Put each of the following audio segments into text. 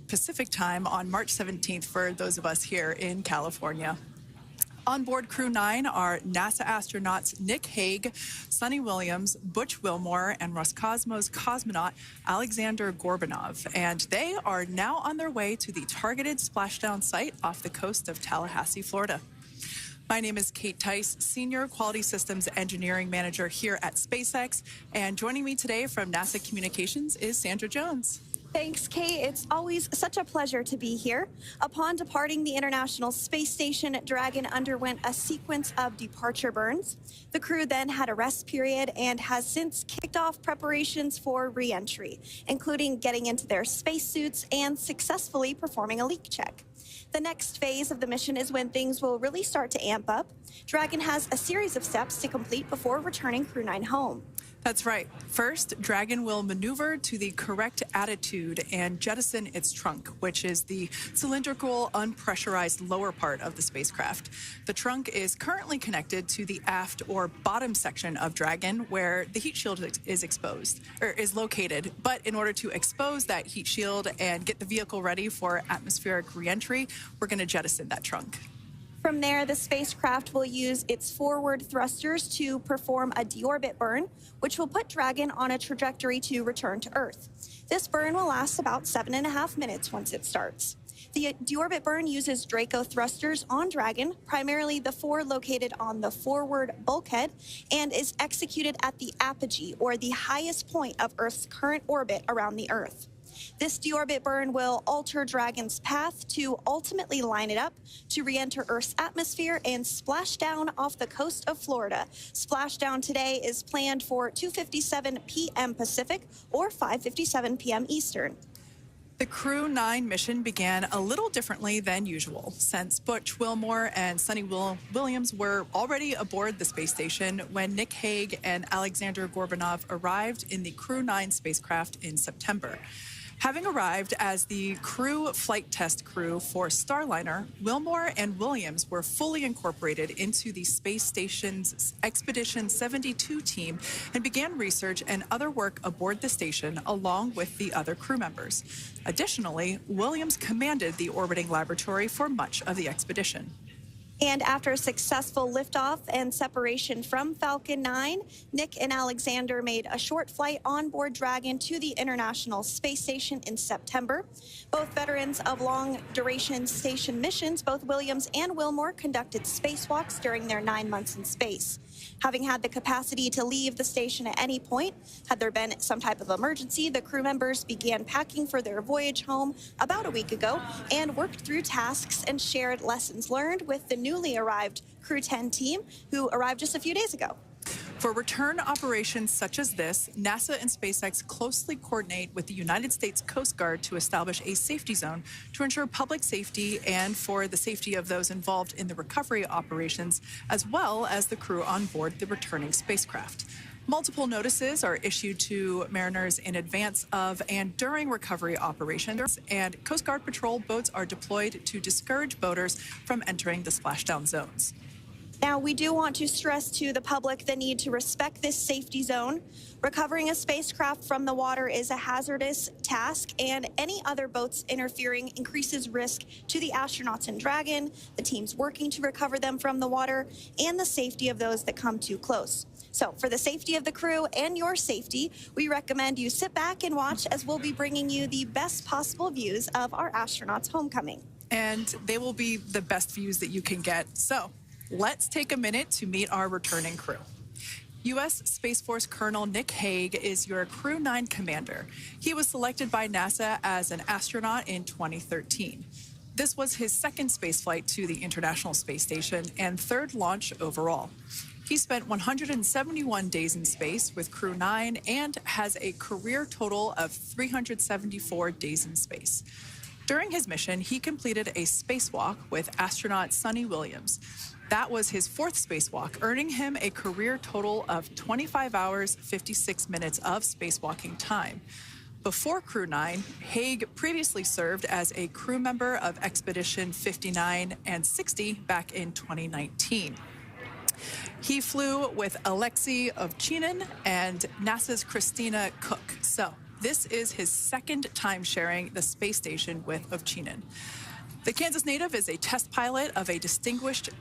Pacific time on March 17th for those of us here in California. On board Crew 9 are NASA astronauts Nick Hague, Suni Williams, Butch Wilmore, and Roscosmos cosmonaut Alexander Gorbanov. And they are now on their way to the targeted splashdown site off the coast of Tallahassee, Florida. My name is Kate Tice, Senior Quality Systems Engineering Manager here at SpaceX. And joining me today from NASA Communications is Sandra Jones. Thanks, Kate. It's always such a pleasure to be here. Upon departing the International Space Station, Dragon underwent a sequence of departure burns. The crew then had a rest period and has since kicked off preparations for re-entry, including getting into their spacesuits and successfully performing a leak check. The next phase of the mission is when things will really start to amp up. Dragon has a series of steps to complete before returning Crew 9 home. That's right. First, Dragon will maneuver to the correct attitude and jettison its trunk, which is the cylindrical, unpressurized lower part of the spacecraft. The trunk is currently connected to the aft or bottom section of Dragon, where the heat shield is located. But in order to expose that heat shield and get the vehicle ready for atmospheric reentry, we're going to jettison that trunk. From there, the spacecraft will use its forward thrusters to perform a deorbit burn, which will put Dragon on a trajectory to return to Earth. This burn will last about 7.5 minutes once it starts. The deorbit burn uses Draco thrusters on Dragon, primarily the four located on the forward bulkhead, and is executed at the apogee, or the highest point of Earth's current orbit around the Earth. This deorbit burn will alter Dragon's path to ultimately line it up to re-enter Earth's atmosphere and splash down off the coast of Florida. Splashdown today is planned for 2:57 p.m. Pacific or 5:57 p.m. Eastern. The Crew 9 mission began a little differently than usual, since Butch Wilmore and Suni Williams were already aboard the space station when Nick Hague and Alexander Gorbanov arrived in the Crew 9 spacecraft in September. Having arrived as the crew flight test crew for Starliner, Wilmore and Williams were fully incorporated into the space station's Expedition 72 team and began research and other work aboard the station along with the other crew members. Additionally, Williams commanded the orbiting laboratory for much of the expedition. And after a successful liftoff and separation from Falcon 9, Nick and Alexander made a short flight on board Dragon to the International Space Station in September. Both veterans of long-duration station missions, both Williams and Wilmore conducted spacewalks during their 9 months in space. Having had the capacity to leave the station at any point, had there been some type of emergency, the crew members began packing for their voyage home about a week ago and worked through tasks and shared lessons learned with the newly arrived Crew 10 team, who arrived just a few days ago. For return operations such as this, NASA and SpaceX closely coordinate with the United States Coast Guard to establish a safety zone to ensure public safety and for the safety of those involved in the recovery operations, as well as the crew on board the returning spacecraft. Multiple notices are issued to mariners in advance of and during recovery operations, and Coast Guard patrol boats are deployed to discourage boaters from entering the splashdown zones. Now, we do want to stress to the public the need to respect this safety zone. Recovering a spacecraft from the water is a hazardous task, and any other boats interfering increases risk to the astronauts in Dragon, the teams working to recover them from the water, and the safety of those that come too close. So for the safety of the crew and your safety, we recommend you sit back and watch as we'll be bringing you the best possible views of our astronauts' homecoming. And they will be the best views that you can get. So let's take a minute to meet our returning crew. U.S. Space Force Colonel Nick Hague is your Crew 9 commander. He was selected by NASA as an astronaut in 2013. This was his second spaceflight to the International Space Station and third launch overall. He spent 171 days in space with Crew 9 and has a career total of 374 days in space. During his mission, he completed a spacewalk with astronaut Suni Williams. That was his fourth spacewalk, earning him a career total of 25 hours, 56 minutes of spacewalking time. Before Crew 9, Hague previously served as a crew member of Expedition 59 and 60 back in 2019. He flew with Alexei Ovchinin and NASA's Christina Cook. So This is his second time sharing the space station with Ovchinin. The Kansas native is a test pilot of a distinguished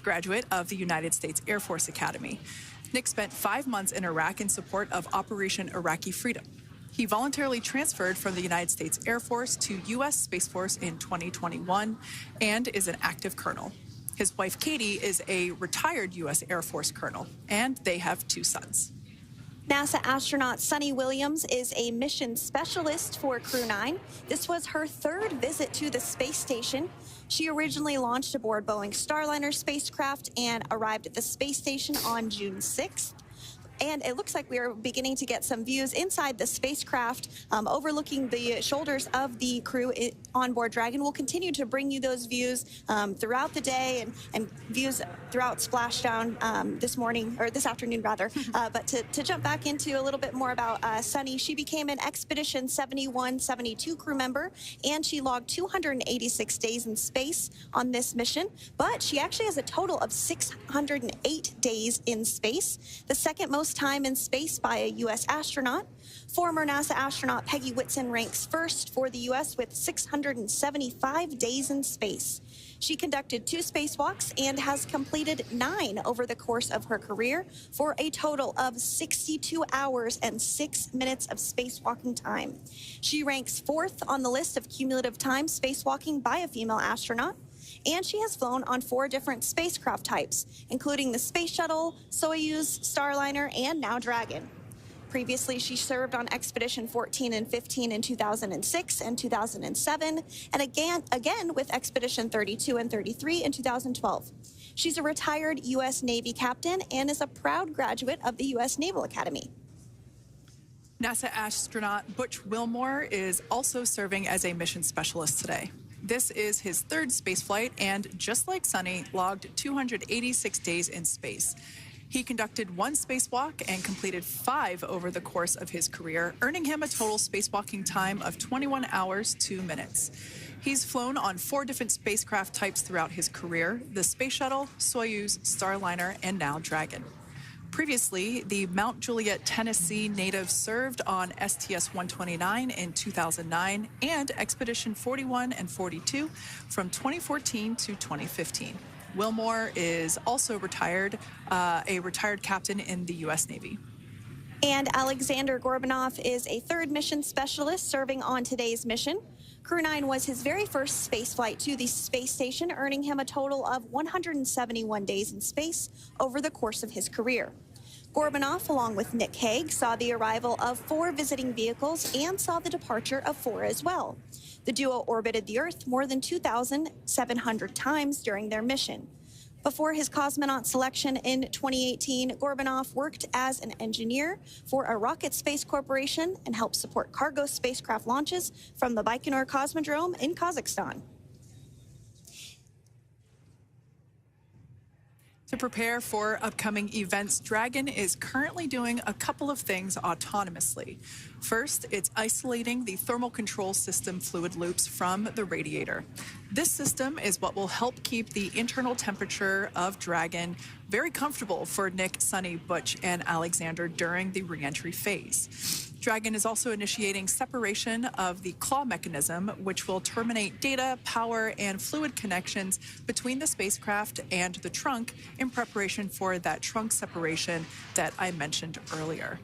graduate of the United States Air Force Academy. Nick spent 5 months in Iraq in support of Operation Iraqi Freedom. He voluntarily transferred from the United States Air Force to U.S. Space Force in 2021 and is an active colonel. His wife, Katie, is a retired U.S. Air Force colonel, and they have 2 sons. NASA astronaut Suni Williams is a mission specialist for Crew 9. This was her 3rd visit to the space station. She originally launched aboard Boeing Starliner spacecraft and arrived at the space station on June 6th. And it looks like we are beginning to get some views inside the spacecraft, overlooking the shoulders of the crew on board Dragon. We'll continue to bring you those views throughout the day and views throughout Splashdown this afternoon rather. But to jump back into a little bit more about Suni, she became an Expedition 71-72 crew member, and she logged 286 days in space on this mission. But she actually has a total of 608 days in space, the second most time in space by a U.S. astronaut. Former NASA astronaut Peggy Whitson ranks first for the U.S. with 675 days in space. She conducted 2 spacewalks and has completed 9 over the course of her career for a total of 62 hours and 6 minutes of spacewalking time. She ranks 4th on the list of cumulative time spacewalking by a female astronaut. And she has flown on 4 different spacecraft types, including the Space Shuttle, Soyuz, Starliner, and now Dragon. Previously, she served on Expedition 14 and 15 in 2006 and 2007, and again with Expedition 32 and 33 in 2012. She's a retired U.S. Navy captain and is a proud graduate of the U.S. Naval Academy. NASA astronaut Butch Wilmore is also serving as a mission specialist today. This is his 3rd spaceflight and, just like Suni, logged 286 days in space. He conducted 1 spacewalk and completed 5 over the course of his career, earning him a total spacewalking time of 21 hours, 2 minutes. He's flown on 4 different spacecraft types throughout his career: the Space Shuttle, Soyuz, Starliner, and now Dragon. Previously, the Mount Juliet, Tennessee native served on STS-129 in 2009 and Expedition 41 and 42 from 2014 to 2015. Wilmore is also a retired captain in the U.S. Navy. And Alexander Gorbanov is a 3rd mission specialist serving on today's mission. Crew 9 was his very first spaceflight to the space station, earning him a total of 171 days in space over the course of his career. Gorbanov, along with Nick Hague, saw the arrival of 4 visiting vehicles and saw the departure of 4 as well. The duo orbited the Earth more than 2,700 times during their mission. Before his cosmonaut selection in 2018, Gorbanov worked as an engineer for a rocket space corporation and helped support cargo spacecraft launches from the Baikonur Cosmodrome in Kazakhstan. To prepare for upcoming events, Dragon is currently doing a couple of things autonomously. First, it's isolating the thermal control system fluid loops from the radiator. This system is what will help keep the internal temperature of Dragon very comfortable for Nick, Suni, Butch, and Alexander during the reentry phase. Dragon is also initiating separation of the claw mechanism, which will terminate data, power, and fluid connections between the spacecraft and the trunk in preparation for that trunk separation that I mentioned earlier.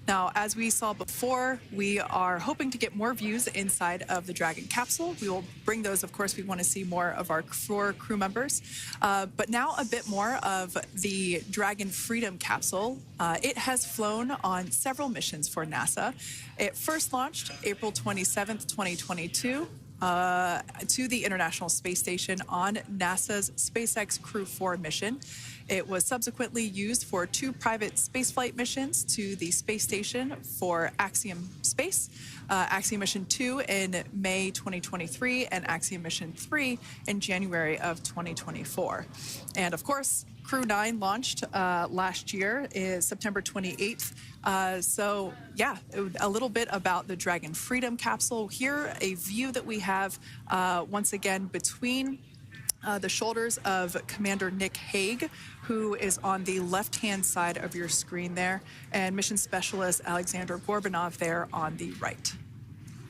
Now, as we saw before, we are hoping to get more views inside of the Dragon capsule. We will bring those, of course. We want to see more of our 4 crew members. But now a bit more of the Dragon Freedom capsule. It has flown on several missions for NASA. It first launched April 27th, 2022. To the International Space Station on NASA's SpaceX Crew 4 mission. It was subsequently used for 2 private spaceflight missions to the space station for Axiom Space, Axiom Mission 2 in May 2023, and Axiom Mission 3 in January of 2024. And of course, Crew 9 launched last year, is September 28th. So yeah, a little bit about the Dragon Freedom capsule. Here, a view that we have once again between the shoulders of Commander Nick Hague, who is on the left-hand side of your screen there, and Mission Specialist Alexander Gorbanov there on the right.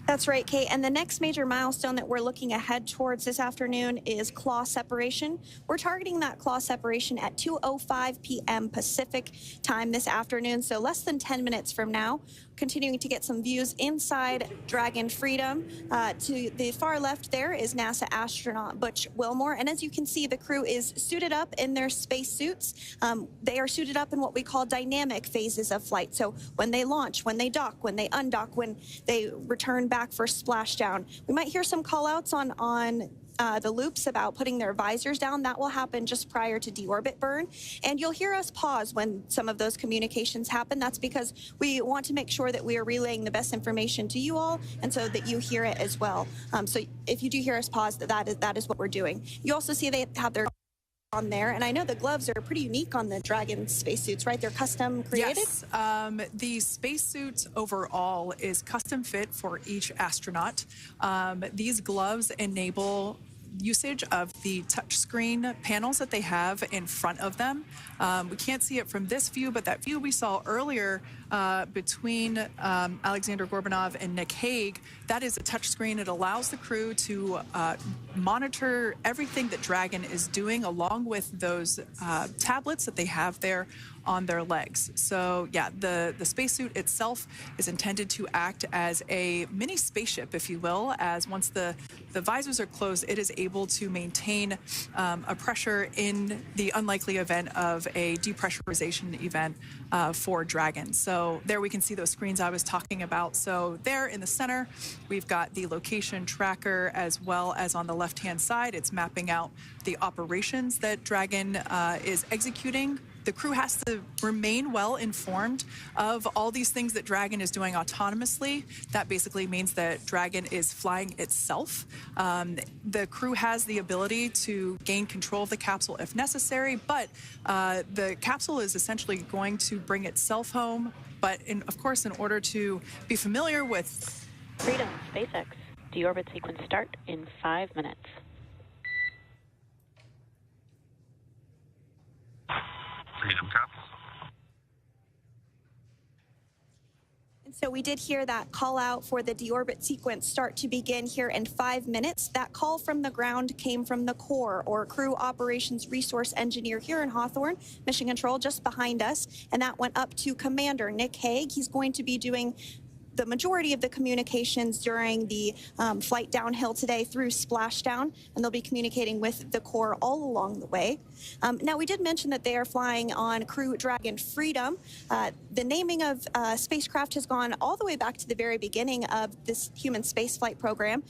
That's right, Kate. And the next major milestone that we're looking ahead towards this afternoon is claw separation. We're targeting that claw separation at 2:05 p.m. Pacific time this afternoon, so less than 10 minutes from now. Continuing to get some views inside Dragon Freedom. To the far left there is NASA astronaut Butch Wilmore. And as you can see, the crew is suited up in their spacesuits. They are suited up in what we call dynamic phases of flight. So when they launch, when they dock, when they undock, when they return back for splashdown. We might hear some call outs on the loops about putting their visors down. That will happen just prior to deorbit burn. And you'll hear us pause when some of those communications happen. That's because we want to make sure that we are relaying the best information to you all, and so that you hear it as well. So if you do hear us pause, that is what we're doing. You also see they have their on there, and I know the gloves are pretty unique on the Dragon spacesuits, right? They're custom created? Yes, the spacesuits overall is custom fit for each astronaut. These gloves enable usage of the touchscreen panels that they have in front of them. We can't see it from this view, but that view we saw earlier between Alexander Gorbanov and Nick Hague, that is a touchscreen. It allows the crew to monitor everything that Dragon is doing, along with those tablets that they have there on their legs. So yeah, the spacesuit itself is intended to act as a mini spaceship, if you will, as once the visors are closed, it is able to maintain a pressure in the unlikely event of a depressurization event for Dragon. So there we can see those screens I was talking about. So there in the center, we've got the location tracker, as well as on the left-hand side, it's mapping out the operations that Dragon is executing. The crew has to remain well informed of all these things that Dragon is doing autonomously. That basically means that Dragon is flying itself. The crew has the ability to gain control of the capsule if necessary, but the capsule is essentially going to bring itself home. But of course, in order to be familiar with Freedom, SpaceX, deorbit sequence start in 5 minutes. Freedom capsule. And so we did hear that call out for the deorbit sequence start to begin here in 5 minutes. That call from the ground came from the core, or Crew Operations Resource Engineer here in Hawthorne, Mission Control just behind us. And that went up to Commander Nick Hague. He's going to be doing the majority of the communications during the flight downhill today through Splashdown, and they'll be communicating with the core all along the way. Now, we did mention that they are flying on Crew Dragon Freedom. The naming of spacecraft has gone all the way back to the very beginning of this human spaceflight program.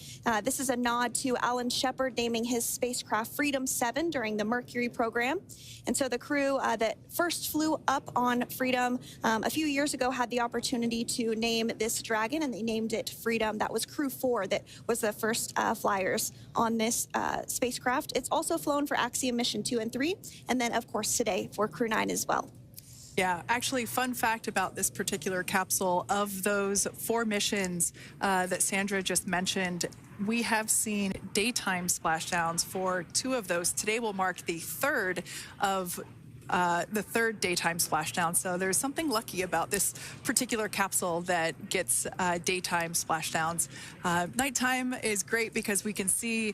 This is a nod to Alan Shepard naming his spacecraft Freedom 7 during the Mercury program. And so the crew that first flew up on Freedom a few years ago had the opportunity to name this Dragon, and they named it Freedom. That was Crew 4 that was the first flyers on this spacecraft. It's also flown for Axiom Mission 2 and 3, and then, of course, today for Crew 9 as well. Yeah, actually, fun fact about this particular capsule, of those 4 missions that Sandra just mentioned, we have seen daytime splashdowns for 2 of those. Today will mark the third daytime splashdown. So there's something lucky about this particular capsule that gets daytime splashdowns. Nighttime is great because we can see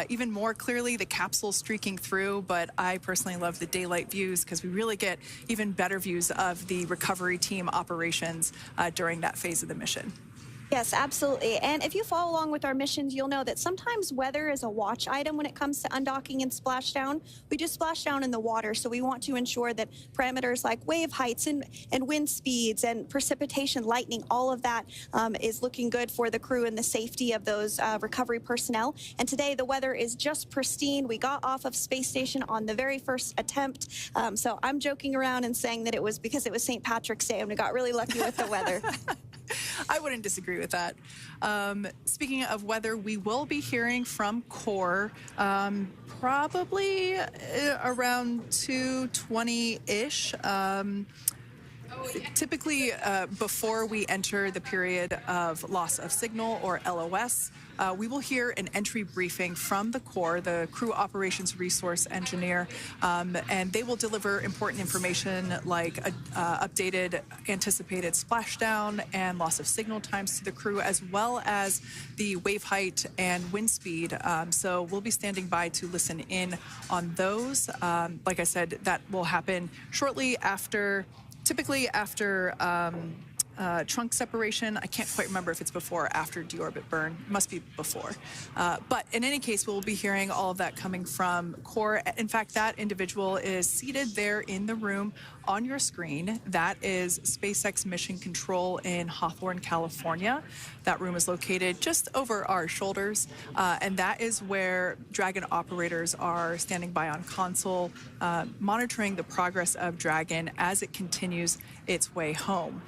even more clearly the capsule streaking through, but I personally love the daylight views because we really get even better views of the recovery team operations during that phase of the mission. Yes, absolutely. And if you follow along with our missions, you'll know that sometimes weather is a watch item when it comes to undocking and splashdown. We do splashdown in the water, so we want to ensure that parameters like wave heights and wind speeds and precipitation, lightning, all of that is looking good for the crew and the safety of those recovery personnel. And today the weather is just pristine. We got off of space station on the very first attempt. So I'm joking around and saying that it was because it was St. Patrick's Day and we got really lucky with the weather. I wouldn't disagree with that. Speaking of weather, we will be hearing from core probably around 2:20-ish. Typically, before we enter the period of loss of signal, or LOS, we will hear an entry briefing from the core, the crew operations resource engineer, and they will deliver important information like updated anticipated splashdown and loss of signal times to the crew, as well as the wave height and wind speed. So we'll be standing by to listen in on those. Like I said, that will happen shortly after. Typically after trunk separation. I can't quite remember if it's before or after deorbit burn. It must be before. But in any case, we'll be hearing all of that coming from core. In fact, that individual is seated there in the room on your screen. That is SpaceX Mission Control in Hawthorne, California. That room is located just over our shoulders, and that is where Dragon operators are standing by on console, monitoring the progress of Dragon as it continues its way home.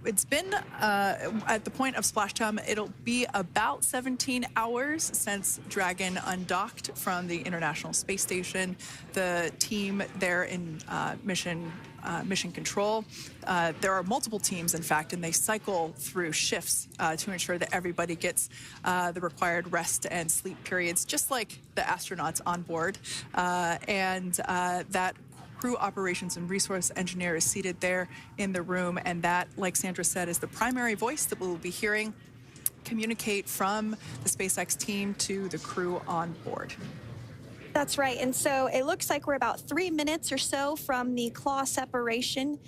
It's been, at the point of splashdown, it'll be about 17 hours since Dragon undocked from the International Space Station. The team there in mission control, there are multiple teams, in fact, and they cycle through shifts to ensure that everybody gets the required rest and sleep periods, just like the astronauts on board. That crew operations and resource engineer is seated there in the room, and that, like Sandra said, is the primary voice that we'll be hearing communicate from the SpaceX team to the crew on board. That's right. And so it looks like we're about 3 minutes or so from the claw separation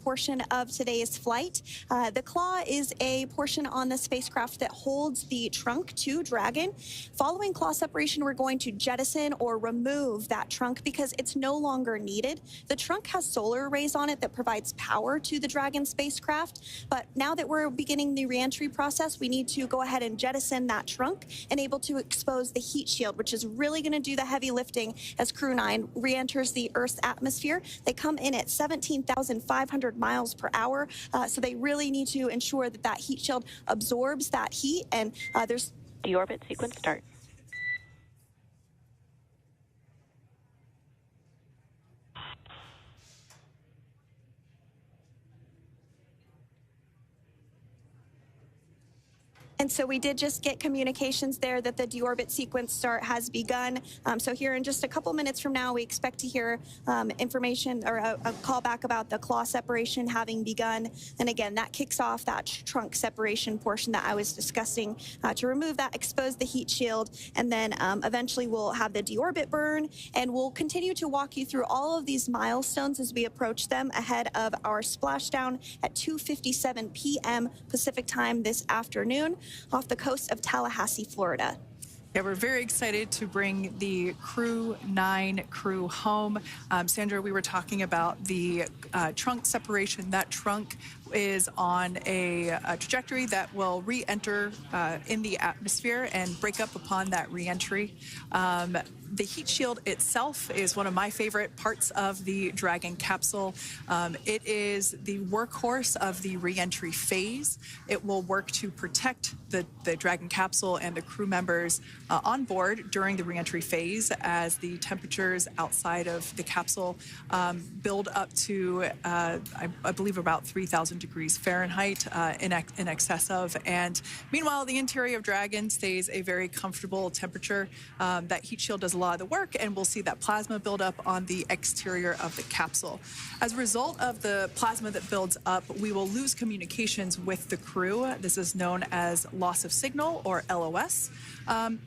portion of today's flight. The claw is a portion on the spacecraft that holds the trunk to Dragon. Following claw separation, we're going to jettison or remove that trunk because it's no longer needed. The trunk has solar arrays on it that provides power to the Dragon spacecraft. But now that we're beginning the reentry process, we need to go ahead and jettison that trunk and able to expose the heat shield, which is really going to do the heavy lifting as Crew 9 re-enters the Earth's atmosphere. They come in at 17,500 miles per hour, so they really need to ensure that that heat shield absorbs that heat, and there's... Deorbit sequence start. And so we did just get communications there that the deorbit sequence start has begun. So here in just a couple minutes from now, we expect to hear information or a call back about the claw separation having begun. And again, that kicks off that trunk separation portion that I was discussing to remove that, expose the heat shield, and then eventually we'll have the deorbit burn. And we'll continue to walk you through all of these milestones as we approach them ahead of our splashdown at 2:57 p.m. Pacific time this afternoon, off the coast of Tallahassee, Florida. Yeah, we're very excited to bring the Crew 9 crew home. Sandra, we were talking about the trunk separation. That trunk is on a trajectory that will re-enter in the atmosphere and break up upon that re-entry. The heat shield itself is one of my favorite parts of the Dragon capsule. It is the workhorse of the re-entry phase. It will work to protect the Dragon capsule and the crew members on board during the re-entry phase as the temperatures outside of the capsule build up to, I believe, about 3,000 degrees Fahrenheit in excess of. And meanwhile, the interior of Dragon stays a very comfortable temperature. That heat shield does a lot of the work, and we'll see that plasma build up on the exterior of the capsule. As a result of the plasma that builds up, we will lose communications with the crew. This is known as loss of signal, or LOS.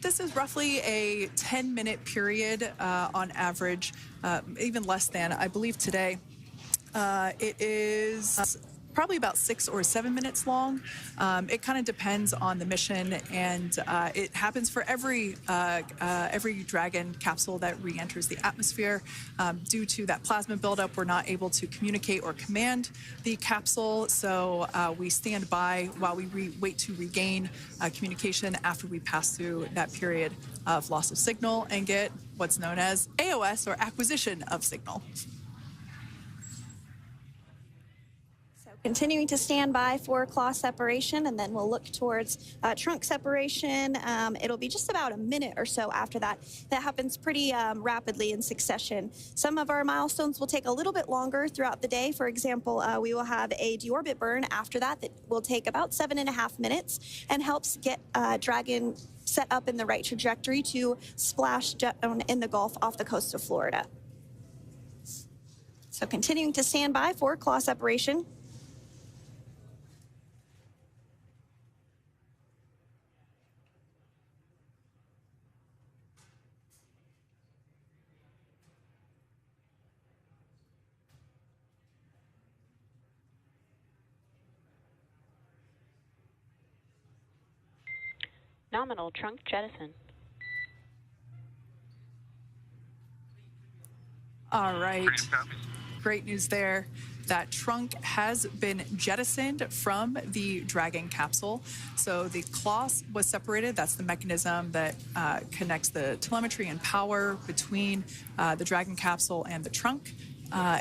This is roughly a 10-minute period on average, even less than. I believe today it is probably about 6 or 7 minutes long. It kind of depends on the mission, and it happens for every Dragon capsule that re-enters the atmosphere. Due to that plasma buildup, we're not able to communicate or command the capsule, so we stand by while we wait to regain communication after we pass through that period of loss of signal and get what's known as AOS, or acquisition of signal. Continuing to stand by for claw separation, and then we'll look towards trunk separation. It'll be just about a minute or so after that. That happens pretty rapidly in succession. Some of our milestones will take a little bit longer throughout the day. For example, we will have a deorbit burn after that will take about 7.5 minutes and helps get Dragon set up in the right trajectory to splash down in the Gulf off the coast of Florida. So continuing to stand by for claw separation. Nominal trunk jettison. All right. Great news there. That trunk has been jettisoned from the Dragon capsule. So the claw was separated. That's the mechanism that connects the telemetry and power between the Dragon capsule and the trunk.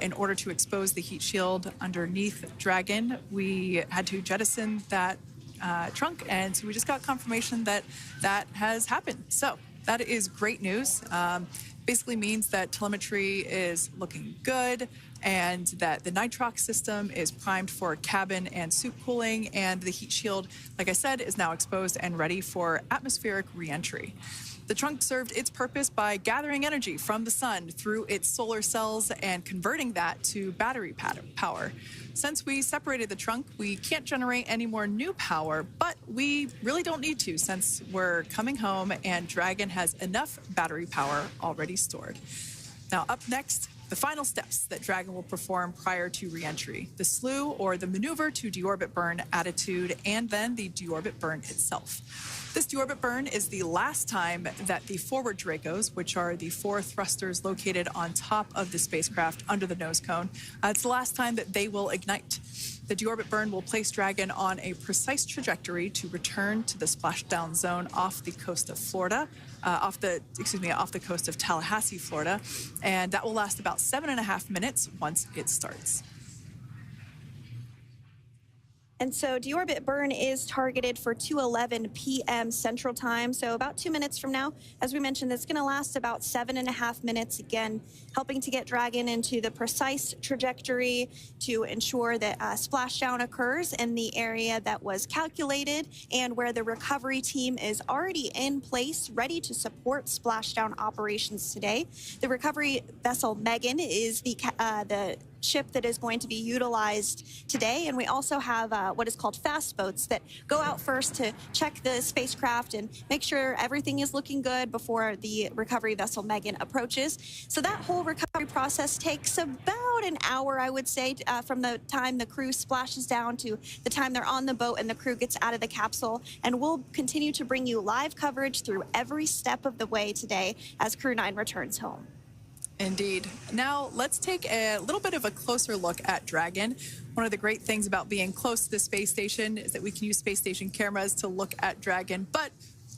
In order to expose the heat shield underneath Dragon, we had to jettison that trunk, and so we just got confirmation that that has happened. So that is great news. Basically means that telemetry is looking good and that the nitrox system is primed for cabin and soup cooling, and the heat shield, like I said, is now exposed and ready for atmospheric reentry. The trunk served its purpose by gathering energy from the sun through its solar cells and converting that to battery power. Since we separated the trunk, we can't generate any more new power, but we really don't need to since we're coming home and Dragon has enough battery power already stored. Now, up next, the final steps that Dragon will perform prior to reentry: the slew, or the maneuver to deorbit burn attitude, and then the deorbit burn itself. This deorbit burn is the last time that the forward Dracos, which are the 4 thrusters located on top of the spacecraft under the nose cone, it's the last time that they will ignite. The deorbit burn will place Dragon on a precise trajectory to return to the splashdown zone off the coast of Florida, off the coast of Tallahassee, Florida, and that will last about 7.5 minutes once it starts. And so deorbit burn is targeted for 2:11 p.m. Central Time, so about 2 minutes from now. As we mentioned, it's going to last about 7.5 minutes, again, helping to get Dragon into the precise trajectory to ensure that splashdown occurs in the area that was calculated and where the recovery team is already in place, ready to support splashdown operations today. The recovery vessel Megan is the ship that is going to be utilized today, and we also have what is called fast boats that go out first to check the spacecraft and make sure everything is looking good before the recovery vessel Megan approaches. So that whole recovery process takes about an hour, I would say, from the time the crew splashes down to the time they're on the boat and the crew gets out of the capsule. And we'll continue to bring you live coverage through every step of the way today as Crew 9 returns home. Indeed. Now, let's take a little bit of a closer look at Dragon. One of the great things about being close to the space station is that we can use space station cameras to look at Dragon. But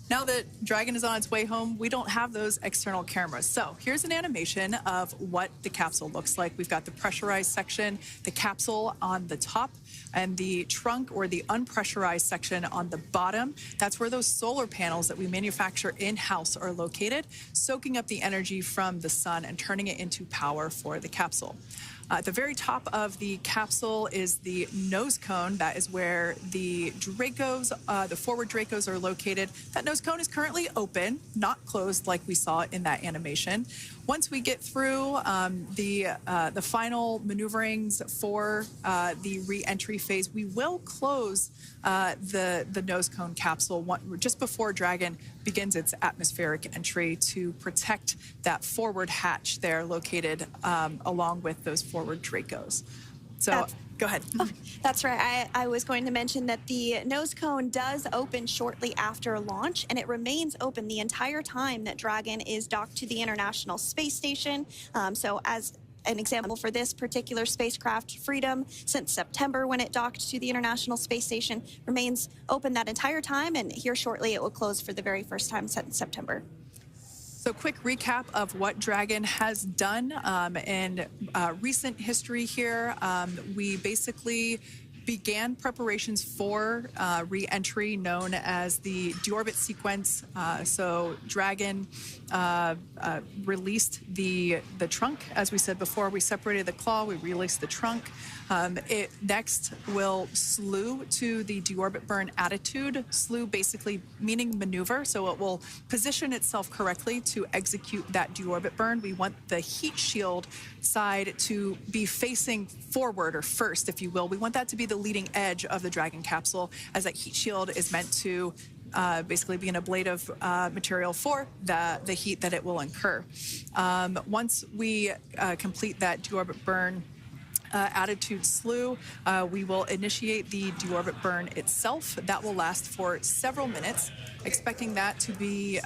now that Dragon is on its way home, we don't have those external cameras. So here's an animation of what the capsule looks like. We've got the pressurized section, the capsule on the top, and the trunk, or the unpressurized section, on the bottom. That's where those solar panels that we manufacture in-house are located, soaking up the energy from the sun and turning it into power for the capsule. At the very top of the capsule is the nose cone. That is where the Dracos, the forward Dracos, are located. That nose cone is currently open, not closed like we saw in that animation. Once we get through the final maneuverings for the re-entry phase, we will close the nose cone capsule just before Dragon begins its atmospheric entry to protect that forward hatch there located along with those forward Dracos. So go ahead. Oh, that's right. I was going to mention that the nose cone does open shortly after launch, and it remains open the entire time that Dragon is docked to the International Space Station. So as an example for this particular spacecraft, Freedom, since September when it docked to the International Space Station, remains open that entire time, and here shortly it will close for the very first time since September. So quick recap of what Dragon has done in recent history here. We basically began preparations for re-entry known as the deorbit sequence. So Dragon released the trunk. As we said before, we separated the claw, we released the trunk. It next will slew to the deorbit burn attitude. Slew basically meaning maneuver, so it will position itself correctly to execute that deorbit burn. We want the heat shield side to be facing forward, or first, if you will. We want that to be the leading edge of the Dragon capsule, as that heat shield is meant to basically be an ablative material for the heat that it will incur. Once we complete that deorbit burn attitude slew, we will initiate the deorbit burn itself. That will last for several minutes, expecting that to be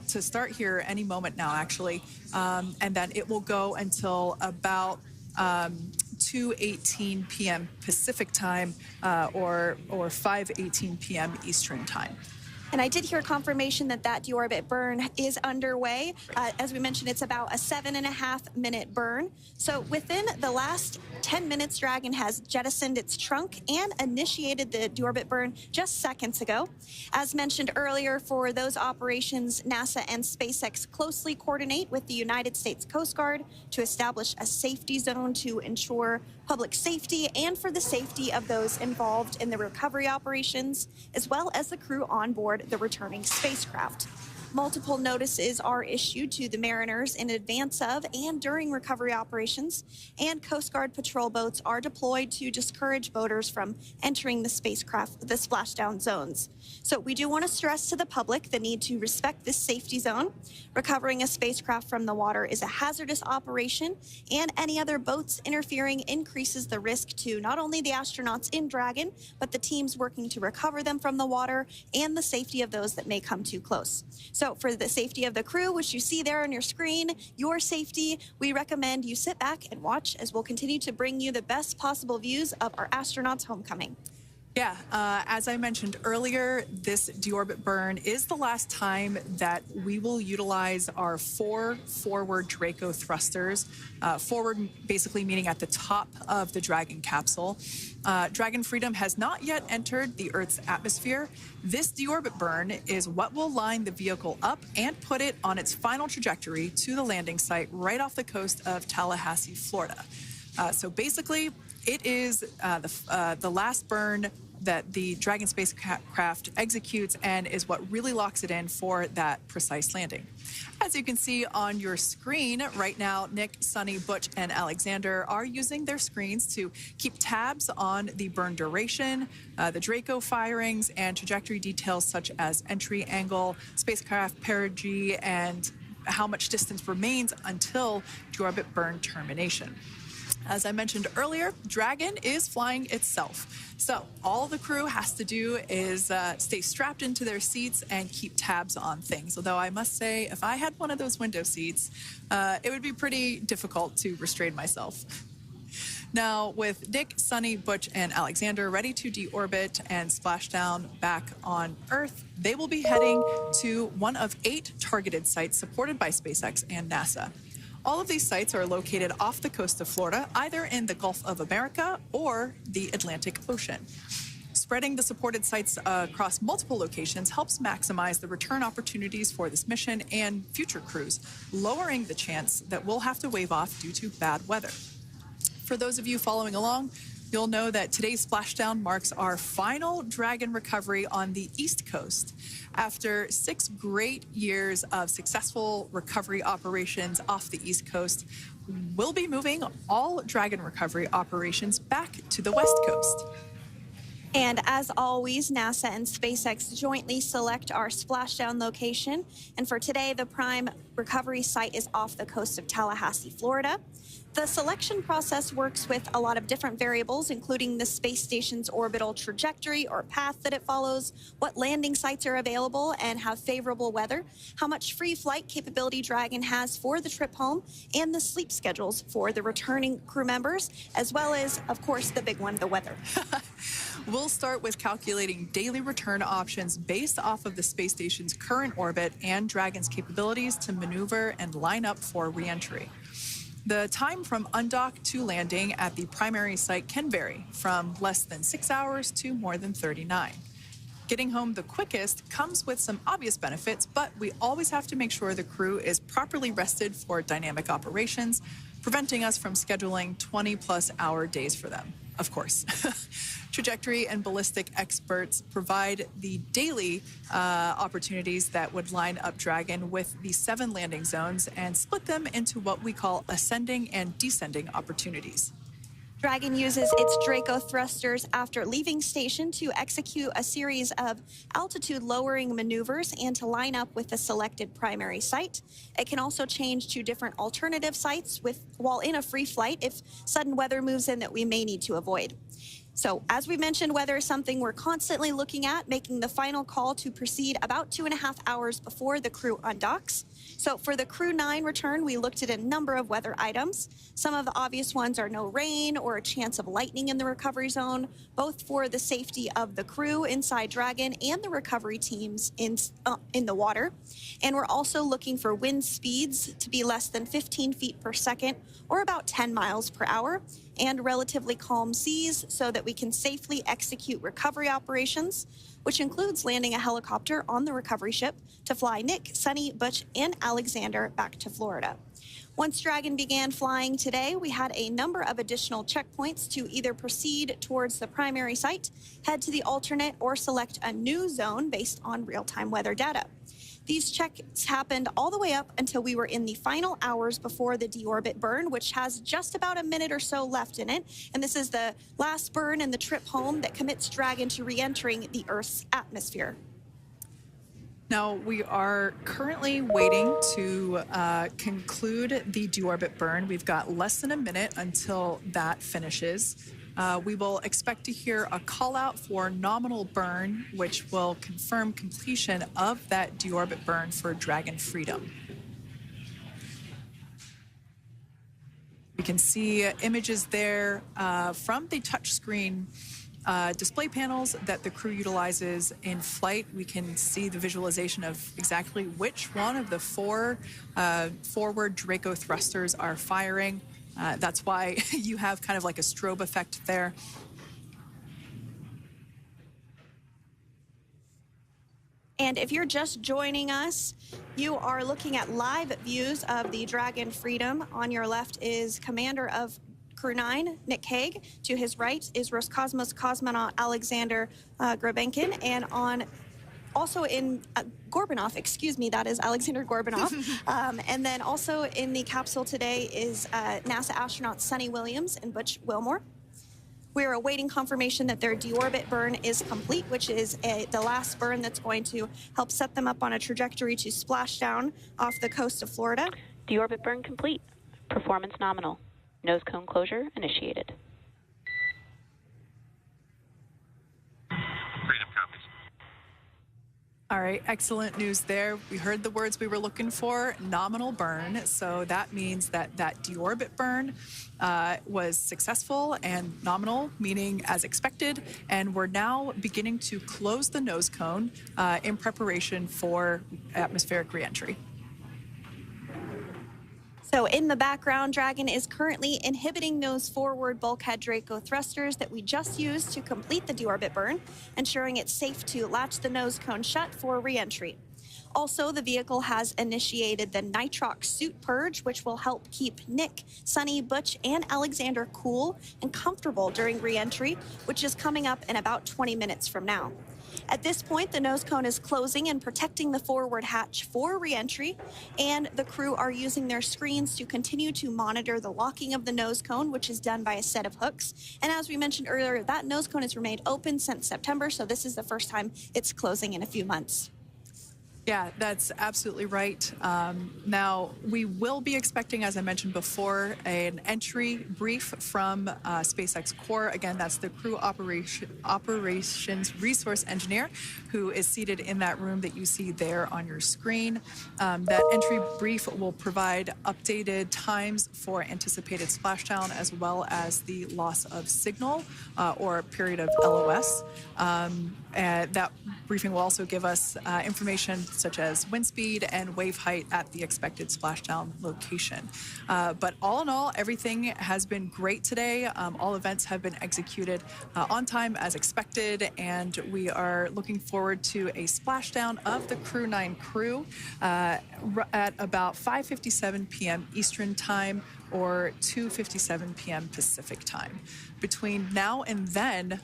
to start here any moment now, actually, and then it will go until about 2:18 p.m. Pacific time or 5:18 p.m. Eastern time. And I did hear confirmation that that deorbit burn is underway. As we mentioned, it's about a 7.5-minute burn. So within the last 10 minutes, Dragon has jettisoned its trunk and initiated the deorbit burn just seconds ago. As mentioned earlier, for those operations, NASA and SpaceX closely coordinate with the United States Coast Guard to establish a safety zone to ensure public safety and for the safety of those involved in the recovery operations, as well as the crew on board the returning spacecraft. Multiple notices are issued to the mariners in advance of and during recovery operations, and Coast Guard patrol boats are deployed to discourage boaters from entering the spacecraft, the splashdown zones. So we do want to stress to the public the need to respect this safety zone. Recovering a spacecraft from the water is a hazardous operation, and any other boats interfering increases the risk to not only the astronauts in Dragon, but the teams working to recover them from the water and the safety of those that may come too close. So for the safety of the crew, which you see there on your screen, your safety, we recommend you sit back and watch as we'll continue to bring you the best possible views of our astronauts' homecoming. Yeah, as I mentioned earlier, this deorbit burn is the last time that we will utilize our 4 forward Draco thrusters. Forward basically meaning at the top of the Dragon capsule. Dragon Freedom has not yet entered the Earth's atmosphere. This deorbit burn is what will line the vehicle up and put it on its final trajectory to the landing site right off the coast of Tallahassee, Florida. So basically, it is the last burn that the Dragon spacecraft executes and is what really locks it in for that precise landing. As you can see on your screen right now, Nick, Suni, Butch, and Alexander are using their screens to keep tabs on the burn duration, the Draco firings, and trajectory details such as entry angle, spacecraft perigee, and how much distance remains until deorbit burn termination. As I mentioned earlier, Dragon is flying itself. So all the crew has to do is stay strapped into their seats and keep tabs on things. Although I must say, if I had one of those window seats, it would be pretty difficult to restrain myself. Now, with Nick, Suni, Butch, and Alexander ready to deorbit and splash down back on Earth, they will be heading to one of 8 targeted sites supported by SpaceX and NASA. All of these sites are located off the coast of Florida, either in the Gulf of America or the Atlantic Ocean. Spreading the supported sites across multiple locations helps maximize the return opportunities for this mission and future crews, lowering the chance that we'll have to wave off due to bad weather. For those of you following along, you'll know that today's splashdown marks our final Dragon recovery on the East Coast. After 6 great years of successful recovery operations off the East Coast, we'll be moving all Dragon recovery operations back to the West Coast. And as always, NASA and SpaceX jointly select our splashdown location. And for today, the prime recovery site is off the coast of Tallahassee, Florida. The selection process works with a lot of different variables, including the space station's orbital trajectory or path that it follows, what landing sites are available and have favorable weather, how much free flight capability Dragon has for the trip home, and the sleep schedules for the returning crew members, as well as, of course, the big one, the weather. We'll start with calculating daily return options based off of the space station's current orbit and Dragon's capabilities to maneuver and line up for reentry. The time from undock to landing at the primary site can vary from less than 6 hours to more than 39. Getting home the quickest comes with some obvious benefits, but we always have to make sure the crew is properly rested for dynamic operations, preventing us from scheduling 20-plus hour days for them, of course. Trajectory and ballistic experts provide the daily opportunities that would line up Dragon with the 7 landing zones and split them into what we call ascending and descending opportunities. Dragon uses its Draco thrusters after leaving station to execute a series of altitude-lowering maneuvers and to line up with the selected primary site. It can also change to different alternative sites while in a free flight if sudden weather moves in that we may need to avoid. So, as we mentioned, weather is something we're constantly looking at, making the final call to proceed about 2.5 hours before the crew undocks. So, for the Crew 9 return, we looked at a number of weather items. Some of the obvious ones are no rain or a chance of lightning in the recovery zone, both for the safety of the crew inside Dragon and the recovery teams in the water. And we're also looking for wind speeds to be less than 15 feet per second or about 10 miles per hour, and relatively calm seas so that we can safely execute recovery operations, which includes landing a helicopter on the recovery ship to fly Nick, Suni, Butch, and Alexander back to Florida. Once Dragon began flying today, we had a number of additional checkpoints to either proceed towards the primary site, head to the alternate, or select a new zone based on real-time weather data. These checks happened all the way up until we were in the final hours before the deorbit burn, which has just about a minute or so left in it. And this is the last burn in the trip home that commits Dragon to re-entering the Earth's atmosphere. Now, we are currently waiting to conclude the deorbit burn. We've got less than a minute until that finishes. We will expect to hear a call out for nominal burn, which will confirm completion of that deorbit burn for Dragon Freedom. We can see images there from the touchscreen display panels that the crew utilizes in flight. We can see the visualization of exactly which one of the 4 forward Draco thrusters are firing. That's why you have kind of like a strobe effect there. And if you're just joining us, you are looking at live views of the Dragon Freedom. On your left is Commander of Crew 9, Nick Hague. To his right is Roscosmos cosmonaut Alexander Grabenkin. And also in Gorbunov, excuse me, that is Alexander Gorbunov. And then also in the capsule today is NASA astronauts Suni Williams and Butch Wilmore. We are awaiting confirmation that their deorbit burn is complete, which is the last burn that's going to help set them up on a trajectory to Splashdown off the coast of Florida. Deorbit burn complete. Performance nominal. Nose cone closure initiated. Freedom copies. All right, excellent news there. We heard the words we were looking for, nominal burn. So that means that that deorbit burn was successful and nominal, meaning as expected. And we're now beginning to close the nose cone in preparation for atmospheric reentry. So in the background, Dragon is currently inhibiting those forward bulkhead Draco thrusters that we just used to complete the deorbit burn, ensuring it's safe to latch the nose cone shut for reentry. Also, the vehicle has initiated the nitrox suit purge, which will help keep Nick, Suni, Butch, and Alexander cool and comfortable during reentry, which is coming up in about 20 minutes from now. At this point, the nose cone is closing and protecting the forward hatch for reentry, and the crew are using their screens to continue to monitor the locking of the nose cone, which is done by a set of hooks. And as we mentioned earlier, that nose cone has remained open since September, so this is the first time it's closing in a few months. Yeah, that's absolutely right. Now, we will be expecting, as I mentioned before, an entry brief from SpaceX Core. Again, that's the crew operations resource engineer who is seated in that room that you see there on your screen. That entry brief will provide updated times for anticipated splashdown as well as the loss of signal or period of LOS. That briefing will also give us information such as wind speed and wave height at the expected splashdown location. But all in all, everything has been great today. All events have been executed on time as expected, and we are looking forward to a splashdown of the Crew 9 crew at about 5:57 p.m. Eastern Time or 2:57 p.m. Pacific Time. Between now and then,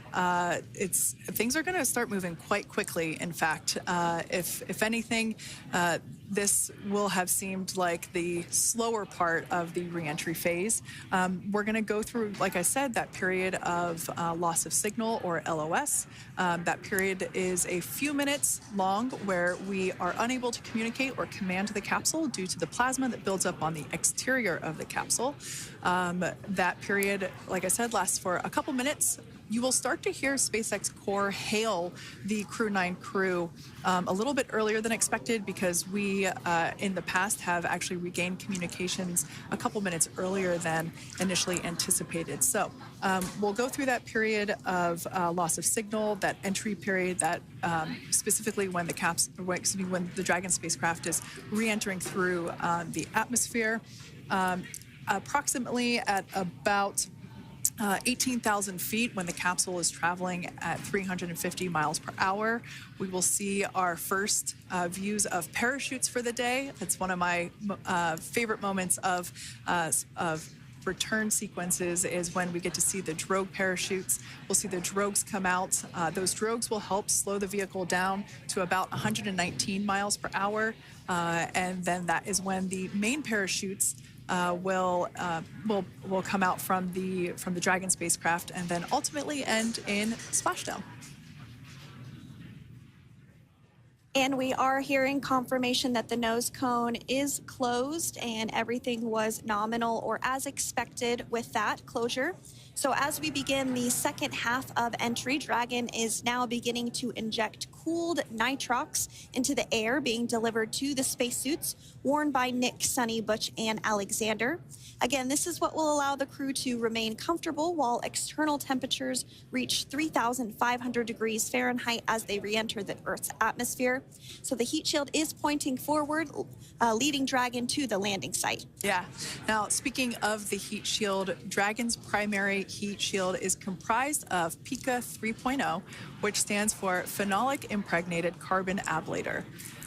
things are going to start moving quite quickly. In fact, if anything, this will have seemed like the slower part of the reentry phase. We're going to go through, like I said, that period of loss of signal, or LOS. That period is a few minutes long where we are unable to communicate or command the capsule due to the plasma that builds up on the exterior of the capsule. That period, like I said, lasts for a couple minutes. You will start to hear SpaceX Core hail the Crew 9 crew a little bit earlier than expected, because we, in the past, have actually regained communications a couple minutes earlier than initially anticipated. So we'll go through that period of loss of signal, that entry period, that specifically when the Dragon spacecraft is re-entering through the atmosphere. Approximately at about 18,000 feet, when the capsule is traveling at 350 miles per hour, we will see our first views of parachutes for the day. That's one of my favorite moments of return sequences, is when we get to see the drogue parachutes. We'll see the drogues come out. Those drogues will help slow the vehicle down to about 119 miles per hour. And then that is when the main parachutes will come out from the Dragon spacecraft, and then ultimately end in splashdown. And we are hearing confirmation that the nose cone is closed and everything was nominal or as expected with that closure. So as we begin the second half of entry, Dragon is now beginning to inject cooled nitrox into the air being delivered to the spacesuits worn by Nick, Suni, Butch, and Alexander. Again, this is what will allow the crew to remain comfortable while external temperatures reach 3,500 degrees Fahrenheit as they re-enter the Earth's atmosphere. So the heat shield is pointing forward, leading Dragon to the landing site. Yeah. Now, speaking of the heat shield, Dragon's primary heat shield is comprised of PICA 3.0, which stands for Phenolic Impregnated Carbon Ablator.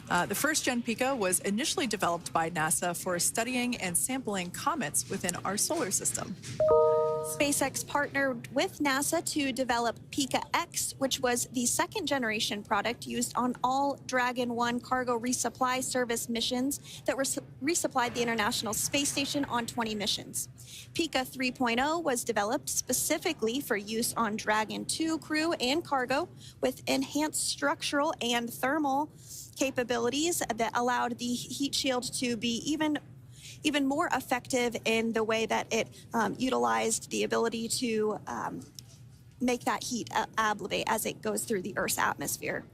The first-gen PICA was initially developed by NASA for studying and sampling comets within our solar system. SpaceX partnered with NASA to develop PICA X, which was the second-generation product used on all Dragon 1 cargo resupply service missions that resupplied the International Space Station on 20 missions. PICA 3.0 was developed specifically for use on Dragon 2 crew and cargo, with enhanced structural and thermal capabilities that allowed the heat shield to be even more effective in the way that it utilized the ability to make that heat ablevate as it goes through the Earth's atmosphere.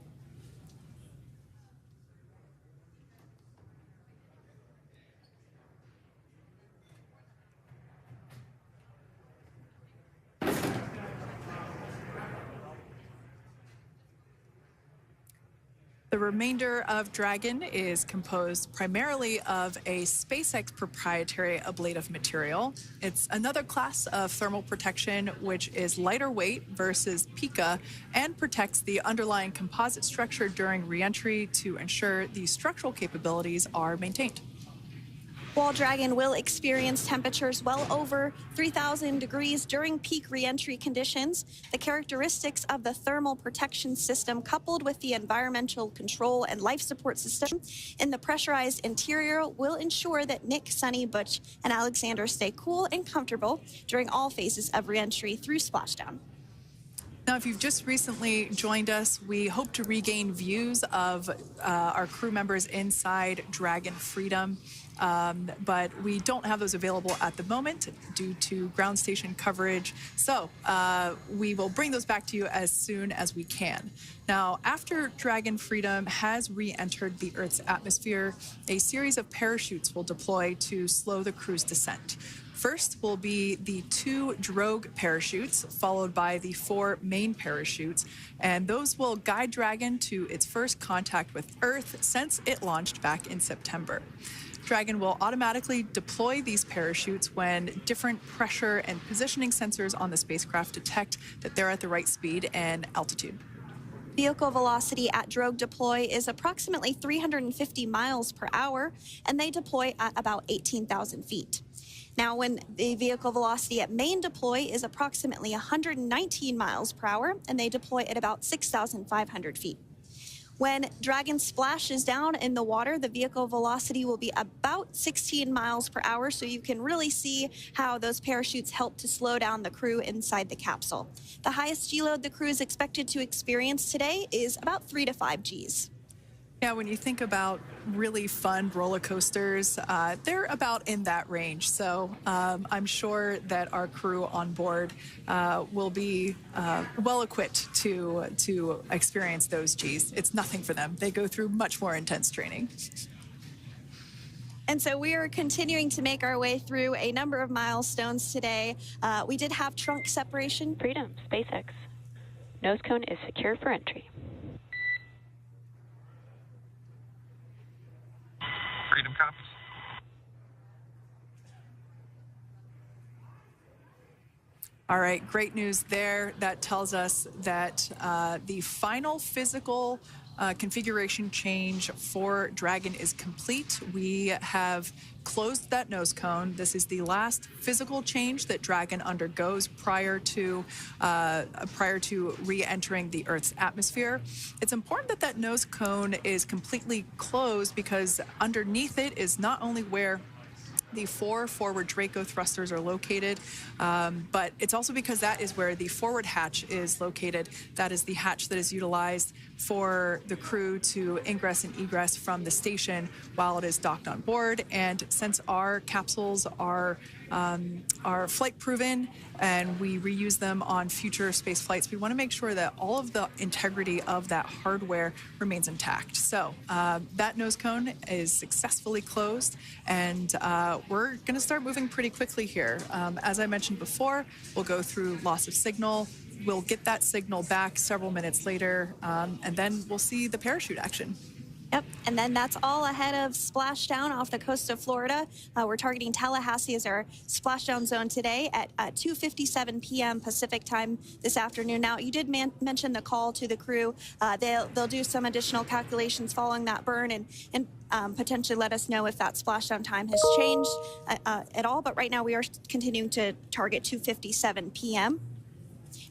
The remainder of Dragon is composed primarily of a SpaceX proprietary ablative material. It's another class of thermal protection which is lighter weight versus PICA and protects the underlying composite structure during reentry to ensure the structural capabilities are maintained. While Dragon will experience temperatures well over 3,000 degrees during peak reentry conditions, the characteristics of the thermal protection system, coupled with the environmental control and life support system in the pressurized interior, will ensure that Nick, Suni, Butch, and Alexander stay cool and comfortable during all phases of reentry through Splashdown. Now, if you've just recently joined us, we hope to regain views of our crew members inside Dragon Freedom. But we don't have those available at the moment due to ground station coverage. So we will bring those back to you as soon as we can. Now, after Dragon Freedom has re-entered the Earth's atmosphere, a series of parachutes will deploy to slow the crew's descent. First will be the 2 drogue parachutes, followed by the 4 main parachutes, and those will guide Dragon to its first contact with Earth since it launched back in September. Dragon will automatically deploy these parachutes when different pressure and positioning sensors on the spacecraft detect that they're at the right speed and altitude. Vehicle velocity at drogue deploy is approximately 350 miles per hour, and they deploy at about 18,000 feet. Now, when the vehicle velocity at main deploy is approximately 119 miles per hour, and they deploy at about 6,500 feet. When Dragon splashes down in the water, the vehicle velocity will be about 16 miles per hour, so you can really see how those parachutes help to slow down the crew inside the capsule. The highest G-load the crew is expected to experience today is about 3 to 5 Gs. Yeah, when you think about really fun roller coasters, they're about in that range. So I'm sure that our crew on board will be well equipped to experience those Gs. It's nothing for them. They go through much more intense training. And so we are continuing to make our way through a number of milestones today. We did have trunk separation. Freedom, SpaceX. Nose cone is secure for entry. Freedom copies. All right, great news there. That tells us that the final physical configuration change for Dragon is complete. We have closed that nose cone. This is the last physical change that Dragon undergoes prior to re-entering the Earth's atmosphere. It's important that that nose cone is completely closed because underneath it is not only where the 4 forward Draco thrusters are located, but it's also because that is where the forward hatch is located. That is the hatch that is utilized for the crew to ingress and egress from the station while it is docked on board. And since our capsules are flight proven and we reuse them on future space flights, we want to make sure that all of the integrity of that hardware remains intact. So that nose cone is successfully closed, and we're going to start moving pretty quickly here. As I mentioned before, we'll go through loss of signal. We'll get that signal back several minutes later, and then we'll see the parachute action. Yep, and then that's all ahead of Splashdown off the coast of Florida. We're targeting Tallahassee as our splashdown zone today at 2:57 p.m. Pacific time this afternoon. Now, you did mention the call to the crew. They'll do some additional calculations following that burn and potentially let us know if that splashdown time has changed at all. But right now, we are continuing to target 2:57 p.m.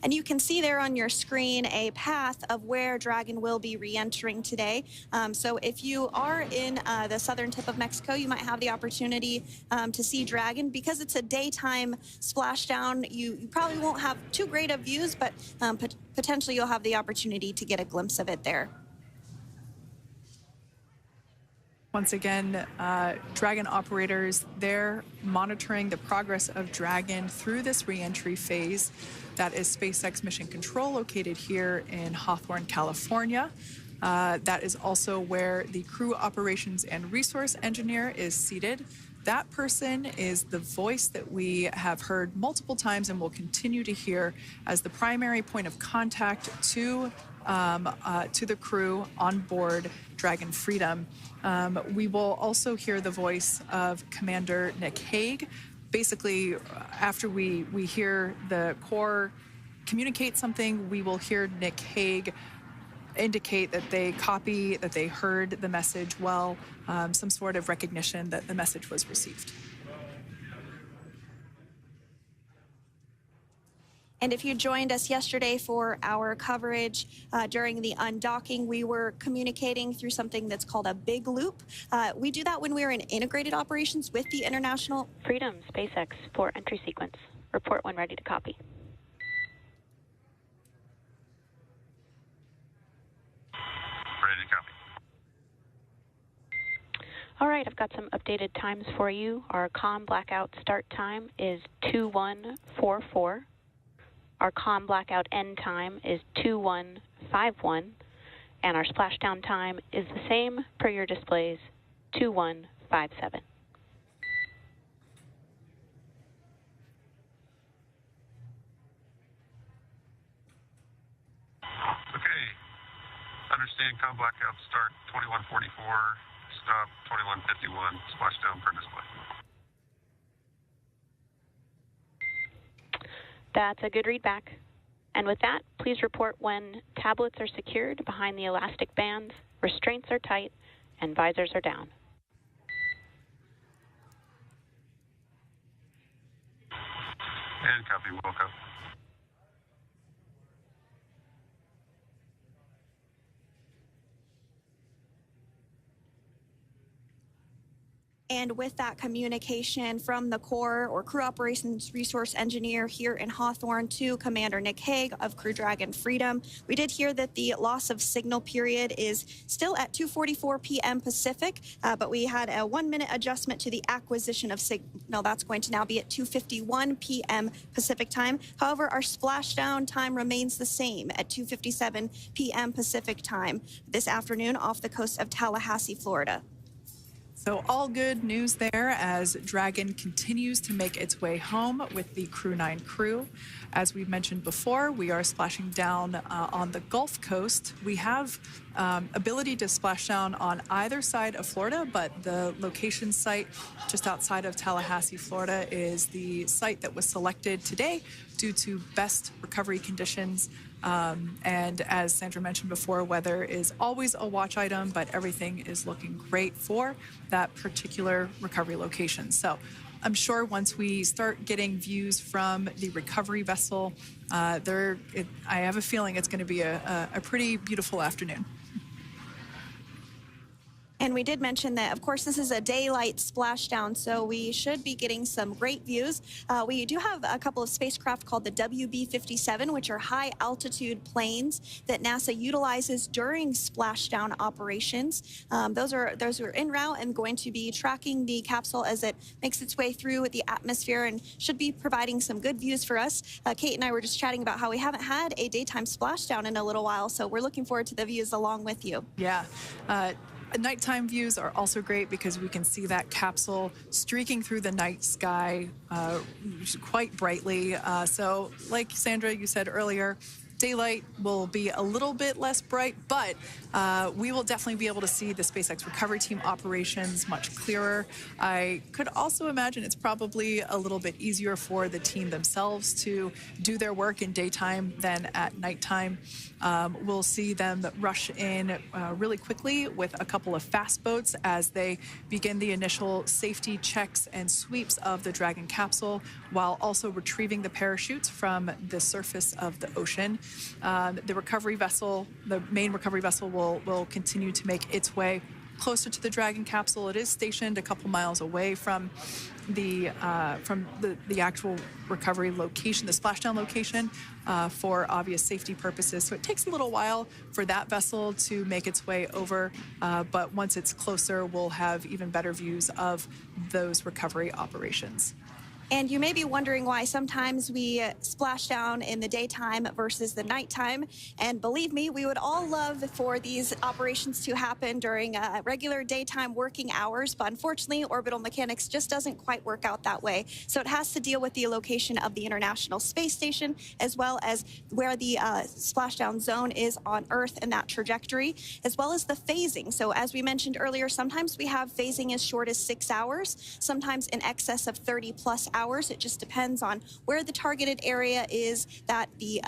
And you can see there on your screen a path of where Dragon will be re-entering today. So if you are in the southern tip of Mexico, you might have the opportunity to see Dragon. Because it's a daytime splashdown, you probably won't have too great of views, but potentially you'll have the opportunity to get a glimpse of it there. Once again, Dragon operators, they're monitoring the progress of Dragon through this re-entry phase. That is SpaceX Mission Control, located here in Hawthorne, California. That is also where the crew operations and resource engineer is seated. That person is the voice that we have heard multiple times and will continue to hear as the primary point of contact to the crew on board Dragon Freedom. We will also hear the voice of Commander Nick Hague. Basically, after we hear the Corps communicate something, we will hear Nick Hague indicate that they copy, that they heard the message well, some sort of recognition that the message was received. And if you joined us yesterday for our coverage during the undocking, we were communicating through something that's called a big loop. We do that when we're in integrated operations with the International Freedom, SpaceX, for entry sequence. Report when ready to copy. Ready to copy. All right, I've got some updated times for you. Our comm blackout start time is 2144. Our comm blackout end time is 2151, and our splashdown time is the same per your displays, 2157. Understand, com blackout, start 2144, stop 2151, splashdown per display. That's a good readback. And with that, please report when tablets are secured behind the elastic bands, restraints are tight, and visors are down. And copy, Wilco. And with that communication from the Corps or Crew Operations Resource Engineer here in Hawthorne to Commander Nick Hague of Crew Dragon Freedom, we did hear that the loss of signal period is still at 2:44 p.m. Pacific, but we had a 1-minute adjustment to the acquisition of signal. That's going to now be at 2:51 p.m. Pacific time. However, our splashdown time remains the same at 2:57 p.m. Pacific time this afternoon off the coast of Tallahassee, Florida. So all good news there as Dragon continues to make its way home with the Crew 9 crew. As we've mentioned before, we are splashing down on the Gulf Coast. We have ability to splash down on either side of Florida, but the location site just outside of Tallahassee, Florida is the site that was selected today due to best recovery conditions. And as Sandra mentioned before, weather is always a watch item, but everything is looking great for that particular recovery location. So I'm sure once we start getting views from the recovery vessel, I have a feeling it's going to be a pretty beautiful afternoon. And we did mention that, of course, this is a daylight splashdown, so we should be getting some great views. We do have a couple of spacecraft called the WB-57, which are high-altitude planes that NASA utilizes during splashdown operations. Those are en route and going to be tracking the capsule as it makes its way through the atmosphere and should be providing some good views for us. Kate and I were just chatting about how we haven't had a daytime splashdown in a little while, so we're looking forward to the views along with you. Yeah. Nighttime views are also great because we can see that capsule streaking through the night sky quite brightly. So like Sandra, you said earlier, daylight will be a little bit less bright, but we will definitely be able to see the SpaceX recovery team operations much clearer. I could also imagine it's probably a little bit easier for the team themselves to do their work in daytime than at nighttime. We'll see them rush in really quickly with a couple of fast boats as they begin the initial safety checks and sweeps of the Dragon capsule, while also retrieving the parachutes from the surface of the ocean. The recovery vessel, the main recovery vessel, will continue to make its way closer to the Dragon capsule. It is stationed a couple miles away from the actual recovery location, the splashdown location, for obvious safety purposes. So it takes a little while for that vessel to make its way over, but once it's closer, we'll have even better views of those recovery operations. And you may be wondering why sometimes we splash down in the daytime versus the nighttime. And believe me, we would all love for these operations to happen during regular daytime working hours. But unfortunately, orbital mechanics just doesn't quite work out that way. So it has to deal with the location of the International Space Station, as well as where the splashdown zone is on Earth and that trajectory, as well as the phasing. So as we mentioned earlier, sometimes we have phasing as short as 6 hours, sometimes in excess of 30+ hours. It just depends on where the targeted area is that the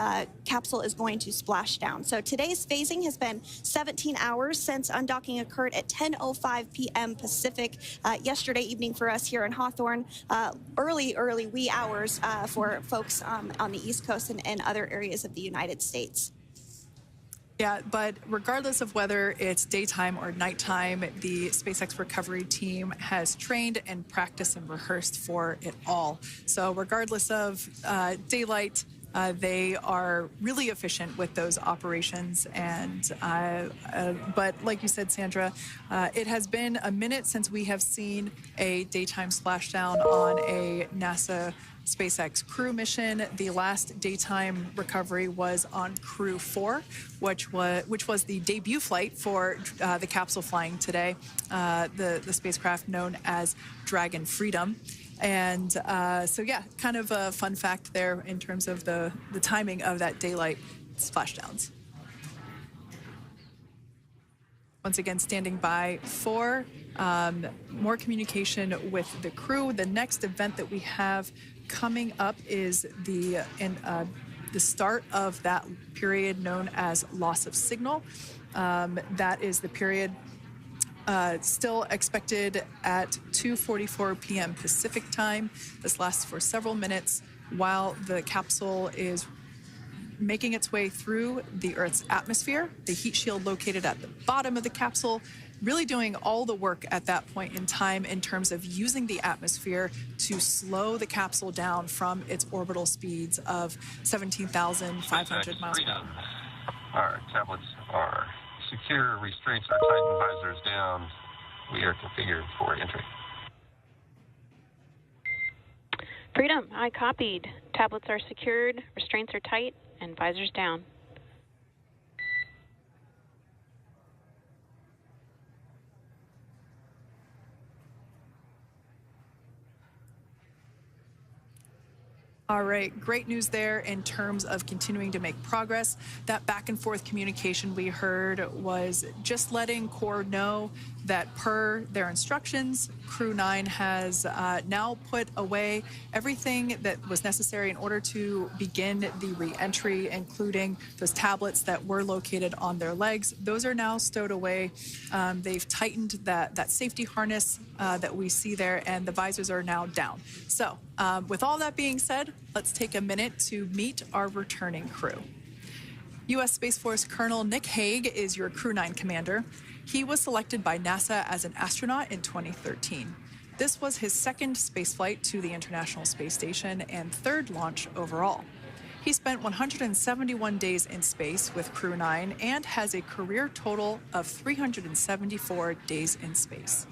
capsule is going to splash down. So today's phasing has been 17 hours since undocking occurred at 10:05 p.m. Pacific yesterday evening for us here in Hawthorne. Early wee hours for folks on the East Coast and other areas of the United States. Yeah, but regardless of whether it's daytime or nighttime, the SpaceX recovery team has trained and practiced and rehearsed for it all. So regardless of daylight, they are really efficient with those operations. And but like you said, Sandra, it has been a minute since we have seen a daytime splashdown on a NASA SpaceX crew mission. The last daytime recovery was on Crew 4, which was the debut flight for the capsule flying today, the spacecraft known as Dragon Freedom. And so, yeah, kind of a fun fact there in terms of the timing of that daylight splashdowns. Once again, standing by for more communication with the crew. The next event that we have coming up is the start of that period known as loss of signal. That is the period still expected at 2:44 p.m. Pacific time. This lasts for several minutes while the capsule is making its way through the Earth's atmosphere. The heat shield located at the bottom of the capsule really doing all the work at that point in time in terms of using the atmosphere to slow the capsule down from its orbital speeds of 17,500 miles per hour. Our tablets are secure, restraints are tightened, visors down. We are configured for entry. Freedom, I copied. Tablets are secured, restraints are tight, and visors down. All right, great news there in terms of continuing to make progress. That back and forth communication we heard was just letting Core know that per their instructions, Crew 9 has now put away everything that was necessary in order to begin the re-entry, including those tablets that were located on their legs. Those are now stowed away. They've tightened that safety harness that we see there, and the visors are now down. So with all that being said, let's take a minute to meet our returning crew. U.S. Space Force Colonel Nick Hague is your Crew 9 commander. He was selected by NASA as an astronaut in 2013. This was his second spaceflight to the International Space Station and third launch overall. He spent 171 days in space with Crew 9 and has a career total of 374 days in space.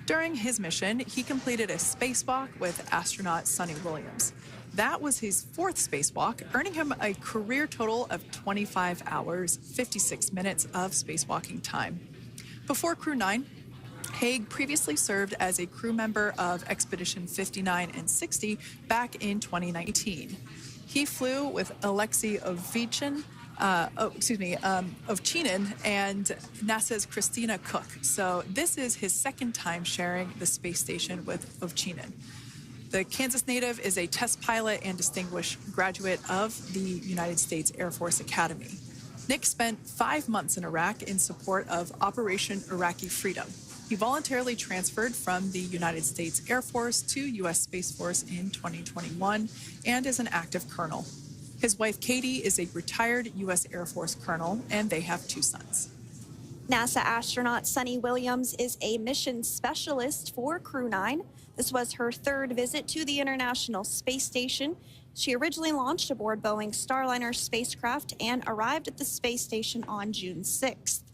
During his mission, he completed a spacewalk with astronaut Suni Williams. That was his fourth spacewalk, earning him a career total of 25 hours, 56 minutes of spacewalking time. Before Crew 9, Hague previously served as a crew member of Expedition 59 and 60 back in 2019. He flew with Alexei Ovchinin and NASA's Christina Cook. So this is his second time sharing the space station with Ovchinin. The Kansas native is a test pilot and distinguished graduate of the United States Air Force Academy. Nick spent 5 months in Iraq in support of Operation Iraqi Freedom. He voluntarily transferred from the United States Air Force to U.S. Space Force in 2021 and is an active colonel. His wife, Katie, is a retired U.S. Air Force colonel, and they have 2 sons. NASA astronaut Suni Williams is a mission specialist for Crew 9. This was her third visit to the International Space Station. She originally launched aboard Boeing's Starliner spacecraft and arrived at the space station on June 6th.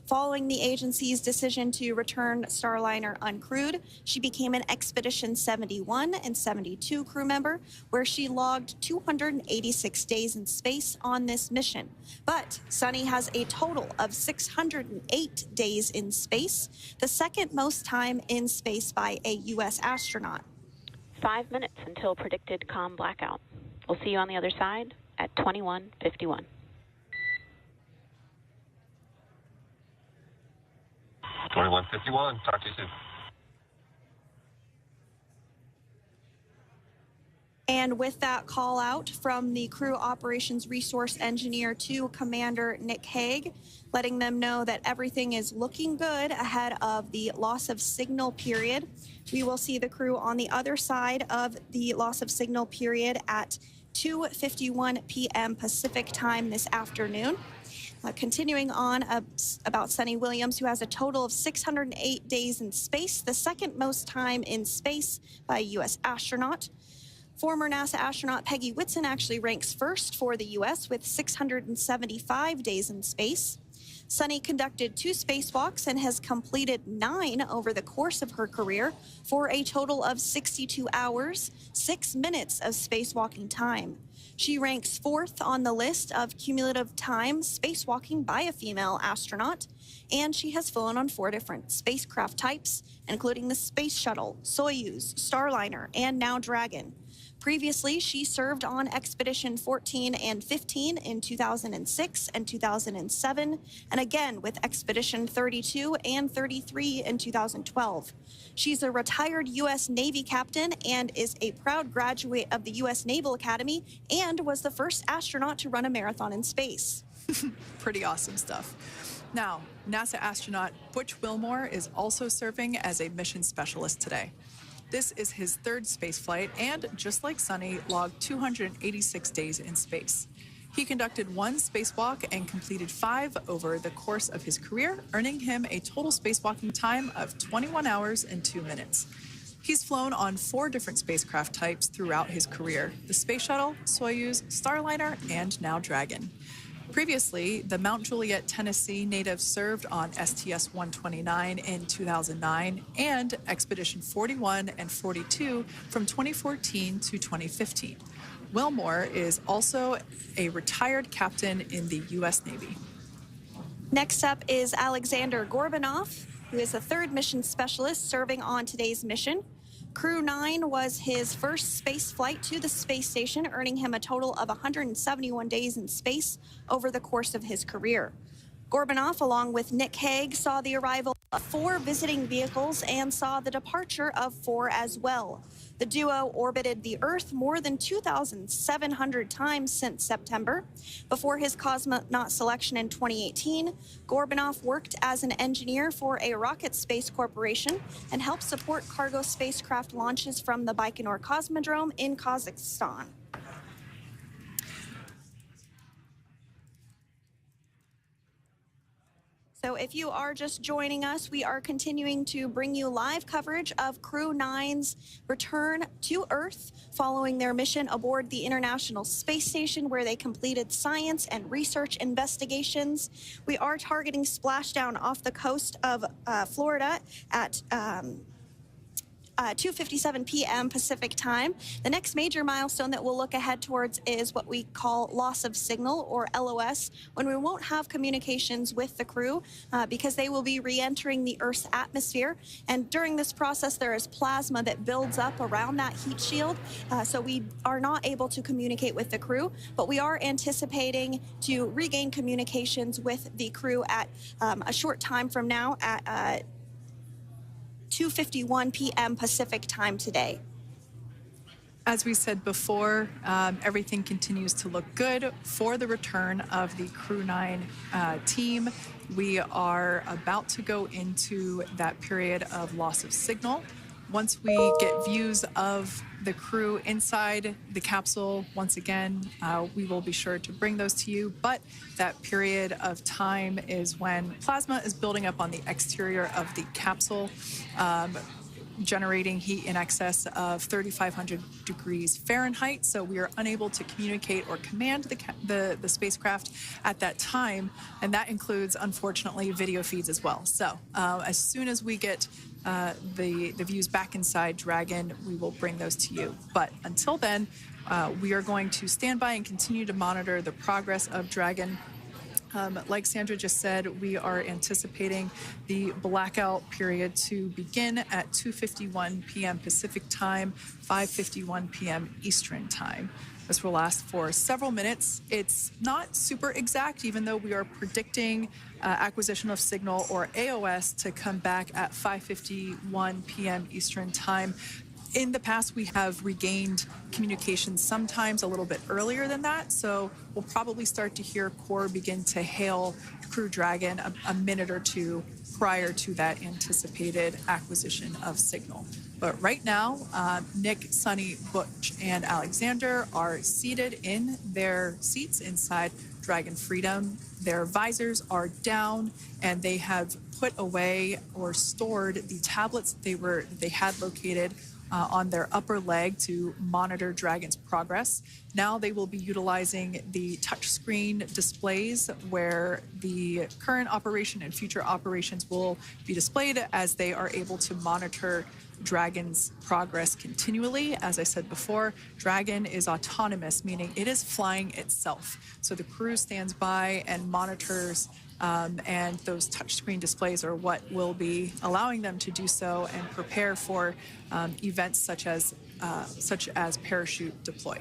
Following the agency's decision to return Starliner uncrewed, she became an Expedition 71 and 72 crew member, where she logged 286 days in space on this mission. But Suni has a total of 608 days in space, the second most time in space by a U.S. astronaut. 5 minutes until predicted comm blackout. We'll see you on the other side at 21:51. Talk to you soon. And with that call out from the crew operations resource engineer to Commander Nick Hague, letting them know that everything is looking good ahead of the loss of signal period. We will see the crew on the other side of the loss of signal period at 2:51 p.m. Pacific time this afternoon. Continuing on about Suni Williams, who has a total of 608 days in space, the second most time in space by a U.S. astronaut. Former NASA astronaut Peggy Whitson actually ranks first for the U.S. with 675 days in space. Suni conducted 2 spacewalks and has completed 9 over the course of her career for a total of 62 hours, 6 minutes of spacewalking time. She ranks 4th on the list of cumulative time spacewalking by a female astronaut, and she has flown on 4 different spacecraft types, including the Space Shuttle, Soyuz, Starliner, and now Dragon. Previously, she served on Expedition 14 and 15 in 2006 and 2007, and again with Expedition 32 and 33 in 2012. She's a retired U.S. Navy captain and is a proud graduate of the U.S. Naval Academy and was the first astronaut to run a marathon in space. Pretty awesome stuff. Now, NASA astronaut Butch Wilmore is also serving as a mission specialist today. This is his third space flight and, just like Suni, logged 286 days in space. He conducted one spacewalk and completed 5 over the course of his career, earning him a total spacewalking time of 21 hours and 2 minutes. He's flown on 4 different spacecraft types throughout his career: the Space Shuttle, Soyuz, Starliner, and now Dragon. Previously, the Mount Juliet, Tennessee native served on STS-129 in 2009 and Expedition 41 and 42 from 2014 to 2015. Wilmore is also a retired captain in the U.S. Navy. Next up is Alexander Gorbanov, who is the third mission specialist serving on today's mission. Crew 9 was his first space flight to the space station, earning him a total of 171 days in space over the course of his career. Gorbanov, along with Nick Hague, saw the arrival of 4 visiting vehicles and saw the departure of 4 as well. The duo orbited the Earth more than 2,700 times since September. Before his cosmonaut selection in 2018, Gorbanov worked as an engineer for a rocket space corporation and helped support cargo spacecraft launches from the Baikonur Cosmodrome in Kazakhstan. So if you are just joining us, we are continuing to bring you live coverage of Crew 9's return to Earth following their mission aboard the International Space Station, where they completed science and research investigations. We are targeting splashdown off the coast of Florida at 2:57 p.m. Pacific time. The next major milestone that we'll look ahead towards is what we call loss of signal, or LOS, when we won't have communications with the crew because they will be re-entering the Earth's atmosphere. And during this process, there is plasma that builds up around that heat shield, so we are not able to communicate with the crew, but we are anticipating to regain communications with the crew at a short time from now at 2:51 p.m. Pacific time today. As we said before, everything continues to look good for the return of the Crew 9 team. We are about to go into that period of loss of signal. Once we get views of the crew inside the capsule, once again, we will be sure to bring those to you. But that period of time is when plasma is building up on the exterior of the capsule, generating heat in excess of 3,500 degrees Fahrenheit. So we are unable to communicate or command the spacecraft at that time. And that includes, unfortunately, video feeds as well. So as soon as we get the views back inside Dragon, we will bring those to you. But until then, we are going to stand by and continue to monitor the progress of Dragon. Like Sandra just said, we are anticipating the blackout period to begin at 2:51 p.m. Pacific time, 5:51 p.m. Eastern time. This will last for several minutes. It's not super exact, even though we are predicting acquisition of signal, or AOS, to come back at 5:51 p.m. Eastern time. In the past, we have regained communication sometimes a little bit earlier than that, so we'll probably start to hear Core begin to hail Crew Dragon a minute or two prior to that anticipated acquisition of signal. But right now, Nick, Suni, Butch, and Alexander are seated in their seats inside Dragon Freedom. Their visors are down, and they have put away or stored the tablets they had located on their upper leg to monitor Dragon's progress. Now they will be utilizing the touchscreen displays, where the current operation and future operations will be displayed as they are able to monitor Dragon's progress continually. As I said before, Dragon is autonomous, meaning it is flying itself. So the crew stands by and monitors and those touchscreen displays are what will be allowing them to do so and prepare for events such as parachute deploy.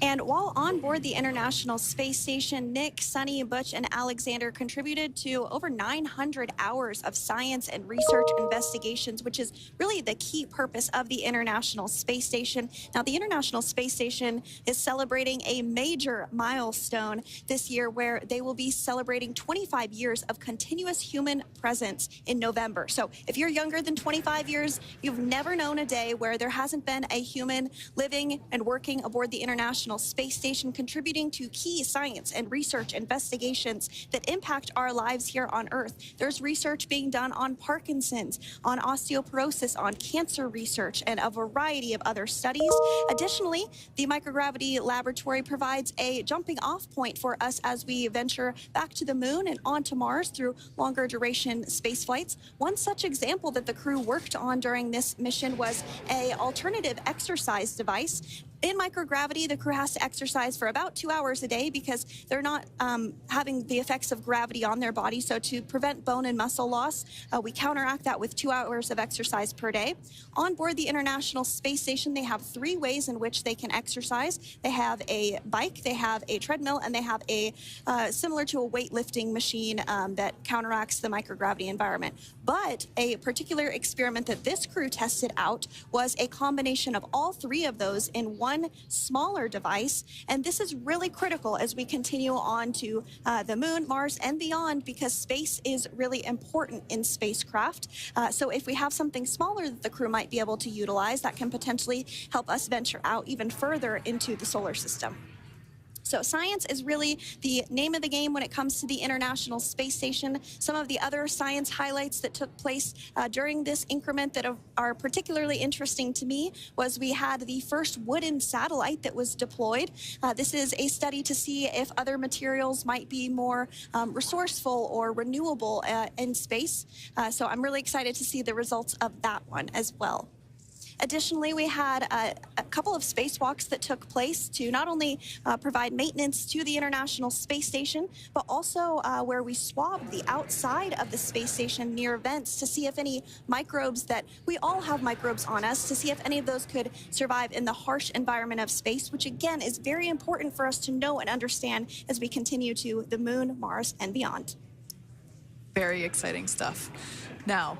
And while on board the International Space Station, Nick, Suni, Butch, and Alexander contributed to over 900 hours of science and research investigations, which is really the key purpose of the International Space Station. Now, the International Space Station is celebrating a major milestone this year where they will be celebrating 25 years of continuous human presence in November. So if you're younger than 25 years, you've never known a day where there hasn't been a human living and working aboard the International Space Station, contributing to key science and research investigations that impact our lives here on Earth. There's research being done on Parkinson's, on osteoporosis, on cancer research, and a variety of other studies. Additionally, the microgravity laboratory provides a jumping off point for us as we venture back to the moon and onto Mars through longer duration space flights. One such example that the crew worked on during this mission was an alternative exercise device. In microgravity, the crew has to exercise for about 2 hours a day because they're not having the effects of gravity on their body. So to prevent bone and muscle loss, we counteract that with 2 hours of exercise per day. On board the International Space Station, they have 3 ways in which they can exercise. They have a bike, they have a treadmill, and they have a similar to a weightlifting machine that counteracts the microgravity environment. But a particular experiment that this crew tested out was a combination of all 3 of those in one smaller device. And this is really critical as we continue on to the moon, Mars, and beyond, because space is really important in spacecraft. So if we have something smaller that the crew might be able to utilize, that can potentially help us venture out even further into the solar system. So science is really the name of the game when it comes to the International Space Station. Some of the other science highlights that took place during this increment that are particularly interesting to me was we had the first wooden satellite that was deployed. This is a study to see if other materials might be more resourceful or renewable in space. So I'm really excited to see the results of that one as well. Additionally, we had a couple of spacewalks that took place to not only provide maintenance to the International Space Station, but also where we swabbed the outside of the space station near vents to see if any microbes that we all have microbes on us, to see if any of those could survive in the harsh environment of space, which again is very important for us to know and understand as we continue to the moon, Mars, and beyond. Very exciting stuff. Now,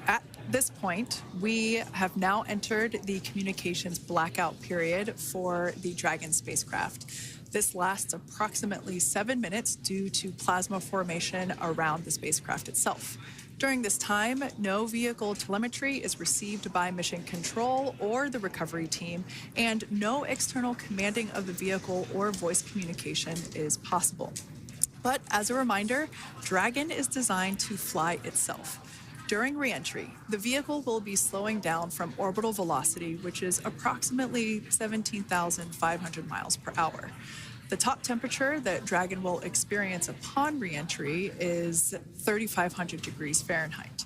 at this point, we have now entered the communications blackout period for the Dragon spacecraft. This lasts approximately 7 minutes due to plasma formation around the spacecraft itself. During this time, no vehicle telemetry is received by mission control or the recovery team, and no external commanding of the vehicle or voice communication is possible. But as a reminder, Dragon is designed to fly itself. During reentry, the vehicle will be slowing down from orbital velocity, which is approximately 17,500 miles per hour. The top temperature that Dragon will experience upon reentry is 3,500 degrees Fahrenheit.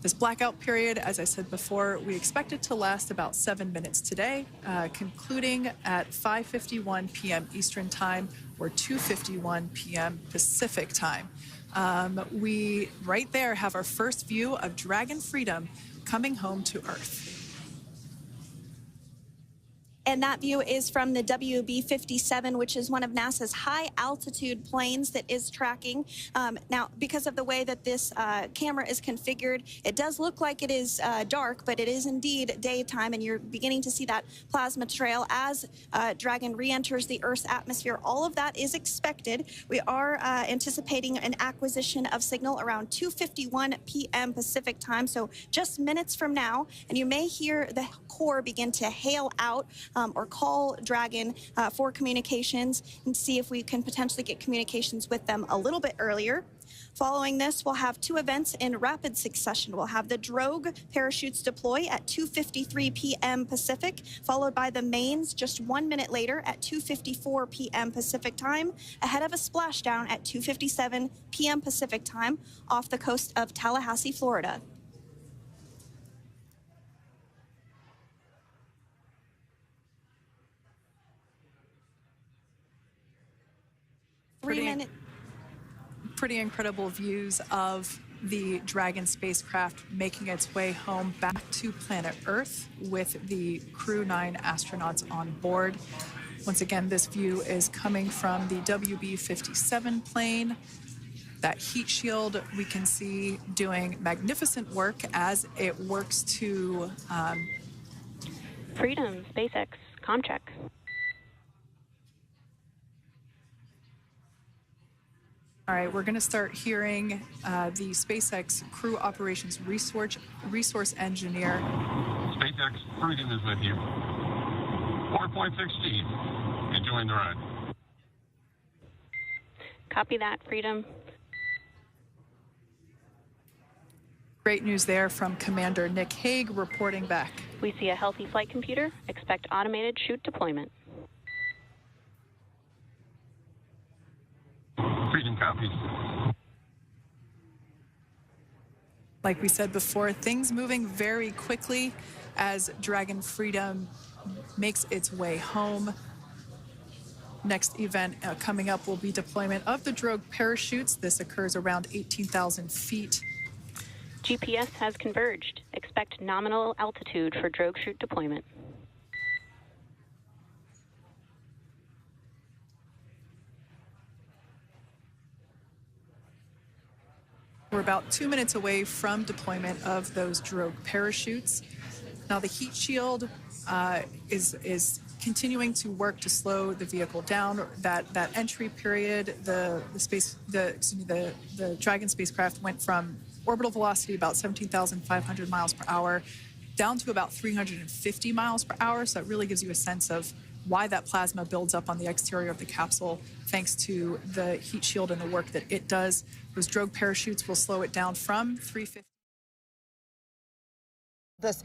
This blackout period, as I said before, we expect it to last about 7 minutes today, concluding at 5:51 p.m. Eastern Time or 2:51 p.m. Pacific Time. We right there have our first view of Dragon Freedom coming home to Earth. And that view is from the WB57, which is one of NASA's high-altitude planes that is tracking. Now, because of the way that this camera is configured, it does look like it is dark, but it is indeed daytime, and you're beginning to see that plasma trail as Dragon re-enters the Earth's atmosphere. All of that is expected. We are anticipating an acquisition of signal around 2:51 p.m. Pacific Time, so just minutes from now, and you may hear the core begin to hail out or call Dragon for communications and see if we can potentially get communications with them a little bit earlier. Following this, we'll have 2 events in rapid succession. We'll have the drogue parachutes deploy at 2:53 p.m. Pacific, followed by the mains just 1 minute later at 2:54 p.m. Pacific Time, ahead of a splashdown at 2:57 p.m. Pacific Time off the coast of Tallahassee, Florida. Pretty incredible views of the Dragon spacecraft making its way home back to planet Earth with the Crew 9 astronauts on board. Once again, this view is coming from the WB-57 plane. That heat shield we can see doing magnificent work as it works to... Freedom, SpaceX, comm check. All right, we're going to start hearing the SpaceX Crew Operations Resource Engineer. SpaceX Freedom is with you. 4.16. Enjoying the ride. Copy that, Freedom. Great news there from Commander Nick Hague reporting back. We see a healthy flight computer. Expect automated chute deployment. Freedom copies. Like we said before, things moving very quickly as Dragon Freedom makes its way home. Next event coming up will be deployment of the drogue parachutes. This occurs around 18,000 feet. GPS has converged. Expect nominal altitude for drogue chute deployment. We're about 2 minutes away from deployment of those drogue parachutes. Now the heat shield is continuing to work to slow the vehicle down. That entry period, the Dragon spacecraft went from orbital velocity about 17,500 miles per hour down to about 350 miles per hour. So it really gives you a sense of why that plasma builds up on the exterior of the capsule, thanks to the heat shield and the work that it does. Those drogue parachutes will slow it down from 350. This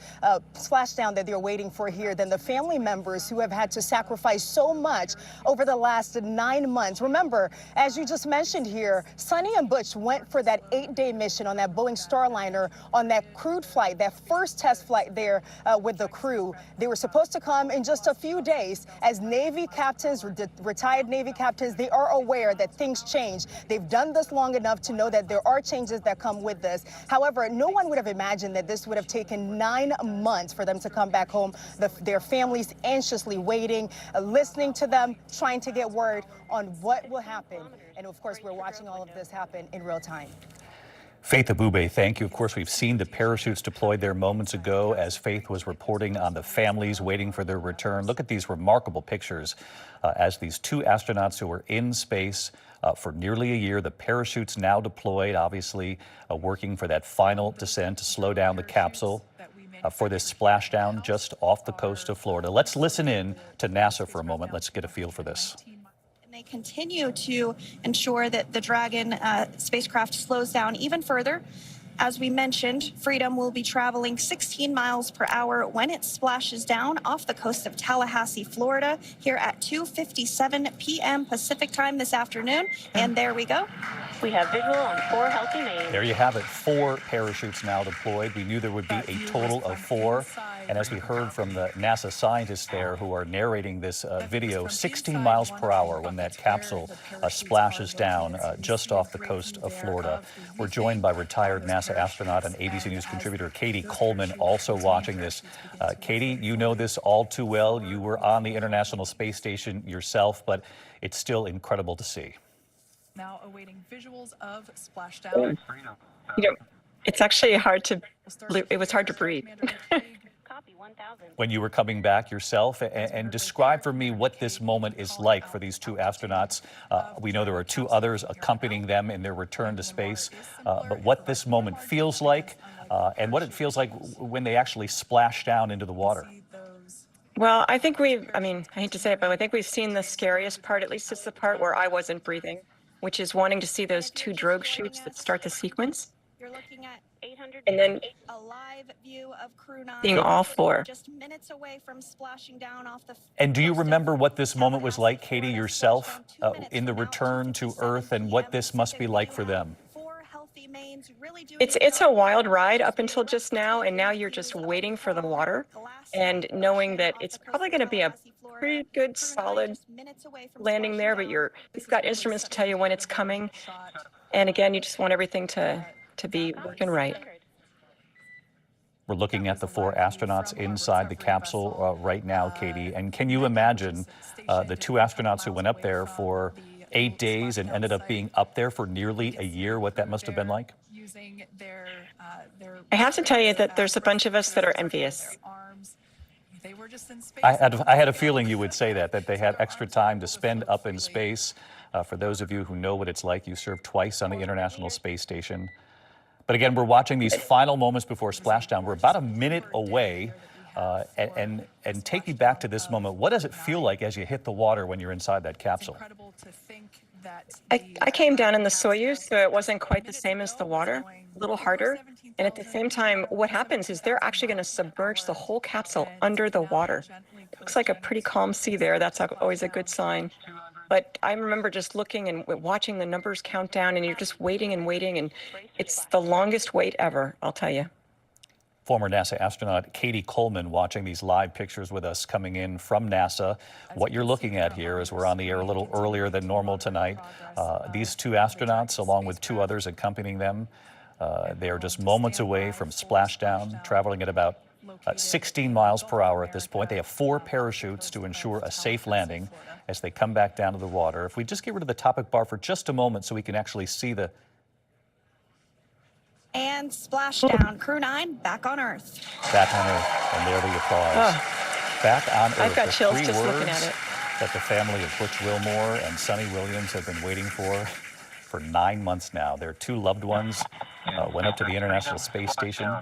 splashdown that they're waiting for here, then the family members who have had to sacrifice so much over the last 9 months. Remember, as you just mentioned here, Suni and Butch went for that 8-day mission on that Boeing Starliner on that crewed flight, that first test flight there with the crew. They were supposed to come in just a few days. As Navy captains, retired Navy captains, they are aware that things change. They've done this long enough to know that there are changes that come with this. However, no one would have imagined that this would have taken 9 months for them to come back home. Their families anxiously waiting, listening to them, trying to get word on what will happen. And of course, we're watching all of this happen in real time. Faith Abube, thank you. Of course, we've seen the parachutes deployed there moments ago as Faith was reporting on the families waiting for their return. Look at these remarkable pictures as these 2 astronauts who were in space for nearly a year. The parachutes now deployed, obviously working for that final descent to slow down the capsule for this splashdown just off the coast of Florida. Let's listen in to NASA for a moment. Let's get a feel for this. They continue to ensure that the Dragon spacecraft slows down even further. As we mentioned, Freedom will be traveling 16 miles per hour when it splashes down off the coast of Tallahassee, Florida, here at 2:57 p.m. Pacific time this afternoon. And there we go. We have visual on 4 healthy mains. There you have it, 4 parachutes now deployed. We knew there would be a total of 4. And as we heard from the NASA scientists there who are narrating this video, 16 miles per hour when that capsule splashes down just off the coast of Florida. We're joined by retired NASA astronaut and ABC News contributor Katie Coleman, also watching this. Katie, you know this all too well. You were on the International Space Station yourself, but it's still incredible to see. Now awaiting visuals of Splashdown. You know, it's actually hard to, it was hard to breathe. When you were coming back yourself, and describe for me what this moment is like for these 2 astronauts. We know there are 2 others accompanying them in their return to space, but what this moment feels like and what it feels like when they actually splash down into the water. Well, I think I hate to say it, but I think we've seen the scariest part, at least it's the part where I wasn't breathing, which is wanting to see those 2 drogue chutes that start the sequence. You're looking at 800 and then a live view of Crew 9. Seeing all 4. Just minutes away from splashing down off the. And do you remember what this moment was like, Katie, yourself, in the return to Earth, and what this must be like for them? It's a wild ride up until just now, and now you're just waiting for the water and knowing that it's probably going to be a pretty good, solid landing there, but you've got instruments to tell you when it's coming. And again, you just want everything to be working right. We're looking at the 4 astronauts inside the capsule right now, Katie. And can you imagine the 2 astronauts who went up there for 8 days and ended up being up there for nearly a year, what that must have been like? I have to tell you that there's a bunch of us that are envious. I had a feeling you would say that they had extra time to spend up in space. For those of you who know what it's like, you served twice on the International Space Station. But again, we're watching these final moments before splashdown. We're about a minute away. And take me back to this moment. What does it feel like as you hit the water when you're inside that capsule? I came down in the Soyuz, so it wasn't quite the same as the water, a little harder. And at the same time, what happens is they're actually going to submerge the whole capsule under the water. It looks like a pretty calm sea there. That's always a good sign. But I remember just looking and watching the numbers count down, and you're just waiting and waiting, and it's the longest wait ever, I'll tell you. Former NASA astronaut Katie Coleman watching these live pictures with us coming in from NASA. What you're looking at here is we're on the air a little earlier than normal tonight. These 2 astronauts, along with 2 others accompanying them, they are just moments away from splashdown, traveling at about 16 miles per hour at this point. They have 4 parachutes to ensure a safe landing as they come back down to the water. If we just get rid of the topic bar for just a moment so we can actually see the... And splashdown, Crew 9 back on Earth. Back on Earth, and there the applause. Back on Earth. I've got chills the 3 just words looking at it. that the family of Butch Wilmore and Suni Williams have been waiting for 9 months now. Their 2 loved ones went up to the International Space Station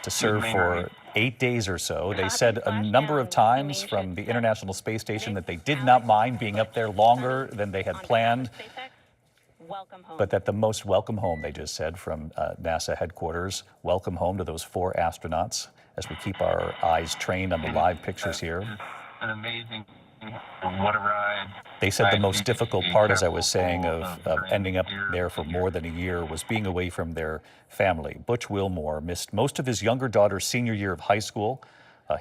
to serve for 8 days or so. They said a number of times from the International Space Station that they did not mind being up there longer than they had planned, but that the most welcome home, they just said, from NASA headquarters, welcome home to those 4 astronauts as we keep our eyes trained on the live pictures here. An amazing, what a ride. They said the most difficult part, as I was saying, of ending up there for more than a year was being away from their family. Butch Wilmore missed most of his younger daughter's senior year of high school.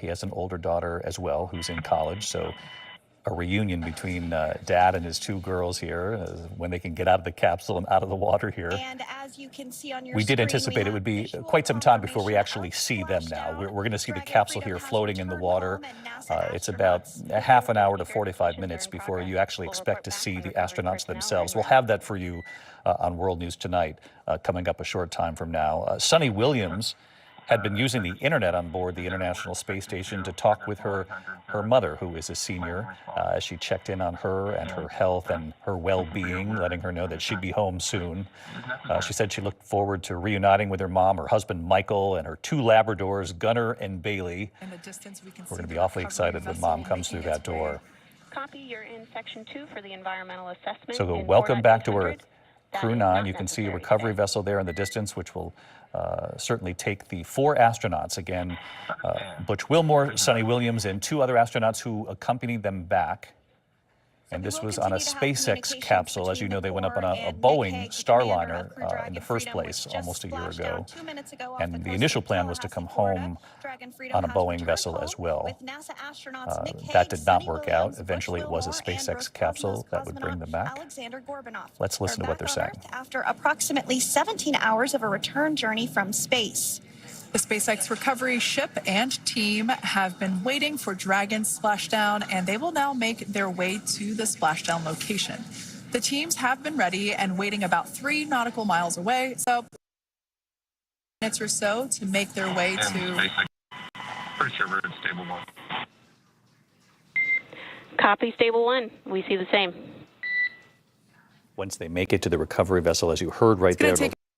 He has an older daughter as well who's in college, so a reunion between Dad and his 2 girls here when they can get out of the capsule and out of the water here. And as you can see on your we did screen, anticipate it would be quite some time before we actually see them now. We're going to see the capsule here floating in the water. It's about a half an hour to 45 minutes before you actually expect to see the astronauts themselves. We'll have that for you on World News Tonight coming up a short time from now. Suni Williams had been using the internet on board the International Space Station to talk with her mother, who is a senior, as she checked in on her and her health and her well-being, letting her know that she'd be home soon. She said she looked forward to reuniting with her mom, her husband Michael, and her 2 Labradors, Gunner and Bailey. We're going to be awfully excited when Mom comes through that door. Copy, you're in section 2 for the environmental assessment. So welcome back to Earth. Crew 9, you can see a recovery vessel there in the distance, which will certainly take the 4 astronauts. Again, Butch Wilmore, Suni Williams, and 2 other astronauts who accompanied them back. And this was on a SpaceX capsule. As you know, they went up on a Boeing Starliner in the first place almost a year ago. And the initial plan was to come home on a Boeing vessel as well. That did not work out. Eventually, it was a SpaceX capsule that would bring them back. Let's listen to what they're saying. After approximately 17 hours of a return journey from space. The SpaceX recovery ship and team have been waiting for Dragon's splashdown, and they will now make their way to the splashdown location. The teams have been ready and waiting about 3 nautical miles away, so minutes or so to make their way to... Pretty sure we're in stable 1. Copy, stable 1. We see the same. Once they make it to the recovery vessel, as you heard right there...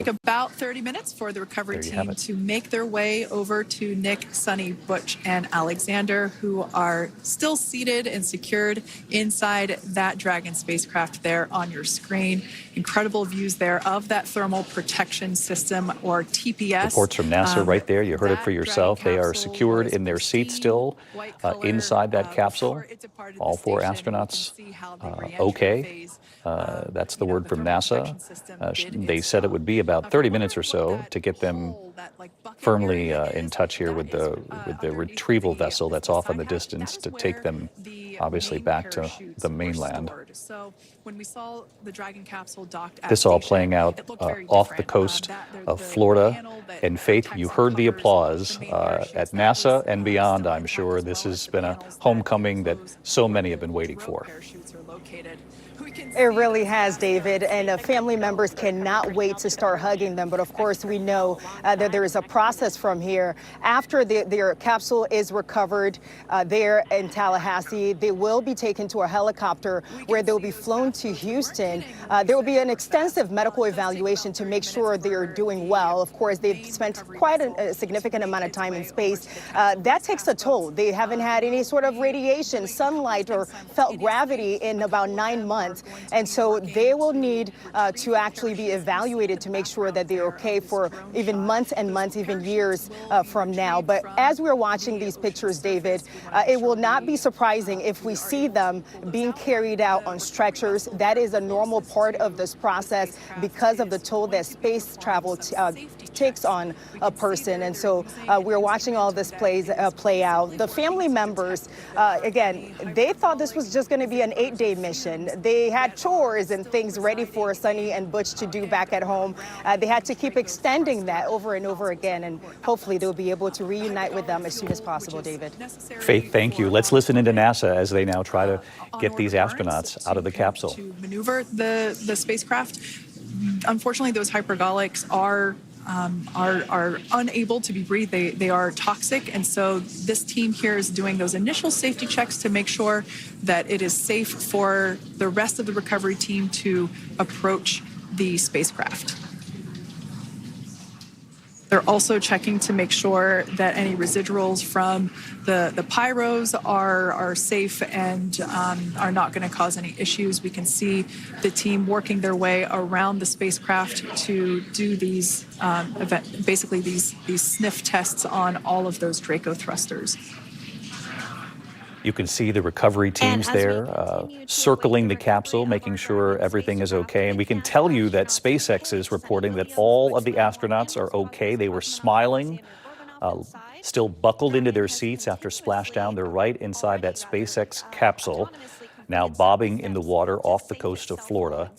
About 30 minutes for the recovery team to make their way over to Nick, Suni, Butch, and Alexander, who are still seated and secured inside that Dragon spacecraft there on your screen. Incredible views there of that thermal protection system, or TPS. Reports from NASA right there. You heard it for yourself. They are secured in their seats still inside that capsule. All 4 astronauts okay. That's the word from NASA. They said it would be about about 30 minutes or so to get them firmly in touch here with the retrieval vessel that's off in the distance to take them obviously back to the mainland. So when we saw the Dragon capsule docked at This all station, playing out it looked very off the different. coast The of Florida. panel that And Faith, you protects heard the covers applause the main parachutes, at that NASA was, and beyond, still I'm intact, sure. as This well has as the been a panels that homecoming that enclose so many have where been the waiting drogue for. parachutes are located. It really has, David, and family members cannot wait to start hugging them. But of course, we know that there is a process from here. After their capsule is recovered there in Tallahassee, they will be taken to a helicopter where they'll be flown to Houston. There will be an extensive medical evaluation to make sure they're doing well. Of course, they've spent quite a significant amount of time in space. That takes a toll. They haven't had any sort of radiation, sunlight, or felt gravity in about 9 months. And so they will need to actually be evaluated to make sure that they're okay for even months and months, even years from now. But as we're watching these pictures, David, it will not be surprising if we see them being carried out on stretchers. That is a normal part of this process because of the toll that space travel takes on a person. And so we're watching all this play out. The family members, again, they thought this was just going to be an 8-day mission. They had chores and things ready for Suni and Butch to do back at home. They had to keep extending that over and over again, and hopefully they'll be able to reunite with them as soon as possible, David. Faith, thank you. Let's listen into NASA as they now try to get these astronauts out of the capsule. To maneuver the spacecraft. Unfortunately, those hypergolics are unable to be breathed. They are toxic, and so this team here is doing those initial safety checks to make sure that it is safe for the rest of the recovery team to approach the spacecraft. They're also checking to make sure that any residuals from the pyros are safe and are not going to cause any issues. We can see the team working their way around the spacecraft to do these basically these sniff tests on all of those Draco thrusters. You can see the recovery teams there circling the capsule, making sure everything is okay. And we can tell you that SpaceX is reporting that all of the astronauts are okay. They were smiling, still buckled into their seats after splashdown. They're right inside that SpaceX capsule, now bobbing in the water off the coast of Florida.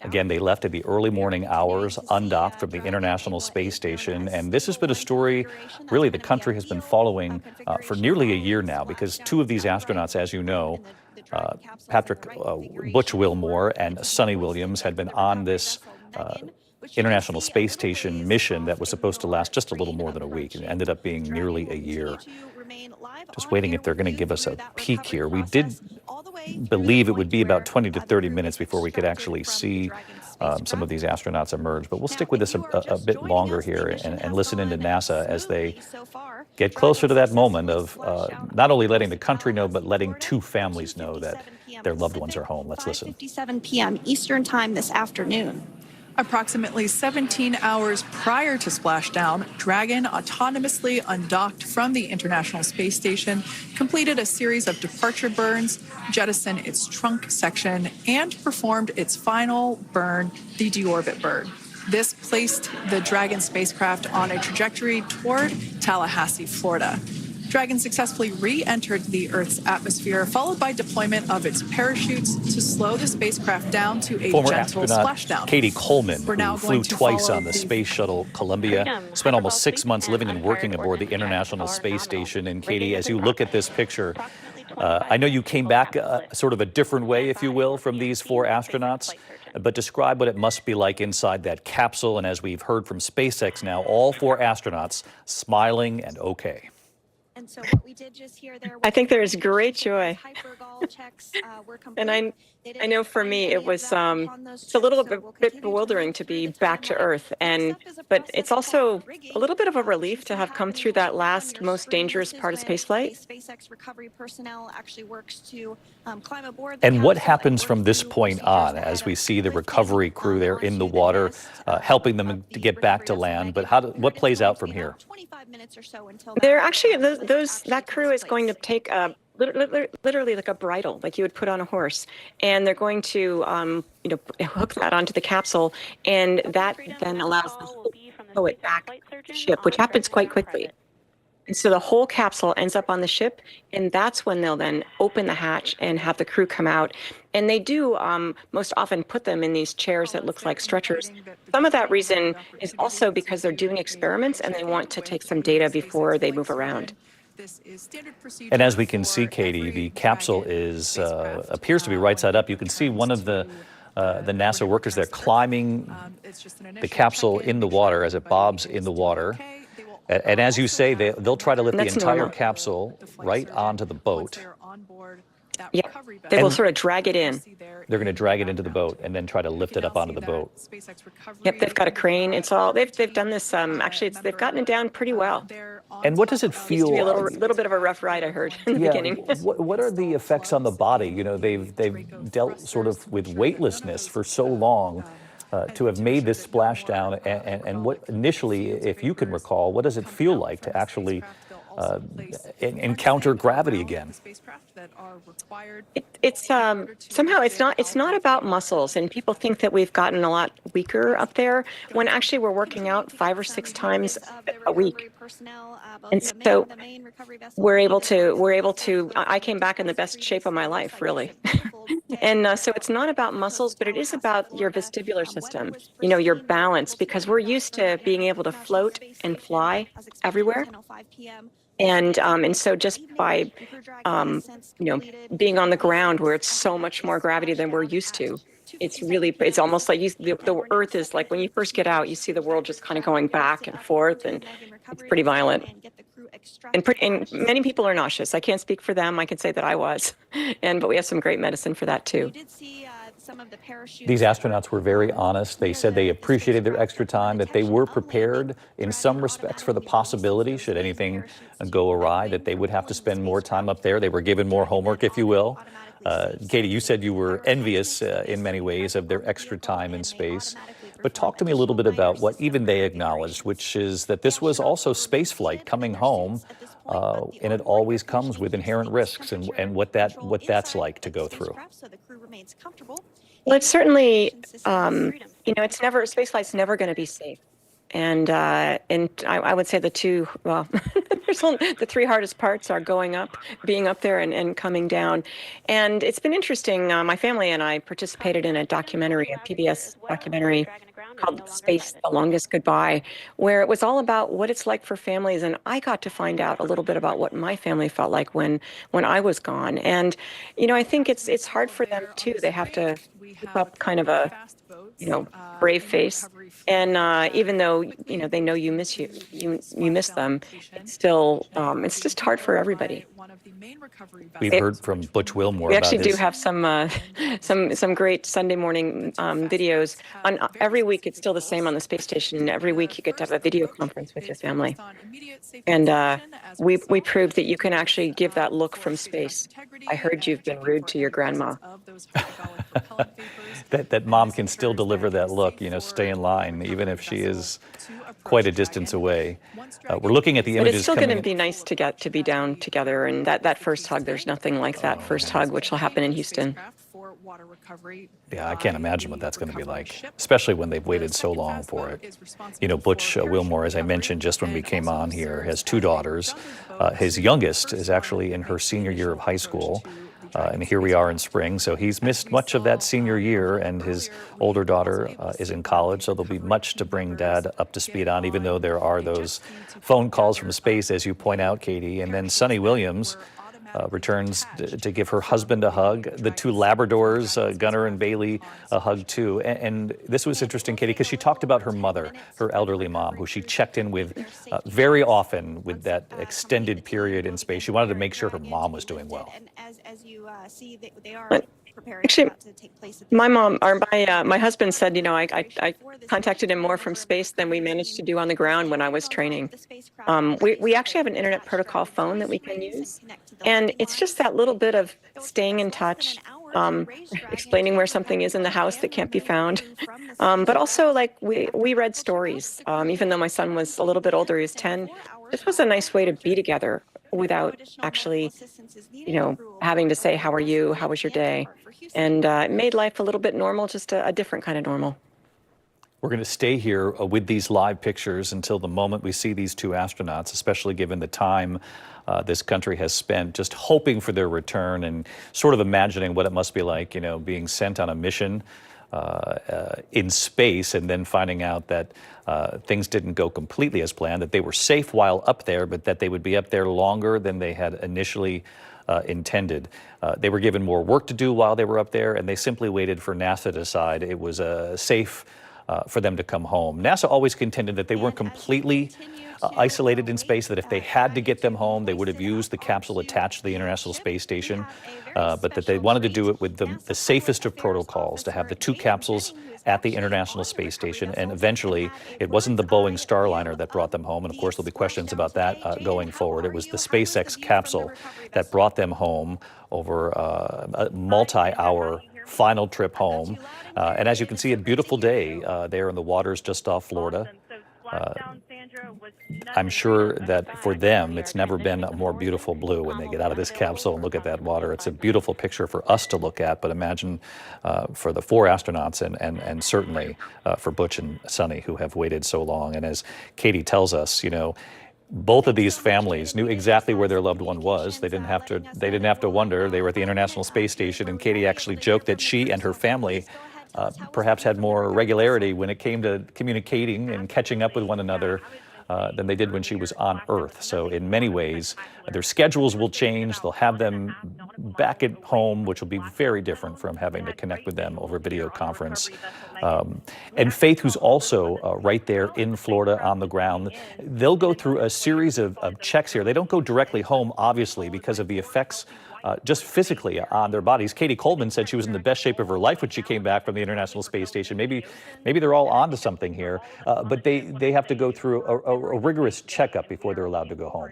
Again, they left at the early morning hours, undocked from the International Space Station. And this has been a story, really, the country has been following for nearly a year now, because two of these astronauts, as you know, Butch Wilmore and Suni Williams, had been on this International Space Station mission that was supposed to last just a little more than a week, and it ended up being nearly a year. Just waiting if they're going to give us a peek here. We did believe it would be about 20 to 30 minutes before we could actually see some of these astronauts emerge. But we'll stick with this a bit longer here and listen into NASA as they get closer to that moment of not only letting the country know, but letting two families know that their loved ones are home. Let's listen. 5:57 p.m. Eastern Time this afternoon. Approximately 17 hours prior to splashdown, Dragon autonomously undocked from the International Space Station, completed a series of departure burns, jettisoned its trunk section, and performed its final burn, the deorbit burn. This placed the Dragon spacecraft on a trajectory toward Tallahassee, Florida. Dragon successfully re-entered the Earth's atmosphere, followed by deployment of its parachutes to slow the spacecraft down to a Former gentle astronaut splashdown. Katie Coleman, We're now who flew going to twice follow on the the Space Shuttle Columbia, spent almost 6 months living and working aboard the International Space Station. And Katie, as you look at this picture, I know you came back sort of a different way, if you will, from these four astronauts, but describe what it must be like inside that capsule. And as we've heard from SpaceX now, all four astronauts smiling and okay. And so what we did just hear there, I think there's great joy. hypergol checks were And complete. I know for me it was it's a little bit bewildering to be back to Earth, but it's also a little bit of a relief to have come through that last most dangerous part of spaceflight. SpaceX recovery personnel actually works to climb aboard. And what happens from this point on as we see the recovery crew there in the water, helping them to get back to land? But what plays out from here? 25 minutes or so until They're actually that crew is going to take a literally like a bridle, like you would put on a horse, and they're going to, hook that onto the capsule, and that then allows the whole tow it back to the ship, which happens quite quickly. And so the whole capsule ends up on the ship, and that's when they'll then open the hatch and have the crew come out. And they do most often put them in these chairs that look like stretchers. Some of that reason is also because they're doing experiments and they want to take some data before they move around. And as we can see, Katie, the capsule is appears to be right side up. You can see one of the NASA workers there climbing the capsule in the water as it bobs in the water. And as you say, they'll try to lift the entire capsule right onto the boat. Yeah, they will sort of drag it in. They're going to drag it into the boat and then try to lift it up onto the boat. Yep, they've got a crane. It's all they've done this. Actually, they've gotten it down pretty well. And what does it feel? Used to be a little bit of a rough ride, I heard in the beginning. What are the effects on the body? You know, they've dealt sort of with weightlessness for so long. To have made this splashdown, and what initially, if you can recall, what does it feel like to actually encounter gravity again? It's somehow it's not about muscles, and people think that we've gotten a lot weaker up there when actually we're working out 5 or 6 times a week. And so we're able to I came back in the best shape of my life, really. And so it's not about muscles, but it is about your vestibular system, your balance, because we're used to being able to float and fly everywhere. And so just by, being on the ground where it's so much more gravity than we're used to, it's almost like the Earth is like when you first get out, you see the world just kind of going back and forth, and it's pretty violent. And many people are nauseous. I can't speak for them. I can say that I was, but we have some great medicine for that too. These astronauts were very honest. They said they appreciated their extra time, that they were prepared in some respects for the possibility, should anything go awry, that they would have to spend more time up there. They were given more homework, if you will. Katie, you said you were envious in many ways of their extra time in space. But talk to me a little bit about what even they acknowledged, which is that this was also space flight coming home, and it always comes with inherent risks, and what that's like to go through. Well, it's certainly, it's never, space flight's never going to be safe. And I would say the 3 hardest parts are going up, being up there, and coming down. And it's been interesting. My family and I participated in a documentary, a PBS documentary called Space, The Longest Goodbye, where it was all about what it's like for families. And I got to find out a little bit about what my family felt like when I was gone. And, I think it's hard for them too. They have to keep up kind of a, brave face. And even though, they know you miss them, it's still, it's just hard for everybody. We've heard from Butch Wilmore. We actually do have some great Sunday morning videos. On every week, it's still the same on the space station. Every week, you get to have a video conference with your family, and we proved that you can actually give that look from space. I heard you've been rude to your grandma. that mom can still deliver that look. Stay in line, even if she is quite a distance away. We're looking at the images. But it's still going to be nice to get to be down together, and that first hug, there's nothing like that first hug, which will happen in Houston. Yeah, I can't imagine what that's going to be like, especially when they've waited so long for it. Butch Wilmore, as I mentioned just when we came on here, has 2 daughters. His youngest is actually in her senior year of high school. And here we are in spring, so he's missed much of that senior year, and his older daughter is in college, so there'll be much to bring Dad up to speed on, even though there are those phone calls from space, as you point out, Katie. And then Suni Williams returns to give her husband a hug. The 2 Labradors, Gunnar and Bailey, a hug too. And this was interesting, Katie, because she talked about her mother, her elderly mom, who she checked in with very often with that extended period in space. She wanted to make sure her mom was doing well. As you see, they are preparing actually, to take place. My mom, or my husband said, I contacted him more from space than we managed to do on the ground when I was training. We actually have an internet protocol phone that we can use, and it's just that little bit of staying in touch, explaining where something is in the house that can't be found, but also we read stories. Even though my son was a little bit older, he was 10. This was a nice way to be together without actually, having to say, how are you? How was your day? And it made life a little bit normal, just a different kind of normal. We're going to stay here with these live pictures until the moment we see these two astronauts, especially given the time this country has spent just hoping for their return and sort of imagining what it must be like, being sent on a mission in space and then finding out that things didn't go completely as planned, that they were safe while up there, but that they would be up there longer than they had initially intended. They were given more work to do while they were up there, and they simply waited for NASA to decide it was safe for them to come home. NASA always contended that they weren't completely isolated in space, that if they had to get them home, they would have used the capsule attached to the International Space Station, but that they wanted to do it with the safest of protocols, to have the two capsules at the International Space Station. And eventually, it wasn't the Boeing Starliner that brought them home. And of course, there'll be questions about that going forward. It was the SpaceX capsule that brought them home over a multi-hour final trip home. And as you can see, a beautiful day there in the waters just off Florida. I'm sure that for them, it's never been a more beautiful blue when they get out of this capsule and look at that water. It's a beautiful picture for us to look at, but imagine for the four astronauts and certainly for Butch and Suni, who have waited so long. And as Katie tells us, both of these families knew exactly where their loved one was. They didn't have to wonder. They were at the International Space Station, and Katie actually joked that she and her family perhaps had more regularity when it came to communicating and catching up with one another than they did when she was on Earth. So in many ways, their schedules will change. They'll have them back at home, which will be very different from having to connect with them over video conference. And Faith, who's also right there in Florida on the ground, they'll go through a series of checks here. They don't go directly home, obviously, because of the effects just physically on their bodies. Katie Coleman said she was in the best shape of her life when she came back from the International Space Station. Maybe they're all onto something here, but they have to go through a rigorous checkup before they're allowed to go home.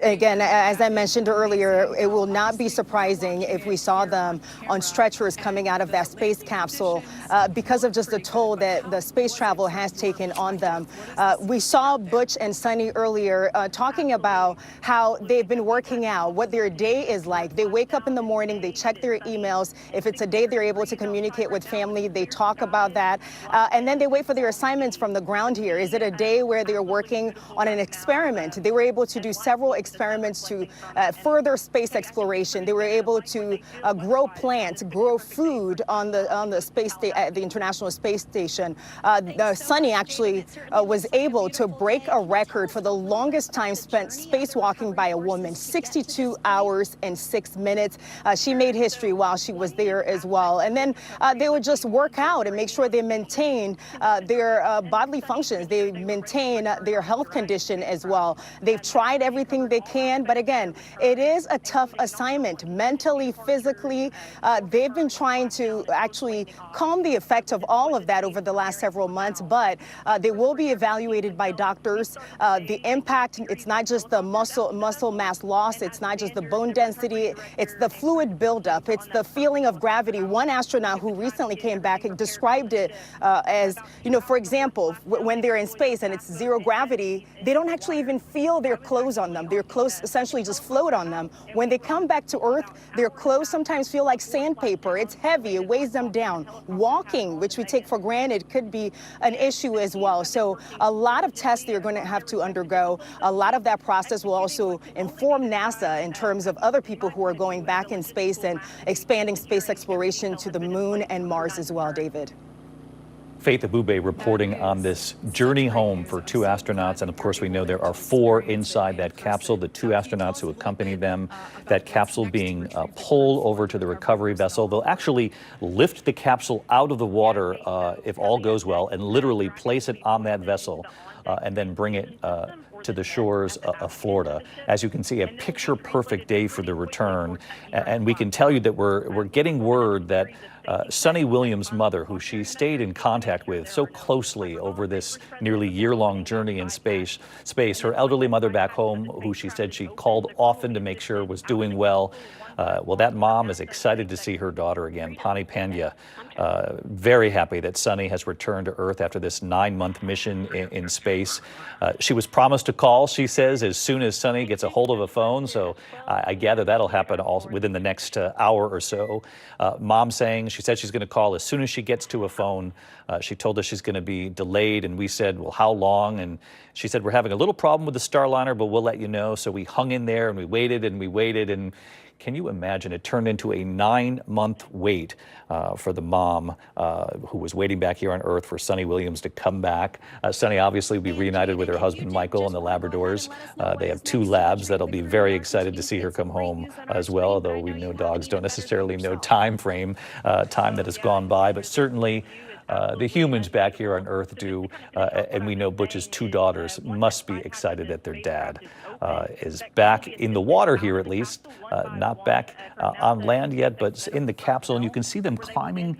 Again, as I mentioned earlier, it will not be surprising if we saw them on stretchers coming out of that space capsule because of just the toll that the space travel has taken on them. We saw Butch and Suni earlier talking about how they've been working out, what their day is like. They wake up in the morning, they check their emails. If it's a day they're able to communicate with family, they talk about that. And then they wait for their assignments from the ground here. Is it a day where they're working on an experiment? They were able to do several experiments to further space exploration. They were able to grow plants, grow food on the space at the International Space Station. Suni actually was able to break a record for the longest time spent spacewalking by a woman, 62 hours and 6 minutes. She made history while she was there as well. And then they would just work out and make sure they maintain their bodily functions. They maintain their health condition as well. They've tried everything they can, but again, it is a tough assignment, mentally, physically. They've been trying to actually calm the effect of all of that over the last several months, but they will be evaluated by doctors. The impact, it's not just the muscle mass loss, it's not just the bone density, it's the fluid buildup, it's the feeling of gravity. One astronaut who recently came back described it as, for example, when they're in space and it's zero gravity, they don't actually even feel their clothes on them. Their clothes essentially just float on them. When they come back to Earth, their clothes sometimes feel like sandpaper. It's heavy, it weighs them down. Walking, which we take for granted, could be an issue as well. So a lot of tests they're going to have to undergo. A lot of that process will also inform NASA in terms of other people who are going back in space and expanding space exploration to the moon and Mars as well, David. Faith Abube reporting on this journey home for two astronauts. And of course, we know there are four inside that capsule, the two astronauts who accompanied them, that capsule being pulled over to the recovery vessel. They'll actually lift the capsule out of the water if all goes well and literally place it on that vessel and then bring it to the shores of Florida. As you can see, a picture-perfect day for the return. And we can tell you that we're getting word that Suni Williams' mother, who she stayed in contact with so closely over this nearly year-long journey in space, her elderly mother back home, who she said she called often to make sure was doing well. Well, that mom is excited to see her daughter again, Pani Pandya. Very happy that Suni has returned to Earth after this 9-month mission in space. She was promised a call, she says, as soon as Suni gets a hold of a phone. So I gather that'll happen all within the next hour or so. Mom saying she said she's going to call as soon as she gets to a phone. She told us she's going to be delayed, and we said, well, how long? And she said, we're having a little problem with the Starliner, but we'll let you know. So we hung in there and we waited and we waited. And can you imagine? It turned into a 9-month wait for the mom who was waiting back here on Earth for Suni Williams to come back. Suni obviously will be reunited with her husband Michael and the Labradors. They have 2 labs that'll be very excited to see her come home as well, although we know dogs don't necessarily know time frame, time that has gone by, but certainly the humans back here on Earth do, and we know Butch's 2 daughters must be excited that their dad is back in the water here, at least, not back on land yet, but in the capsule, and you can see them climbing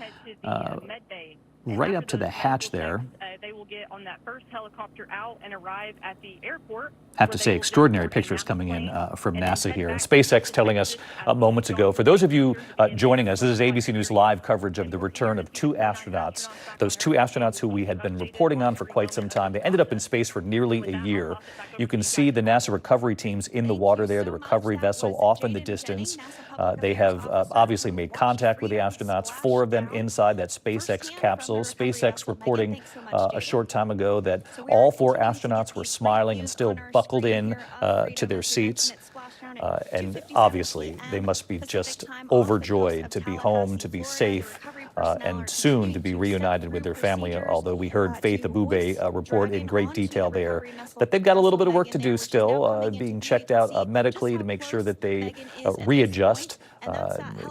right up to the hatch there. They will get on that first helicopter out and arrive at the airport. Have to say, extraordinary pictures coming in from NASA here. And SpaceX telling us moments ago, for those of you joining us, this is ABC News live coverage of the return of 2 astronauts. Those 2 astronauts who we had been reporting on for quite some time. They ended up in space for nearly a year. You can see the NASA recovery teams in the water there, the recovery vessel off in the distance. They have obviously made contact with the astronauts, 4 of them inside that SpaceX capsule. SpaceX reporting a short time ago that all 4 astronauts were smiling and still buckled in to their seats. And obviously, they must be just overjoyed to be home, to be safe, and soon to be reunited with their family, although we heard Faith Abube report in great detail there that they've got a little bit of work to do still, being checked out medically to make sure that they readjust.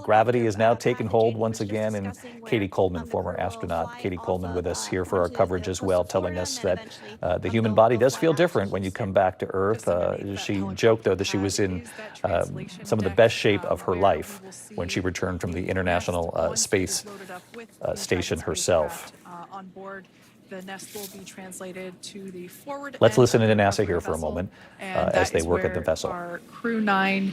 Gravity is now taking hold once again, and Katie Coleman, former astronaut, Katie Coleman with us here for our coverage as well, telling us that the human body does feel different when you come back to Earth. She joked, though, that she was in some of the best shape of her life when she returned from the International Space Station herself. On board, the nest will be translated to the forward. Let's listen to NASA here for a moment as they work at the vessel. Our Crew 9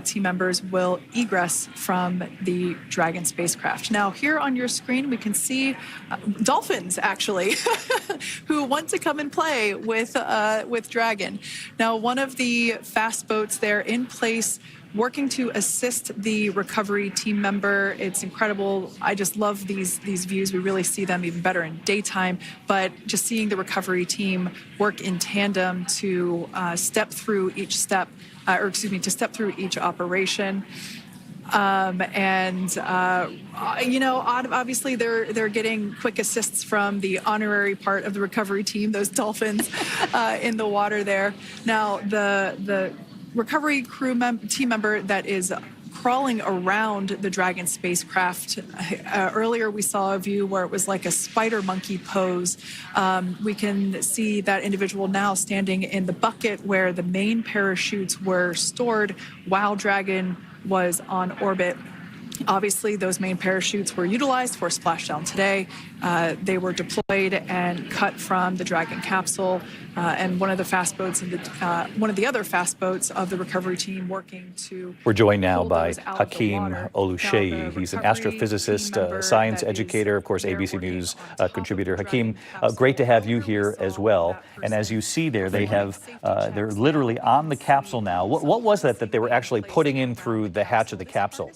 team members will egress from the Dragon spacecraft. Now, here on your screen, we can see dolphins, actually, who want to come and play with Dragon. Now, one of the fast boats there in place, working to assist the recovery team member. It's incredible. I just love these views. We really see them even better in daytime, but just seeing the recovery team work in tandem to step through each step, to step through each operation. Obviously they're getting quick assists from the honorary part of the recovery team, those dolphins in the water there. Now, the recovery team member that is crawling around the Dragon spacecraft. Earlier, we saw a view where it was like a spider monkey pose. We can see that individual now standing in the bucket where the main parachutes were stored while Dragon was on orbit. Obviously, those main parachutes were utilized for Splashdown today. They were deployed and cut from the Dragon capsule, and one of the fast boats, one of the other fast boats of the recovery team, working to. We're joined now by Hakeem Oluseyi. He's an astrophysicist, science educator, of course, ABC News contributor. Hakeem, great to have you here as well. And as you see there, they're literally on the capsule now. What was that they were actually putting in through the hatch of the capsule?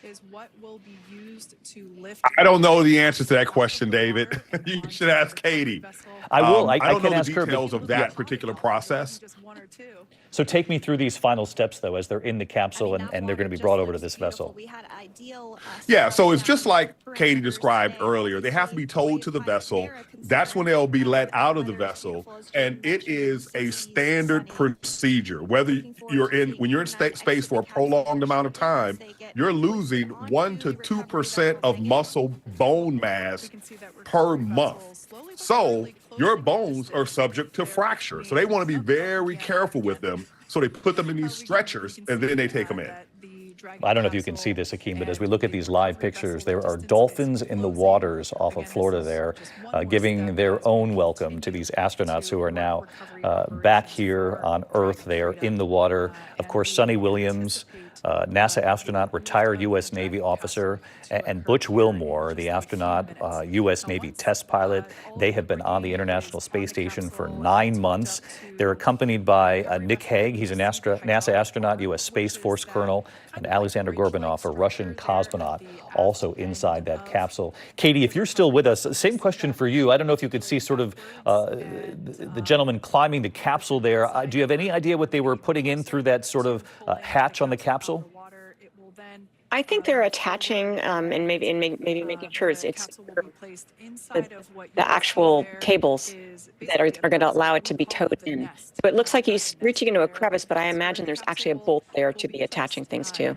Is what will be used to lift. I don't know the answer to that question, David. You should ask Katie. I will. I don't can know ask the her. details of that particular process. So take me through these final steps, though, as they're in the capsule and they're going to be brought over to this vessel. Yeah, so it's just like Katie described earlier. They have to be towed to the vessel. That's when they'll be let out of the vessel. And it is a standard procedure. Whether when you're in space for a prolonged amount of time, you're losing 1 to 2% of muscle bone mass per month. So your bones are subject to fracture. So they want to be very careful with them. So they put them in these stretchers and then they take them in. I don't know if you can see this, Hakeem, but as we look at these live pictures, there are dolphins in the waters off of Florida there, giving their own welcome to these astronauts who are now back here on Earth. They are in the water. Of course, Suni Williams, NASA astronaut, retired U.S. Navy officer, and Butch Wilmore, the astronaut, U.S. Navy test pilot. They have been on the International Space Station for 9 months. They're accompanied by Nick Hague. He's a NASA astronaut, U.S. Space Force colonel, and Alexander Gorbanov, a Russian cosmonaut, also inside that capsule. Katie, if you're still with us, same question for you. I don't know if you could see sort of the gentleman climbing the capsule there. Do you have any idea what they were putting in through that sort of hatch on the capsule? I think they're attaching and maybe making sure it's the actual cables that are going to allow it to be towed in. So it looks like he's reaching into a crevice, but I imagine there's actually a bolt there to be attaching things to.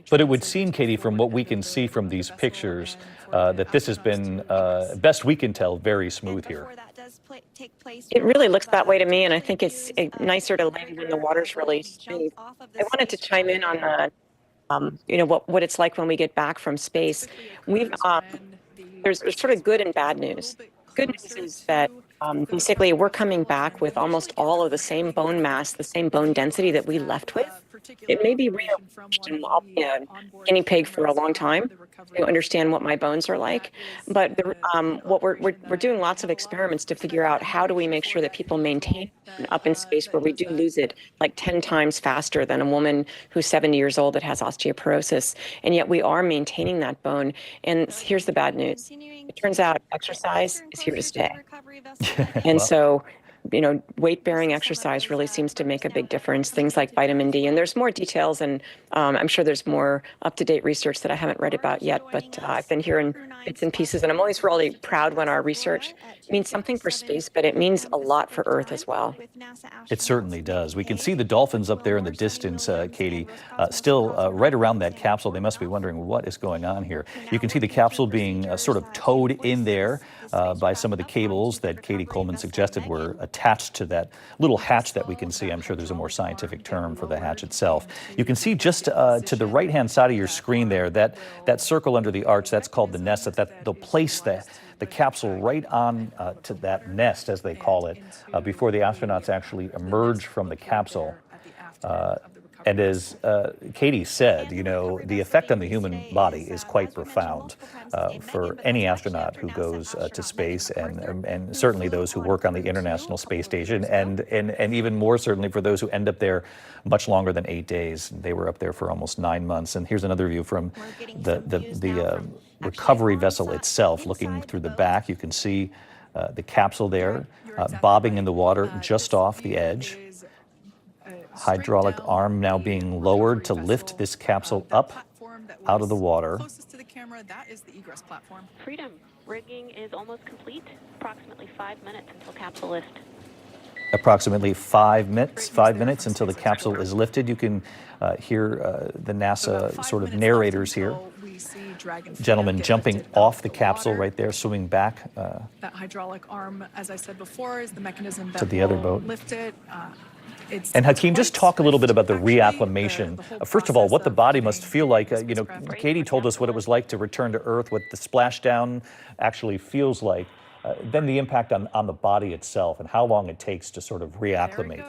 But it would seem, Katie, from what we can see from these pictures, that this has been, best we can tell, very smooth here. It really looks that way to me, and I think it's nicer to land when the water's really smooth. I wanted to chime in on what it's like when we get back from space. There's sort of good and bad news. Good news is that basically we're coming back with almost all of the same bone mass, the same bone density that we left with. It may be real, and I'll be a guinea pig for a long time to understand what my bones are like. But what we're doing lots of experiments to figure out how do we make sure that people maintain up in space where we do lose it like 10 times faster than a woman who's 70 years old that has osteoporosis. And yet we are maintaining that bone. And here's the bad news. It turns out exercise is here to stay. And so, weight-bearing exercise really seems to make a big difference, things like vitamin D. And there's more details, and I'm sure there's more up-to-date research that I haven't read about yet, but I've been hearing bits and pieces, and I'm always really proud when our research means something for space, but it means a lot for Earth as well. It certainly does. We can see the dolphins up there in the distance, Katie, still right around that capsule. They must be wondering what is going on here. You can see the capsule being sort of towed in there by some of the cables that Katie Coleman suggested were attached to that little hatch that we can see. I'm sure there's a more scientific term for the hatch itself. You can see just to the right-hand side of your screen there, that circle under the arch, that's called the nest, that they'll place the capsule right on to that nest, as they call it, before the astronauts actually emerge from the capsule. And as Katie said, the effect on the human body is quite profound for any astronaut who goes to space, and certainly those who work on the International Space Station, and even more certainly for those who end up there much longer than 8 days. They were up there for almost 9 months. And here's another view from the recovery vessel itself, looking through the back. You can see the capsule there bobbing in the water just off the edge. Hydraulic arm now being lowered to lift this capsule up out of the water. Closest to the camera, that is the egress platform. Freedom. Rigging is almost complete. Approximately 5 minutes until capsule lift. Approximately 5 minutes until the capsule is lifted. You can hear the NASA sort of narrators here. Gentleman jumping off the capsule right there, swimming back. That hydraulic arm, as I said before, is the mechanism that to the other boat. Lift it. And Hakeem, just talk a little bit about the reacclimation. First of all, what the body must feel like. Katie told us what it was like to return to Earth, what the splashdown actually feels like. Then the impact on the body itself and how long it takes to sort of reacclimate.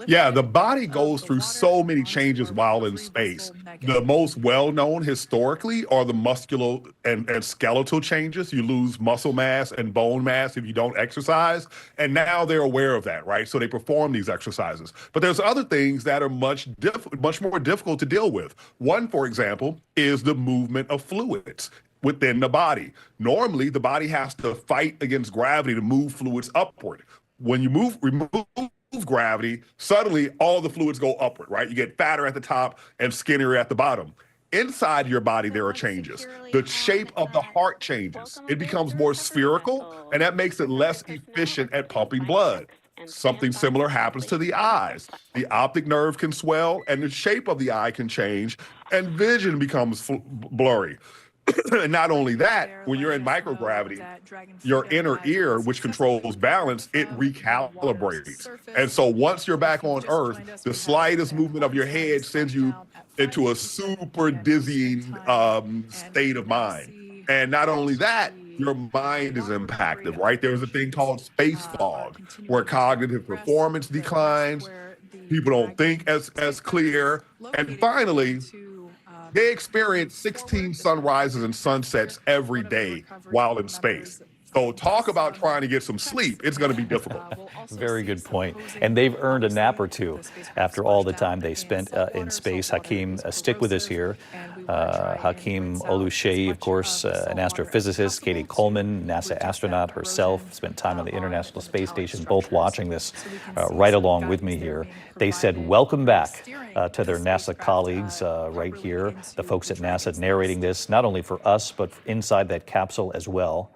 Yeah, the body goes through so many changes while in space. The most well-known historically are the muscular and skeletal changes. You lose muscle mass and bone mass if you don't exercise. And now they're aware of that, right? So they perform these exercises. But there's other things that are much more difficult to deal with. One, for example, is the movement of fluids within the body. Normally, the body has to fight against gravity to move fluids upward. When you remove gravity, suddenly all the fluids go upward, right? You get fatter at the top and skinnier at the bottom. Inside your body, there are changes. The shape of the heart changes. It becomes more spherical, and that makes it less efficient at pumping blood. Something similar happens to the eyes. The optic nerve can swell, and the shape of the eye can change, and vision becomes blurry. And not only that, when you're in microgravity, your inner ear, which controls balance, it recalibrates. And so once you're back on Earth, the slightest movement of your head sends you into a super dizzying state of mind. And not only that, your mind is impacted, right? There's a thing called space fog, where cognitive performance declines. people don't think as clear. And finally, they experience 16 sunrises and sunsets every day while in space. So talk about trying to get some sleep. It's going to be difficult. Very good point. And they've earned a nap or two after all the time they spent in space. Hakeem, stick with us here. Hakeem Oluseyi, of course, an astrophysicist. Katie Coleman, NASA astronaut herself, spent time on the International Space Station, both watching this right along with me here. They said, welcome back to their NASA colleagues right here, the folks at NASA narrating this, not only for us, but inside that capsule as well.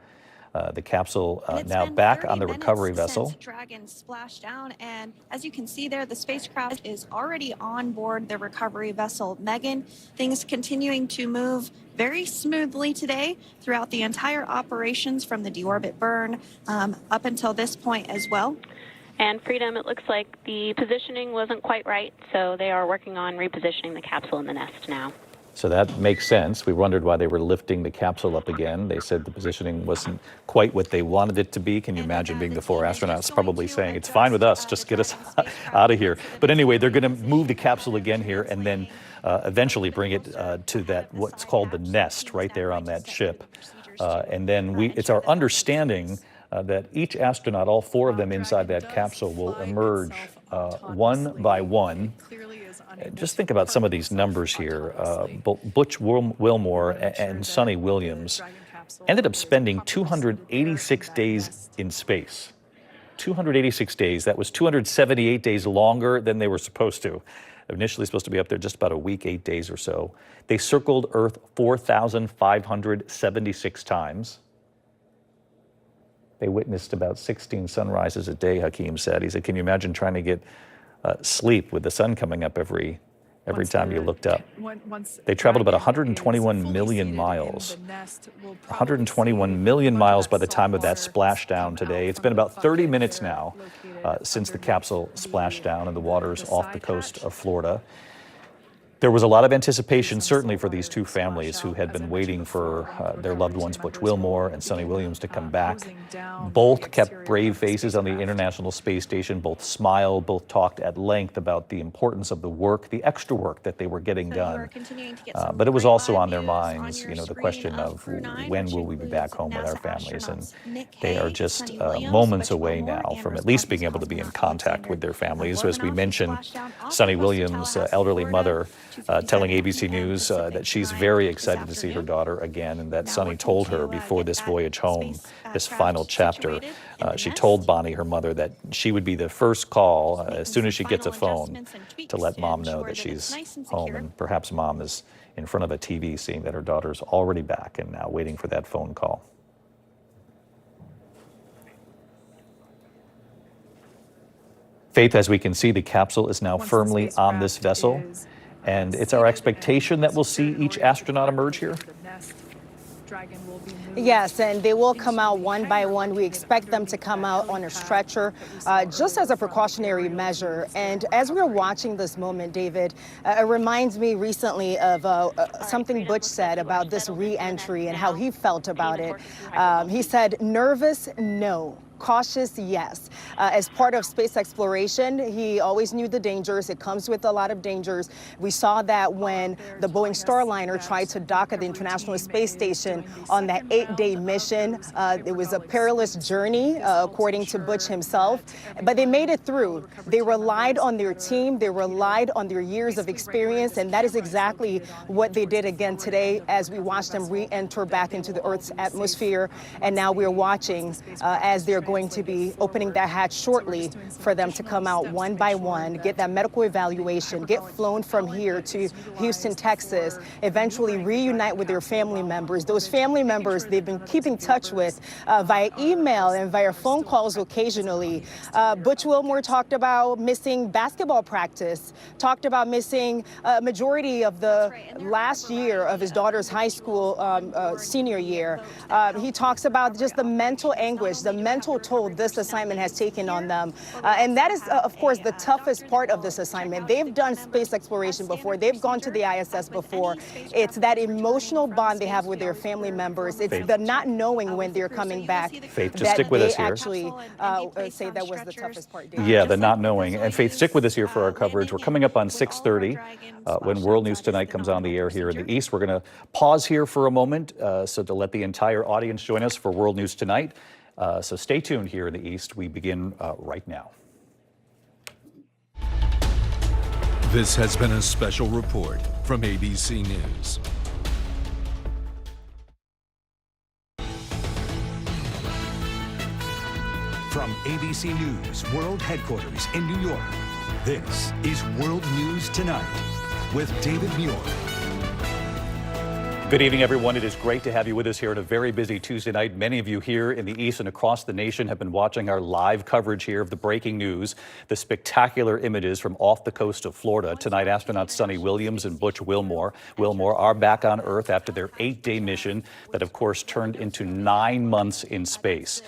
The capsule now back on the recovery vessel. Since Dragon splashed down, and as you can see there, the spacecraft is already on board the recovery vessel Megan. Things continuing to move very smoothly today throughout the entire operations from the deorbit burn up until this point as well. And Freedom, it looks like the positioning wasn't quite right, so they are working on repositioning the capsule in the nest now. So that makes sense. We wondered why they were lifting the capsule up again. They said the positioning wasn't quite what they wanted it to be. Can you imagine being the four astronauts probably saying, it's fine with us, just get us out of here. But anyway, they're going to move the capsule again here and then eventually bring it to that, what's called the nest, right there on that ship. And then it's our understanding that each astronaut, all four of them inside that capsule, will emerge one by one. Just think about some of these numbers here. Butch Wilmore and Suni Williams ended up spending 286 days in space. 286 days. That was 278 days longer than they were supposed to. Initially supposed to be up there just about a week, 8 days or so. They circled Earth 4,576 times. They witnessed about 16 sunrises a day, Hakeem said. He said, can you imagine trying to get sleep with the sun coming up every time you looked up? They traveled about 121 million miles. 121 million miles by the time of that splashdown today. It's been about 30 minutes now since the capsule splashed down in the waters off the coast of Florida. There was a lot of anticipation, certainly, for these two families who had been waiting for their loved ones, Butch Wilmore and Suni Williams, to come back. Both kept brave faces on the International Space Station. Both smiled, both talked at length about the importance of the work, the extra work that they were getting done. But it was also on their minds, you know, the question of when will we be back home with our families? And they are just moments away now from at least being able to be in contact with their families. As we mentioned, Suni Williams' elderly mother, telling ABC News that she's very excited to see her daughter again, and that Suni told her before this voyage home, this final chapter, she told Bonnie, her mother, that she would be the first call as soon as she gets a phone to let Mom know that she's home. And perhaps Mom is in front of a TV seeing that her daughter's already back and now waiting for that phone call. Faith, as we can see, the capsule is now firmly on this vessel. And it's our expectation that we'll see each astronaut emerge here? Yes, and they will come out one by one. We expect them to come out on a stretcher just as a precautionary measure. And as we're watching this moment, David, it reminds me recently of something Butch said about this re-entry and how he felt about it. He said, nervous, no. Cautious, yes. As part of space exploration, he always knew the dangers. It comes with a lot of dangers. We saw that when the Boeing Starliner tried to dock at the International Space Station on that 8-day mission. It was a perilous journey, according to Butch himself, but they made it through. They relied on their team. They relied on their years of experience, and that is exactly what they did again today as we watched them re-enter back into the Earth's atmosphere. And now we're watching as they're going to be opening that hatch shortly for them to come out one by one, get that medical evaluation, get flown from here to Houston, Texas, eventually reunite with their family members. Those family members they've been keeping touch with via email and via phone calls occasionally. Butch Wilmore talked about missing basketball practice, talked about missing a majority of the last year of his daughter's high school senior year. He talks about just the mental anguish, the mental toll this assignment has taken on them. And that is, of course, the toughest part of this assignment. They've done space exploration before. They've gone to the ISS before. It's that emotional bond they have with their family members. It's the not knowing when they're coming back. Faith, just stick with us here. Actually say that was the toughest part. Yeah, the not knowing. And Faith, stick with us here for our coverage. We're coming up on 6:30 when World News Tonight comes on the air here in the East. We're going to pause here for a moment so to let the entire audience join us for World News Tonight. So stay tuned here in the East. We begin right now. This has been a special report from ABC News. From ABC News World Headquarters in New York, this is World News Tonight with David Muir. Good evening, everyone. It is great to have you with us here on a very busy Tuesday night. Many of you here in the East and across the nation have been watching our live coverage here of the breaking news, the spectacular images from off the coast of Florida. Tonight, astronauts Suni Williams and Butch Wilmore are back on Earth after their 8-day mission that, of course, turned into 9 months in space.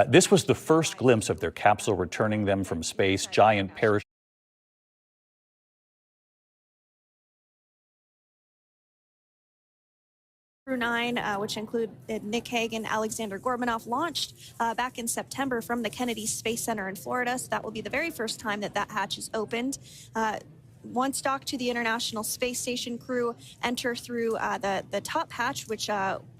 This was the first glimpse of their capsule returning them from space, giant parachute. Crew 9, which include Nick Hague and Alexander Gorbunoff, launched back in September from the Kennedy Space Center in Florida. So that will be the very first time that hatch is opened. Once docked to the International Space Station, crew enter through the top hatch, which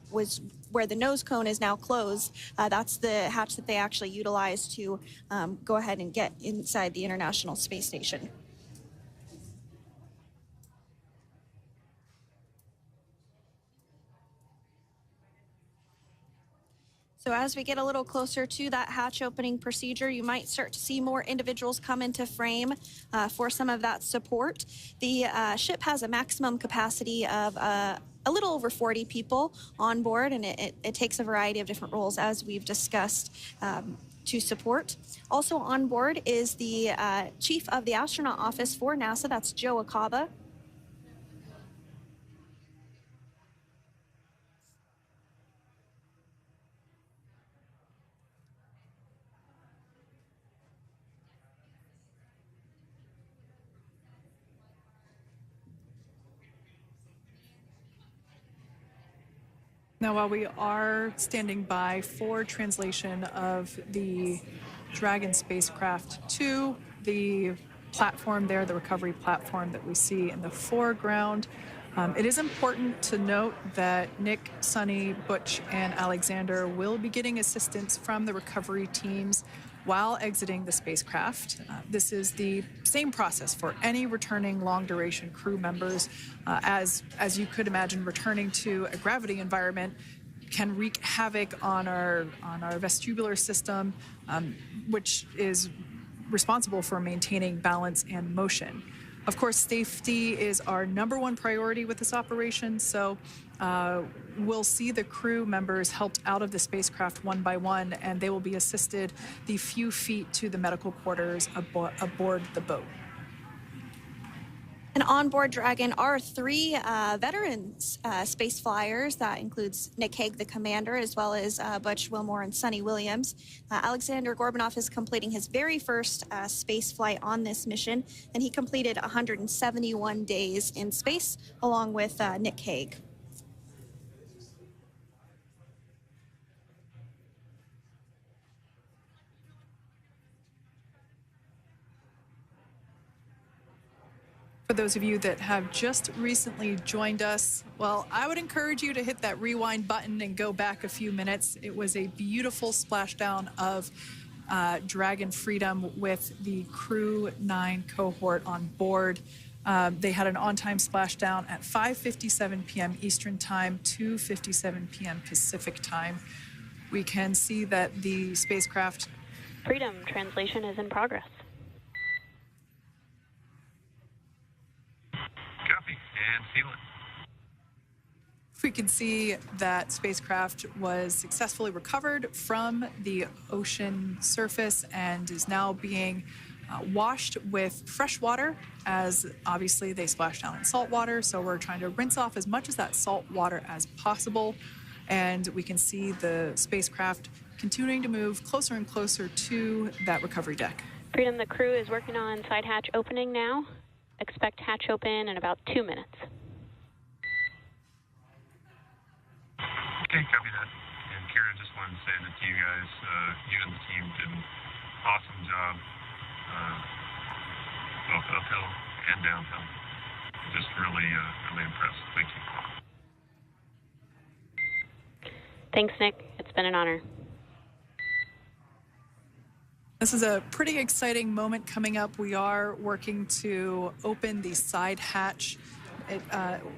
was where the nose cone is now closed. That's the hatch that they actually utilize to go ahead and get inside the International Space Station. So as we get a little closer to that hatch opening procedure, you might start to see more individuals come into frame for some of that support. The ship has a maximum capacity of a little over 40 people on board, and it takes a variety of different roles, as we've discussed, to support. Also on board is the chief of the astronaut office for NASA, that's Joe Acaba. Now, while we are standing by for translation of the Dragon spacecraft to the platform there, the recovery platform that we see in the foreground, it is important to note that Nick, Suni, Butch, and Alexander will be getting assistance from the recovery teams while exiting the spacecraft. This is the same process for any returning long-duration crew members. As you could imagine, returning to a gravity environment can wreak havoc on our vestibular system, which is responsible for maintaining balance and motion. Of course, safety is our #1 priority with this operation, so we'll see the crew members helped out of the spacecraft one by one, and they will be assisted the few feet to the medical quarters aboard the boat. And on board Dragon are 3 veteran space flyers. That includes Nick Hague, the commander, as well as Butch Wilmore and Suni Williams. Alexander Gorbunoff is completing his very first space flight on this mission, and he completed 171 days in space along with Nick Hague. For those of you that have just recently joined us, well, I would encourage you to hit that rewind button and go back a few minutes. It was a beautiful splashdown of Dragon Freedom with the Crew 9 cohort on board. They had an on-time splashdown at 5:57 p.m. Eastern Time, 2:57 p.m. Pacific Time. We can see that the spacecraft... Freedom translation is in progress. Copy, and seal it. We can see that spacecraft was successfully recovered from the ocean surface and is now being washed with fresh water, as obviously they splashed down in salt water. So we're trying to rinse off as much of that salt water as possible. And we can see the spacecraft continuing to move closer and closer to that recovery deck. Freedom, the crew is working on side hatch opening now. Expect hatch open in about 2 minutes. Okay, copy that. And Kira, just wanted to say that you guys, you and the team did an awesome job, both uphill and downhill. Just really, really impressed. Thank you. Thanks, Nick. It's been an honor. This is a pretty exciting moment coming up. We are working to open the side hatch.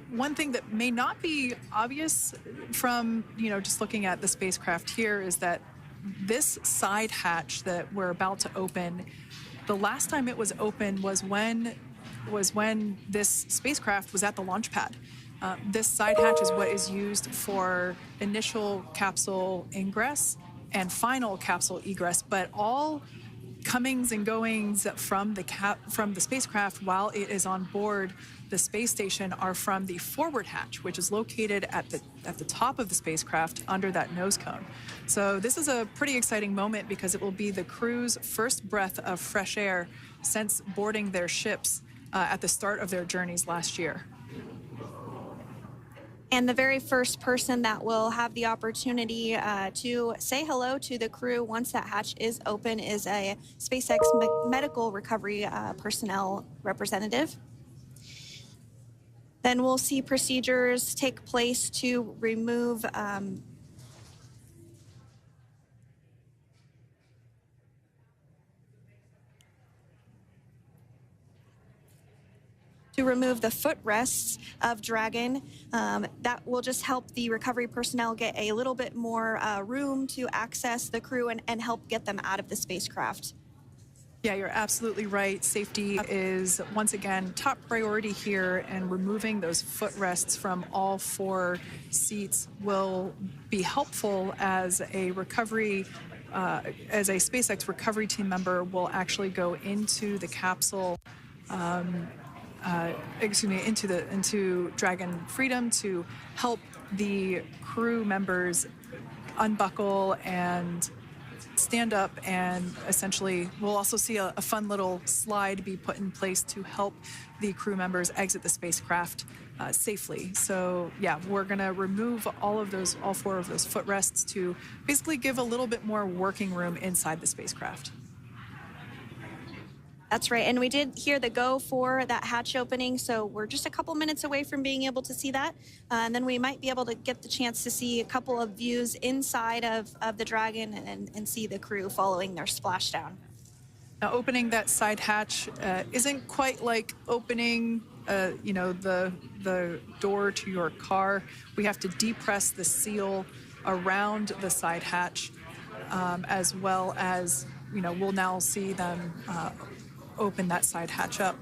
One thing that may not be obvious from, just looking at the spacecraft here is that this side hatch that we're about to open, the last time it was open was when this spacecraft was at the launch pad. This side hatch is what is used for initial capsule ingress and final capsule egress, but all comings and goings from the spacecraft while it is on board the space station are from the forward hatch, which is located at the top of the spacecraft under that nose cone. So this is a pretty exciting moment because it will be the crew's first breath of fresh air since boarding their ships at the start of their journeys last year. And the very first person that will have the opportunity to say hello to the crew once that hatch is open is a SpaceX medical recovery personnel representative. Then we'll see procedures take place to remove the footrests of Dragon. That will just help the recovery personnel get a little bit more room to access the crew and help get them out of the spacecraft. Yeah, you're absolutely right. Safety is, once again, top priority here, and removing those footrests from all 4 seats will be helpful as a recovery as a SpaceX recovery team member will actually go into the capsule into Dragon Freedom to help the crew members unbuckle and stand up, and essentially we'll also see a fun little slide be put in place to help the crew members exit the spacecraft safely. So yeah, we're gonna remove all 4 of those footrests to basically give a little bit more working room inside the spacecraft. That's right, and we did hear the go for that hatch opening, so we're just a couple minutes away from being able to see that, and then we might be able to get the chance to see a couple of views inside of the Dragon and see the crew following their splashdown. Now, opening that side hatch isn't quite like opening, the door to your car. We have to depress the seal around the side hatch, as well as, we'll now see them open that side hatch up.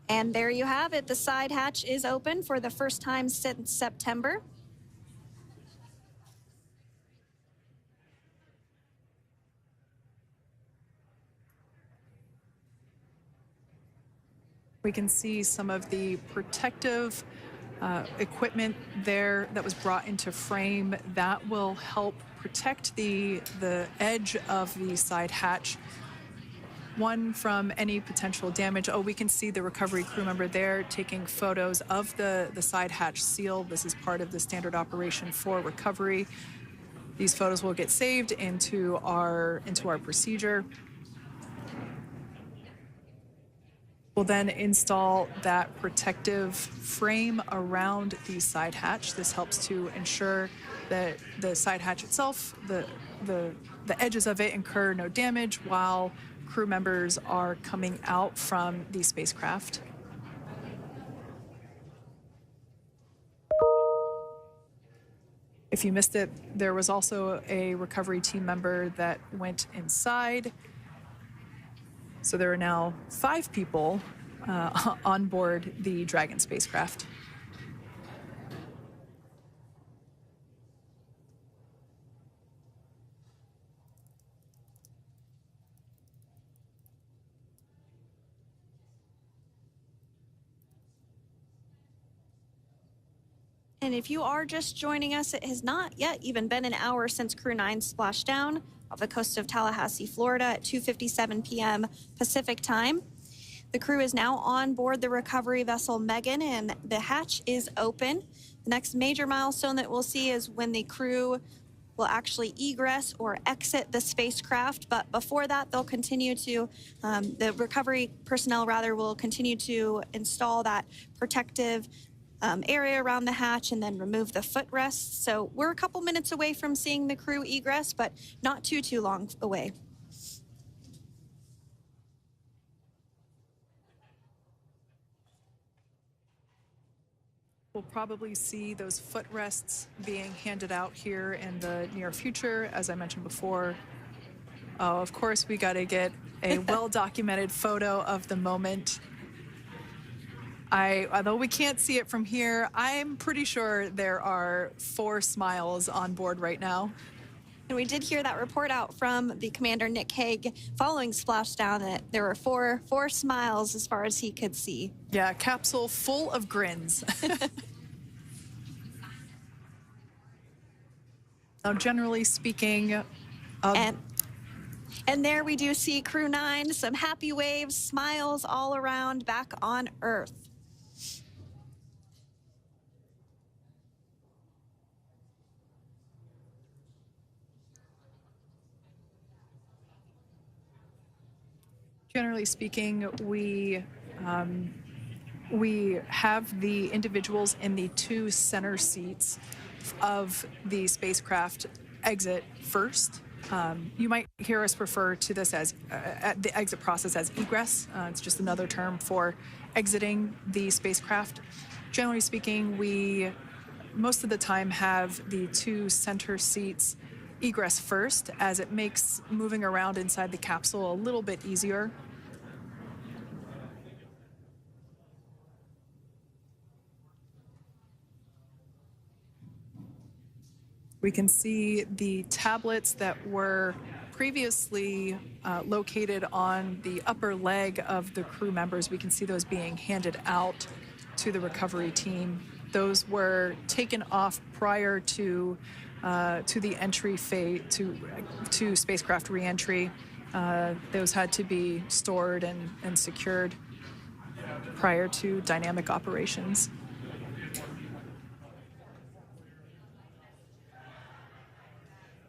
And there you have it. The side hatch is open for the first time since September. We can see some of the protective equipment there that was brought into frame that will help protect the edge of the side hatch, one from any potential damage. Oh, we can see the recovery crew member there taking photos of the side hatch seal. This is part of the standard operation for recovery. These photos will get saved into our procedure. We'll then install that protective frame around the side hatch. This helps to ensure that the side hatch itself, the edges of it, incur no damage while crew members are coming out from the spacecraft. If you missed it, there was also a recovery team member that went inside. So there are now 5 people on board the Dragon spacecraft. And if you are just joining us, it has not yet even been an hour since Crew 9 splashed down off the coast of Tallahassee, Florida at 2:57 p.m. Pacific time. The crew is now on board the recovery vessel Megan, and the hatch is open. The next major milestone that we'll see is when the crew will actually egress or exit the spacecraft. But before that, they'll continue to, the recovery personnel rather, will continue to install that protective area around the hatch and then remove the footrests. So we're a couple minutes away from seeing the crew egress, but not too long away. We'll probably see those footrests being handed out here in the near future, as I mentioned before. Oh, of course, we got to get a well-documented photo of the moment. Although we can't see it from here, I'm pretty sure there are 4 smiles on board right now. And we did hear that report out from the commander, Nick Hague, following Splashdown, that there were four smiles as far as he could see. Yeah, capsule full of grins. Now, generally speaking... And there we do see Crew 9, some happy waves, smiles all around back on Earth. Generally speaking, we have the individuals in the 2 center seats of the spacecraft exit first. You might hear us refer to this as the exit process as egress. It's just another term for exiting the spacecraft. Generally speaking, we most of the time have the 2 center seats egress first, as it makes moving around inside the capsule a little bit easier. We can see the tablets that were previously located on the upper leg of the crew members. We can see those being handed out to the recovery team. Those were taken off prior to the entry phase, to spacecraft reentry. Those had to be stored and secured prior to dynamic operations.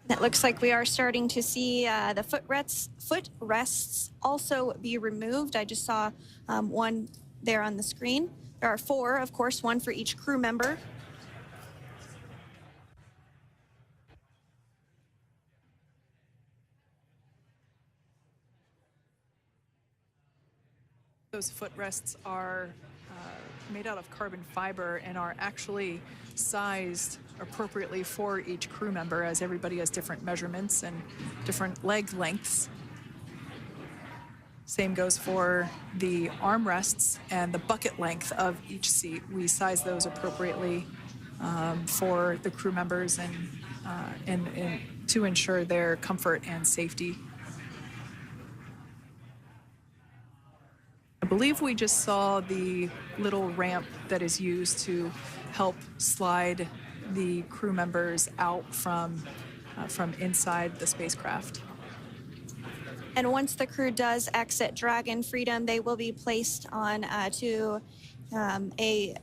It looks like we are starting to see the footrests also be removed. I just saw one there on the screen. There are 4, of course, 1 for each crew member. Those footrests are made out of carbon fiber and are actually sized appropriately for each crew member, as everybody has different measurements and different leg lengths. Same goes for the armrests and the bucket length of each seat. We size those appropriately for the crew members and to ensure their comfort and safety. I believe we just saw the little ramp that is used to help slide the crew members out from inside the spacecraft. And once the crew does exit Dragon Freedom, they will be placed on to a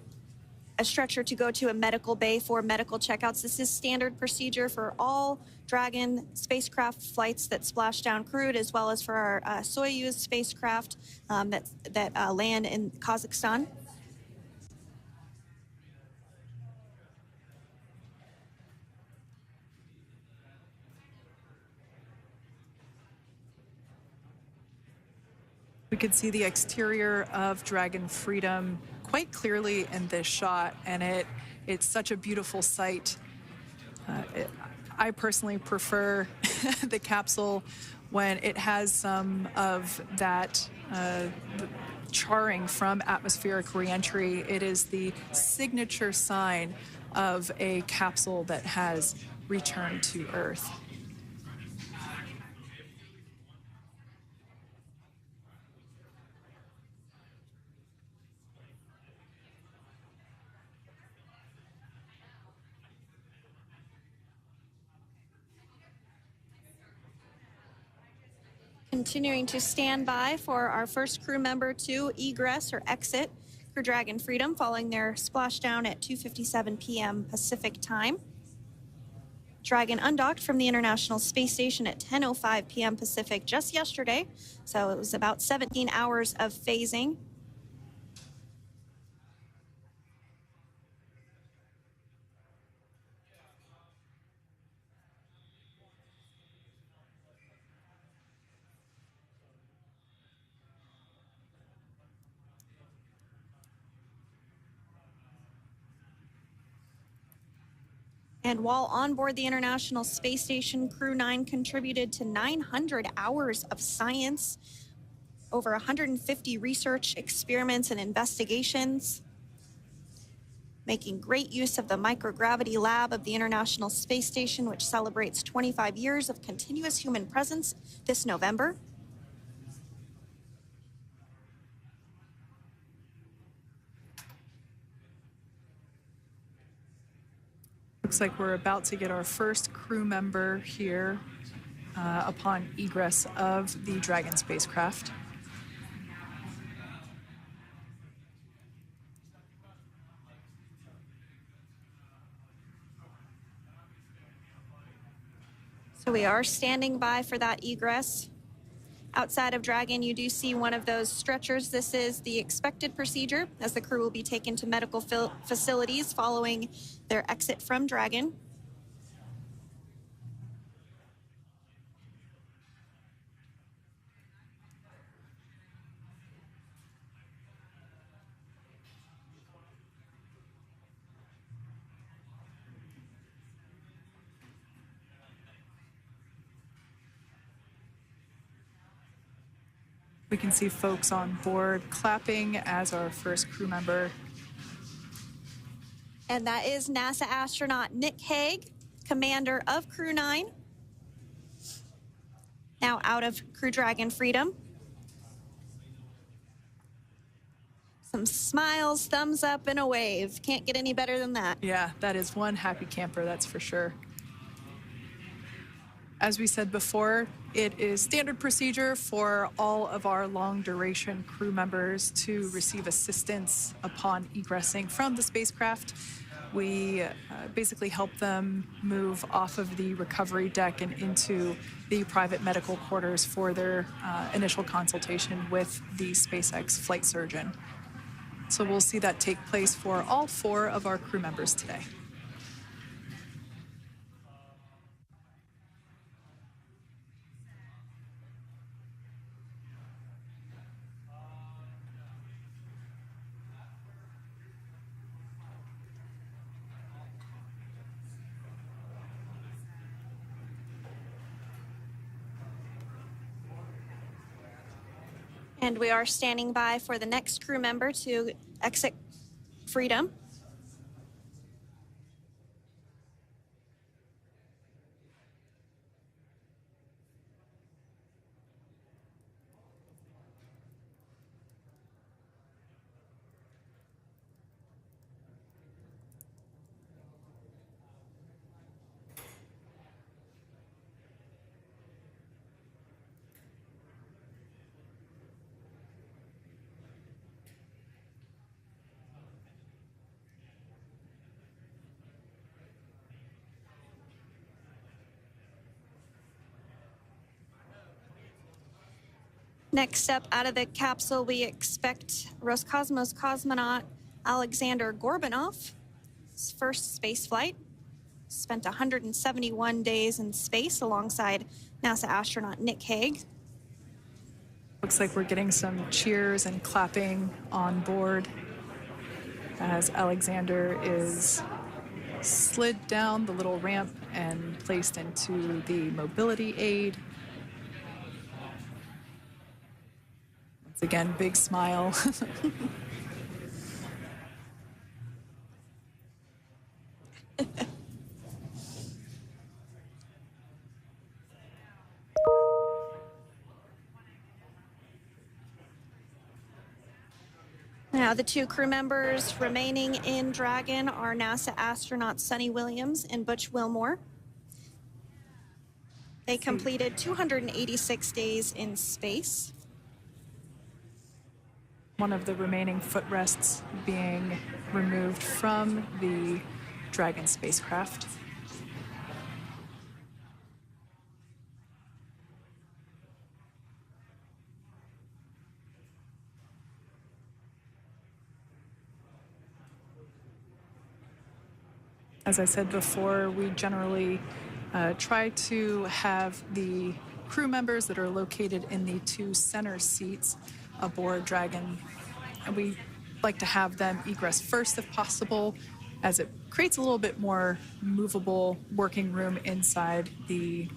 stretcher to go to a medical bay for medical checkouts. This is standard procedure for all Dragon spacecraft flights that Splashdown crewed, as well as for our Soyuz spacecraft that land in Kazakhstan. We could see the exterior of Dragon Freedom quite clearly in this shot, and it's such a beautiful sight. I personally prefer the capsule when it has some of that charring from atmospheric reentry. It is the signature sign of a capsule that has returned to Earth. Continuing to stand by for our first crew member to egress or exit Crew Dragon Freedom following their splashdown at 2:57 p.m. Pacific time. Dragon undocked from the International Space Station at 10:05 p.m. Pacific just yesterday, so it was about 17 hours of phasing. And while on board the International Space Station, Crew 9 contributed to 900 hours of science, over 150 research experiments and investigations, making great use of the microgravity lab of the International Space Station, which celebrates 25 years of continuous human presence this November. Looks like we're about to get our first crew member here upon egress of the Dragon spacecraft. So we are standing by for that egress. Outside of Dragon, you do see one of those stretchers. This is the expected procedure as the crew will be taken to medical facilities following their exit from Dragon. We can see folks on board clapping as our first crew member. And that is NASA astronaut Nick Hague, commander of Crew 9, now out of Crew Dragon Freedom. Some smiles, thumbs up, and a wave. Can't get any better than that. Yeah, that is one happy camper, that's for sure. As we said before, it is standard procedure for all of our long-duration crew members to receive assistance upon egressing from the spacecraft. We basically help them move off of the recovery deck and into the private medical quarters for their initial consultation with the SpaceX flight surgeon. So we'll see that take place for all 4 of our crew members today. And we are standing by for the next crew member to exit Freedom. Next up out of the capsule, we expect Roscosmos cosmonaut Alexander Gorbanov. His first space flight. Spent 171 days in space alongside NASA astronaut Nick Hague. Looks like we're getting some cheers and clapping on board as Alexander is slid down the little ramp and placed into the mobility aid. Once again, big smile. Now, the 2 crew members remaining in Dragon are NASA astronauts Suni Williams and Butch Wilmore. They completed 286 days in space. One of the remaining footrests being removed from the Dragon spacecraft. As I said before, we generally try to have the crew members that are located in the two center seats aboard Dragon. And we like to have them egress first if possible, as it creates a little bit more movable working room inside the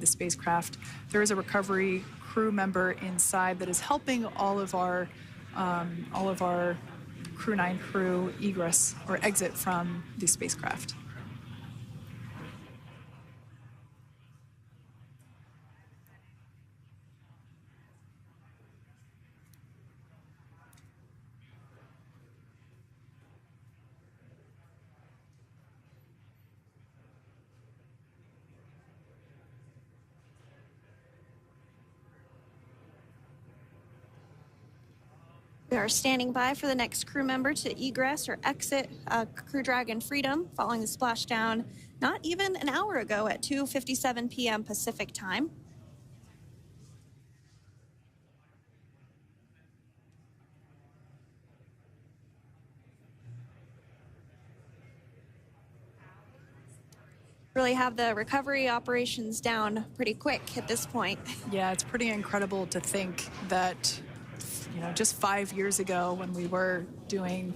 spacecraft. There is a recovery crew member inside that is helping all of our Crew 9 crew egress or exit from the spacecraft. We are standing by for the next crew member to egress or exit Crew Dragon Freedom following the splashdown not even an hour ago at 2:57 p.m. Pacific time. Really have the recovery operations down pretty quick at this point. Yeah, it's pretty incredible to think that, just 5 years ago when we were doing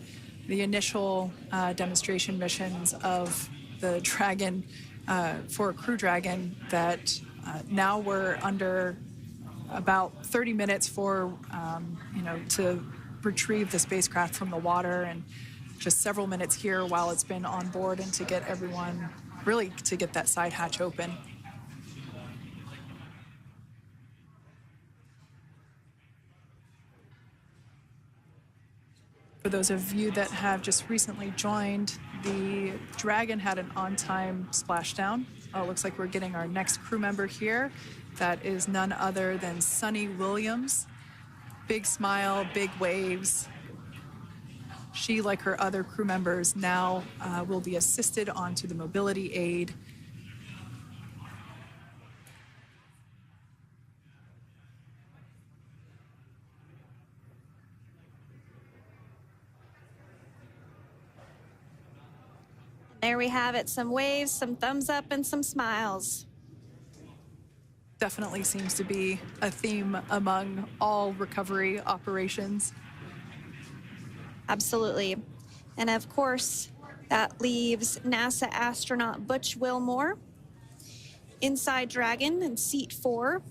the initial demonstration missions of the Dragon for Crew Dragon, that now we're under about 30 minutes for, to retrieve the spacecraft from the water, and just several minutes here while it's been on board, and to get everyone, really to get that side hatch open. For those of you that have just recently joined, the Dragon had an on-time splashdown. It looks like we're getting our next crew member here. That is none other than Suni Williams. Big smile, big waves. She, like her other crew members, now will be assisted onto the mobility aid. There we have it, some waves, some thumbs up, and some smiles. Definitely seems to be a theme among all recovery operations. Absolutely. And of course, that leaves NASA astronaut Butch Wilmore inside Dragon in seat 4.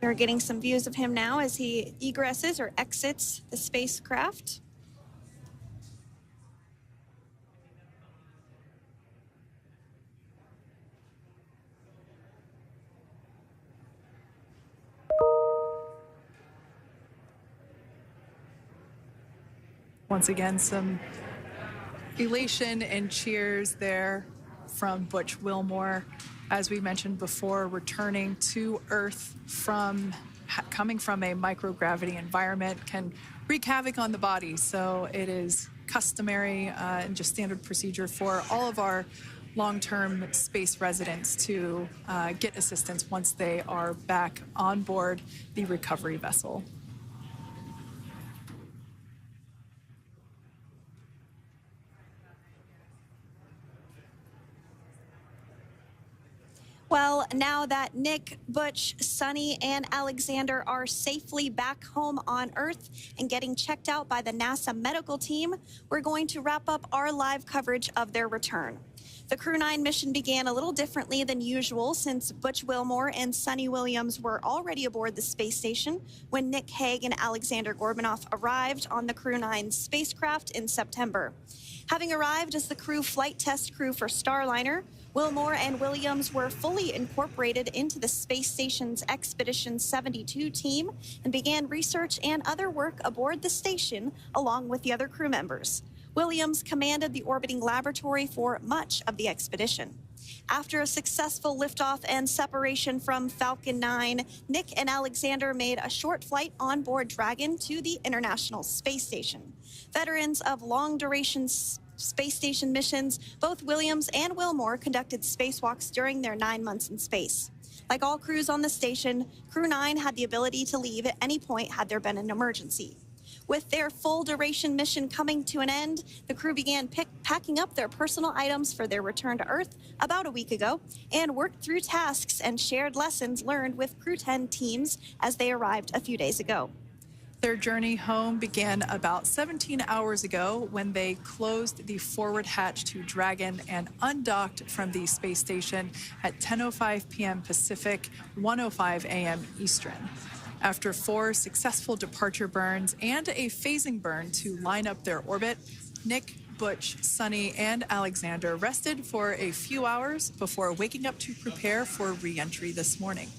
We're getting some views of him now as he egresses or exits the spacecraft. Once again, some elation and cheers there from Butch Wilmore. As we mentioned before, returning to Earth coming from a microgravity environment can wreak havoc on the body. So it is customary and just standard procedure for all of our long-term space residents to get assistance once they are back on board the recovery vessel. Well, now that Nick, Butch, Suni, and Alexander are safely back home on Earth and getting checked out by the NASA medical team, we're going to wrap up our live coverage of their return. The Crew 9 mission began a little differently than usual since Butch Wilmore and Suni Williams were already aboard the space station when Nick Hague and Alexander Gorbunoff arrived on the Crew 9 spacecraft in September. Having arrived as the crew flight test crew for Starliner, Wilmore and Williams were fully incorporated into the space station's Expedition 72 team and began research and other work aboard the station along with the other crew members. Williams commanded the orbiting laboratory for much of the expedition. After a successful liftoff and separation from Falcon 9, Nick and Alexander made a short flight on board Dragon to the International Space Station. Veterans of long-duration space station missions, both Williams and Wilmore conducted spacewalks during their 9 months in space. Like all crews on the station, Crew 9 had the ability to leave at any point had there been an emergency. With their full-duration mission coming to an end, the crew began packing up their personal items for their return to Earth about a week ago and worked through tasks and shared lessons learned with Crew 10 teams as they arrived a few days ago. Their journey home began about 17 hours ago when they closed the forward hatch to Dragon and undocked from the space station at 10:05 p.m. Pacific, 1:05 a.m. Eastern. After 4 successful departure burns and a phasing burn to line up their orbit, Nick, Butch, Suni, and Alexander rested for a few hours before waking up to prepare for re-entry this morning.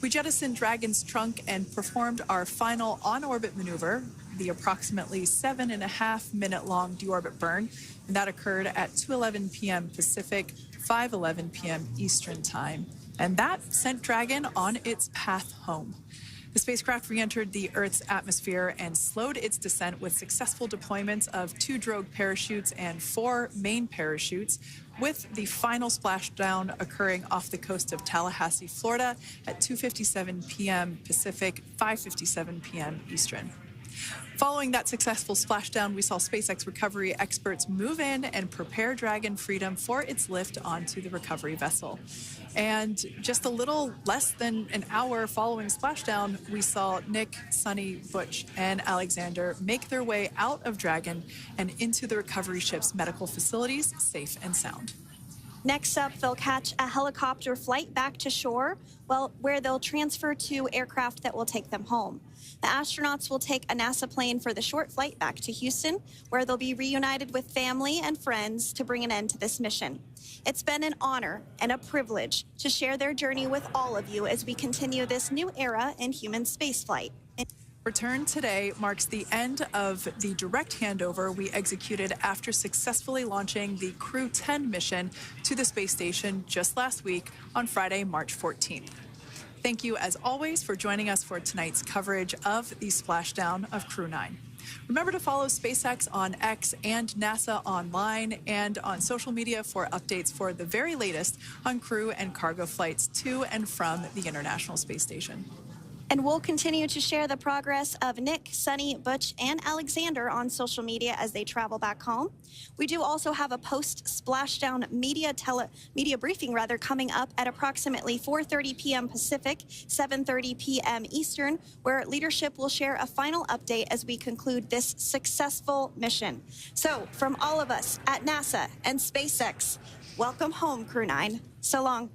We jettisoned Dragon's trunk and performed our final on-orbit maneuver, the approximately 7.5-minute-long deorbit burn, and that occurred at 2:11 p.m. Pacific, 5:11 p.m. Eastern Time. And that sent Dragon on its path home. The spacecraft re-entered the Earth's atmosphere and slowed its descent with successful deployments of 2 drogue parachutes and 4 main parachutes, with the final splashdown occurring off the coast of Tallahassee, Florida at 2:57 p.m. Pacific, 5:57 p.m. Eastern. Following that successful splashdown, we saw SpaceX recovery experts move in and prepare Dragon Freedom for its lift onto the recovery vessel. And just a little less than an hour following splashdown, we saw Nick, Suni, Butch, and Alexander make their way out of Dragon and into the recovery ship's medical facilities, safe and sound. Next up, they'll catch a helicopter flight back to shore, where they'll transfer to aircraft that will take them home. The astronauts will take a NASA plane for the short flight back to Houston, where they'll be reunited with family and friends to bring an end to this mission. It's been an honor and a privilege to share their journey with all of you as we continue this new era in human spaceflight. Return today marks the end of the direct handover we executed after successfully launching the Crew 10 mission to the space station just last week on Friday, March 14th. Thank you, as always, for joining us for tonight's coverage of the splashdown of Crew 9. Remember to follow SpaceX on X and NASA online and on social media for updates for the very latest on crew and cargo flights to and from the International Space Station. And we'll continue to share the progress of Nick, Suni, Butch, and Alexander on social media as they travel back home. We do also have a post-splashdown media briefing coming up at approximately 4:30 p.m. Pacific, 7:30 p.m. Eastern, where leadership will share a final update as we conclude this successful mission. So, from all of us at NASA and SpaceX, welcome home, Crew 9. So long.